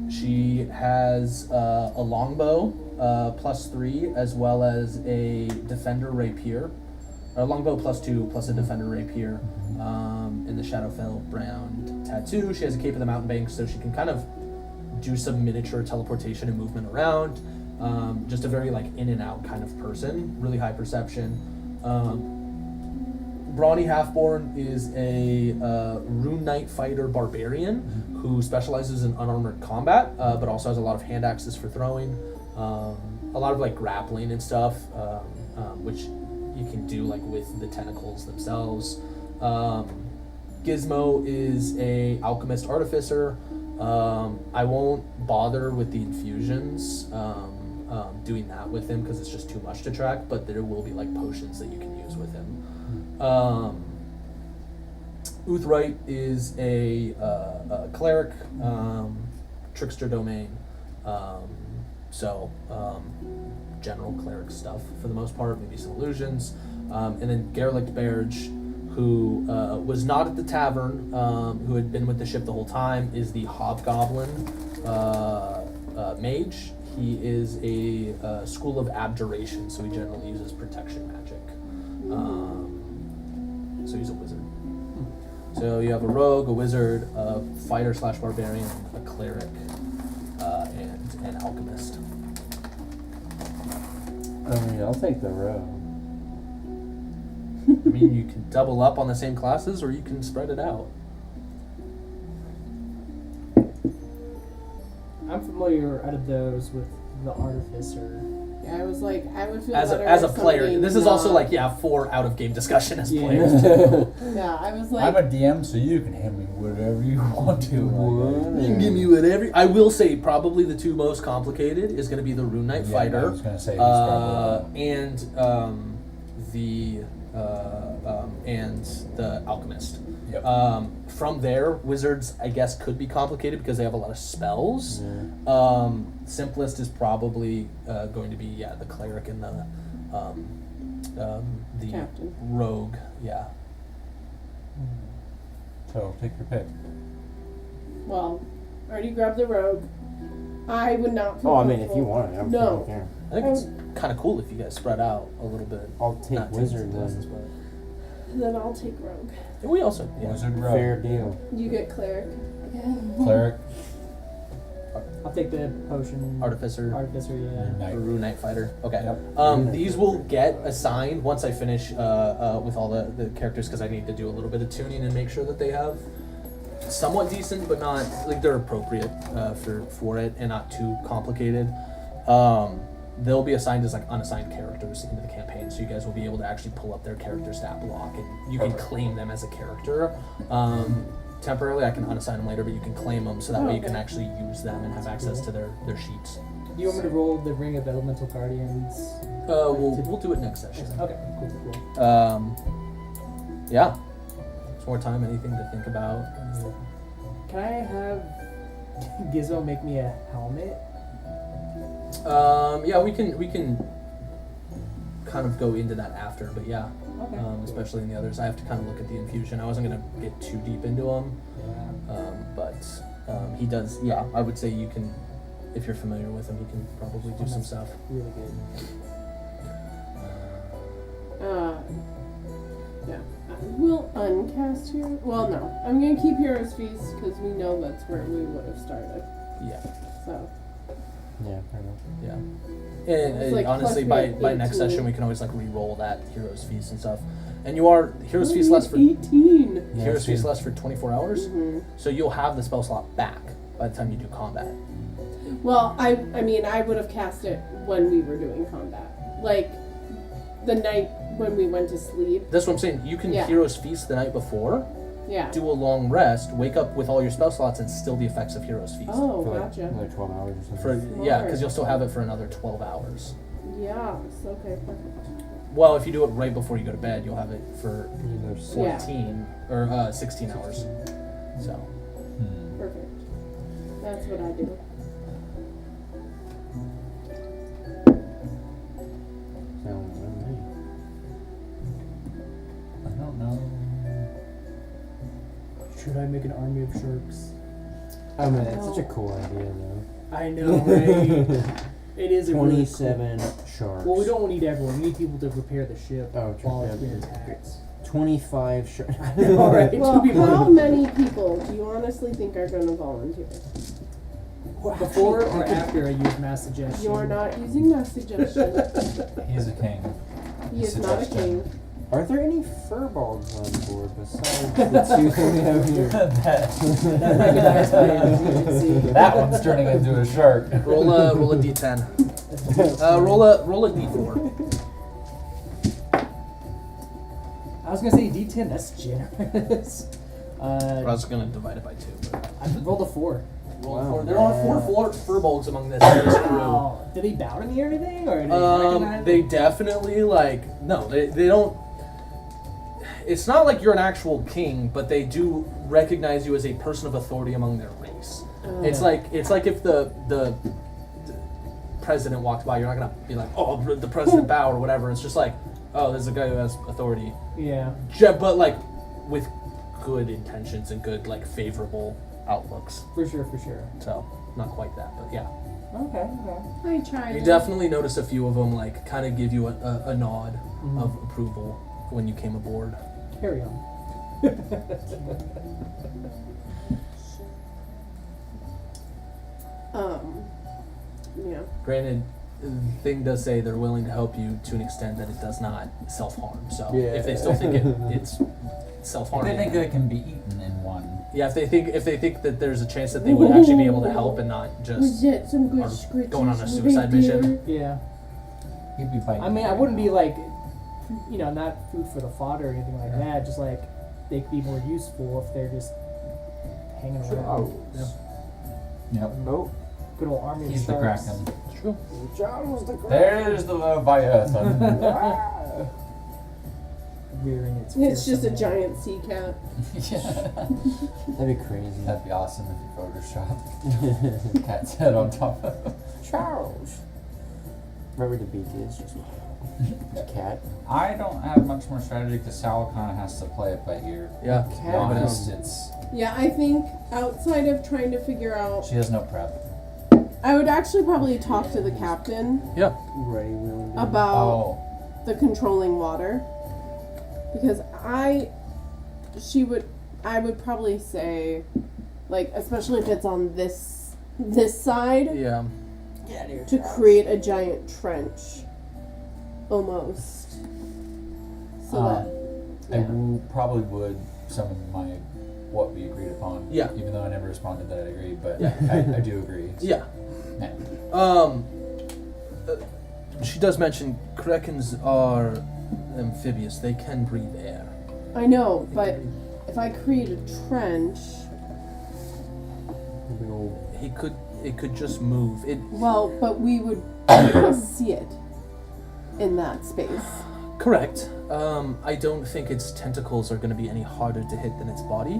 She has a longbow, +3, as well as a defender rapier. A longbow +2, plus a defender rapier. In the Shadowfell brand tattoo. She has a Cape of the Mountain Bank, so she can kind of do some miniature teleportation and movement around. Just a very like in and out kind of person. Really high perception. Brawny Halfborn is a Rune Knight fighter barbarian who specializes in unarmored combat, but also has a lot of hand axes for throwing, a lot of like grappling and stuff, which you can do like with the tentacles themselves. Gizmo is a alchemist artificer. I won't bother with the infusions, doing that with him because it's just too much to track, but there will be like potions that you can use with him. Uthright is a cleric, trickster domain, general cleric stuff for the most part, maybe some illusions. And then Gerlicht Berge, who was not at the tavern, who had been with the ship the whole time, is the hobgoblin mage. He is a school of abjuration, so he generally uses protection magic. So he's a wizard. So you have a rogue, a wizard, a fighter/barbarian, a cleric, and an alchemist. I mean, I'll take the rogue. I mean, you can double up on the same classes, or you can spread it out. I'm familiar out of those with the artificer. Yeah, I was like, I would feel As better a if player, somebody this is also not- like for out of game discussion as Yeah. players. Yeah, I was I'm like, a DM, so you can hand me whatever you want to. You can give me whatever. I will say probably the two most complicated is going to be the Rune Knight I fighter, was gonna say he's probably and the alchemist. Yep. From there, wizards I guess could be complicated because they have a lot of spells. Simplest is probably going to be the cleric and the Captain. rogue. Yeah. So take your pick. well, already grabbed the rogue. I would not feel Oh, I mean, if you comfortable- want it, I'm No. I don't care. I think it's kind of cool if you guys spread out a little bit. I'll take Not wizard classes, then. but Then I'll take rogue. we also Wizard rogue. Fair deal. You get cleric. Cleric. I'll take the potion. artificer. Artificer, yeah. Knight. Or Rune Knight fighter. Okay. Yep. These will get assigned once I finish with all the characters because I need to do a little bit of tuning and make sure that they have somewhat decent, but not like they're appropriate for it and not too complicated. They'll be assigned as like unassigned characters into the campaign, so you guys will be able to actually pull up their character stat block and you can claim them as a character. Temporarily, I can unassign them later, but you can claim them so that way you can actually use them and have access to their sheets. Do you want me to roll the Ring of Elemental Guardians? We'll do it next session. Okay, cool. Yeah. Some more time, anything to think about? Can I have Gizmo make me a helmet? Yeah, we can kind of go into that after, but yeah, Okay. especially in the others. I have to kind of look at the infusion. I wasn't gonna get too deep into them, but he does. Yeah, I would say you can, if you're familiar with him, you can probably do some stuff. Really good. Yeah. We'll uncast here. Well, no. I'm gonna keep Hero's Feast because we know that's where we would have started. Yeah, So. Yeah, fair enough. yeah. It's And like honestly, plus we by have next 18. session, we can always like re-roll that Hero's Feast and stuff. And you are Hero's Feast lasts for 18. Hero's Feast lasts for 24 hours. Mhm. So you'll have the spell slot back by the time you do combat. Well, I mean, I would have cast it when we were doing combat. Like, the night when we went to sleep. That's what I'm saying. You can Yeah. Hero's Feast the night before, Yeah. do a long rest, wake up with all your spell slots, and still the effects of Hero's Feast. Oh, For gotcha. another 12 hours or something. For yeah, Smart. because you'll still have it for another 12 hours. Yeah. Okay, perfect. Well, if you do it right before you go to bed, you'll have it for Another Yeah. 14 or 16 hours. So Hmm. Perfect. That's what I do. Sounds good to me. I don't know. Should I make an army of sharks? I mean, it's such a cool idea, though. I know, right? It is a really cool- 27 sharks. Well, we don't need everyone. We need people to repair the ship Oh, true. while it's Yeah, being yeah. attacked. 25 sharks. All right, Well, two people. how many people do you honestly think are going to volunteer? Before or after I use mass suggestion? You're not using mass suggestion. He's a king. He is not a king. Are there any furbolgs on board besides the two that we have here? That one's turning into a shark. roll a d10. Roll a d4. I was gonna say D10. That's generous. I was gonna divide it by 2. But I rolled a 4. roll Wow. 4. There are 4 furbolgs among this crew. Wow. Did they bow to me or anything, or did they recognize They me? definitely they don't. It's not like you're an actual king, but they do recognize you as a person of authority among their race. It's like if the president walked by, you're not gonna be like, oh, the president bow or whatever. It's just like, oh, there's a guy who has authority, Yeah. but like with good intentions and good like favorable outlooks. For sure. For sure. So not quite that, but yeah. Okay. I tried. You definitely notice a few of them like kind of give you a nod Mhm. of approval when you came aboard. Carry on. Yeah. Granted, the thing does say they're willing to help you to an extent that it does not self-harm. So Yeah. if they still think it's self-harming, They think they can be eaten in one. yeah, if they think that there's a chance that they would actually be able to help and not Was just that some good are scritches going on a right suicide there? mission. Yeah. He'd be biting. I mean, I wouldn't be like, not food for the fodder or anything like that. Just like they could be more useful if they're just hanging around. Yep. Nope. Good old army He's of the sharks. Kraken. True. Charles the There's the Leviathan. Rearing its. It's just a fearsome giant sea cat. Yeah. That'd be crazy. That'd be awesome if you photoshopped cat's head on top of him. Charles. Remember the beak is just a cat. I don't have much more strategy because Sal kind of has to play it by ear. Yeah. To be Cat. honest, it's Yeah, I think outside of trying to figure out, she has no prep. I would actually probably talk to the captain Yeah. Ready, willing, to about Oh, the controlling water, because I would probably say, like, especially if it's on this side, Yeah. to create a giant trench, almost, so that. I probably would summon my what we agreed upon. Yeah. Even though I never responded that I agreed, but Yeah. I do agree. Yeah. Yeah. She does mention Krakens are amphibious. They can breathe air. I know, but if I create a trench, big old It could just move. well, but we would be able to see it in that space. Correct. I don't think its tentacles are going to be any harder to hit than its body.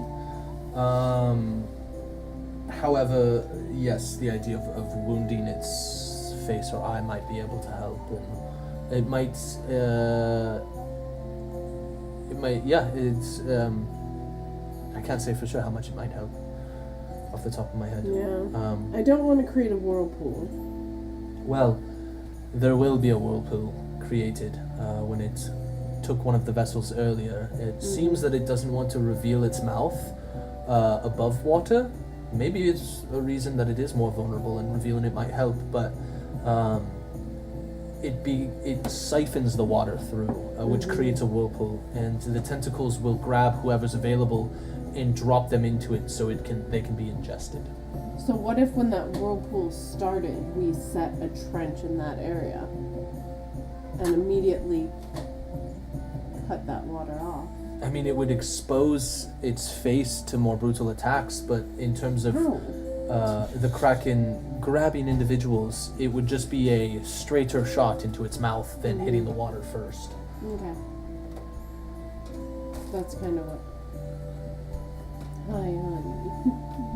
However, yes, the idea of wounding its face or eye might be able to help, and it might. Yeah. It's. I can't say for sure how much it might help, off the top of my head. Yeah. I don't want to create a whirlpool. Well, there will be a whirlpool created when it took one of the vessels earlier. It seems that it doesn't want to reveal its mouth above water. Maybe it's a reason that it is more vulnerable and revealing it might help, but it siphons the water through, which creates a whirlpool, and the tentacles will grab whoever's available and drop them into it so they can be ingested. So what if when that whirlpool started, we set a trench in that area and immediately cut that water off? I mean, it would expose its face to more brutal attacks, but in terms of the Kraken grabbing individuals, it would just be a straighter shot into its mouth than hitting the water first. Okay. That's kind of what... Hi, honey.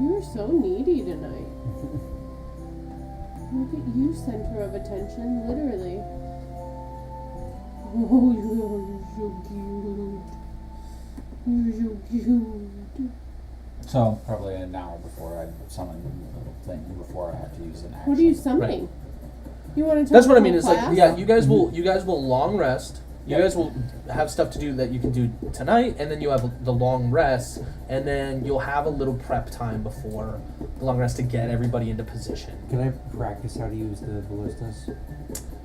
You're so needy tonight. Look at you, center of attention, literally. Oh, you're so cute. You're so cute. So probably an hour before I summon the little thing, before I have to use an action. What are you summoning? You want to talk That's what I about mean. It's class? like, yeah, you guys will long rest. You guys will have stuff to do that you can do tonight, and then you have the long rest, and then you'll have a little prep time before the long rest to get everybody into position. Can I practice how to use the ballistas?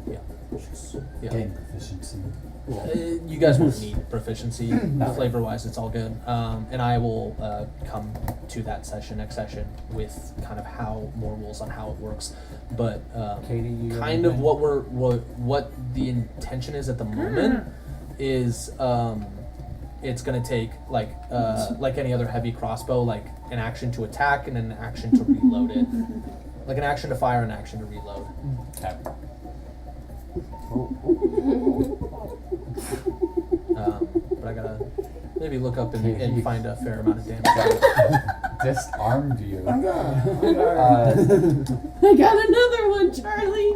Yeah. Yeah. Gain proficiency. You guys won't need proficiency. Flavor-wise, it's all good. And I will come to that next session, with kind of more rules on how it works. But Katie, you kind of what the intention is at the moment is it's gonna take like any other heavy crossbow, like an action to attack and an action to reload it, like an action to fire and an action to reload. Okay. But I gotta maybe look up and find a fair amount of damage. Disarmed you. I got another one, Charlie.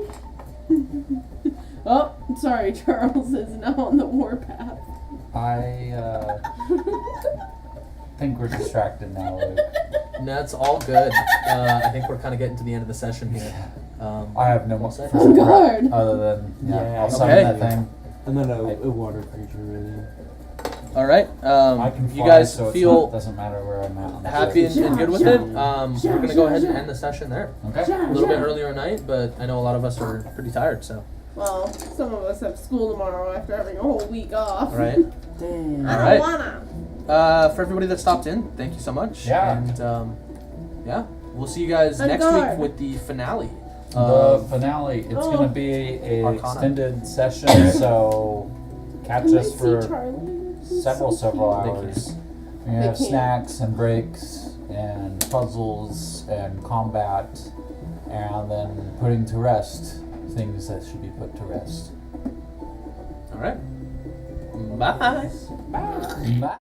Oh, sorry, Charles is now on the warpath. I think we're distracted now, Luke. That's all good. I think we're kind of getting to the end of the session here. I have no more Well said. Oh, God. other than Yeah, I'll summon okay. that thing. I'm not a water creature, really. All right. I can fly, You guys so feel doesn't matter where I'm at. on the happy ship. and good with it. We're gonna go ahead and end the session there. Okay. A little bit earlier at night, but I know a lot of us are pretty tired. So, Well, some of us have school tomorrow after having a whole week off. all right. Damn. All I right. don't wanna. For everybody that stopped in, thank you so much. Yeah. And yeah, we'll see you guys On next guard. week with the finale. The finale, it's Oh. going to be a Arcana. extended session, so catch Can I us see for Charlie? He's several so cute. hours. We have can't. snacks and breaks and puzzles and combat, and then putting to rest things that should be put to rest. All right. Bye. Bye.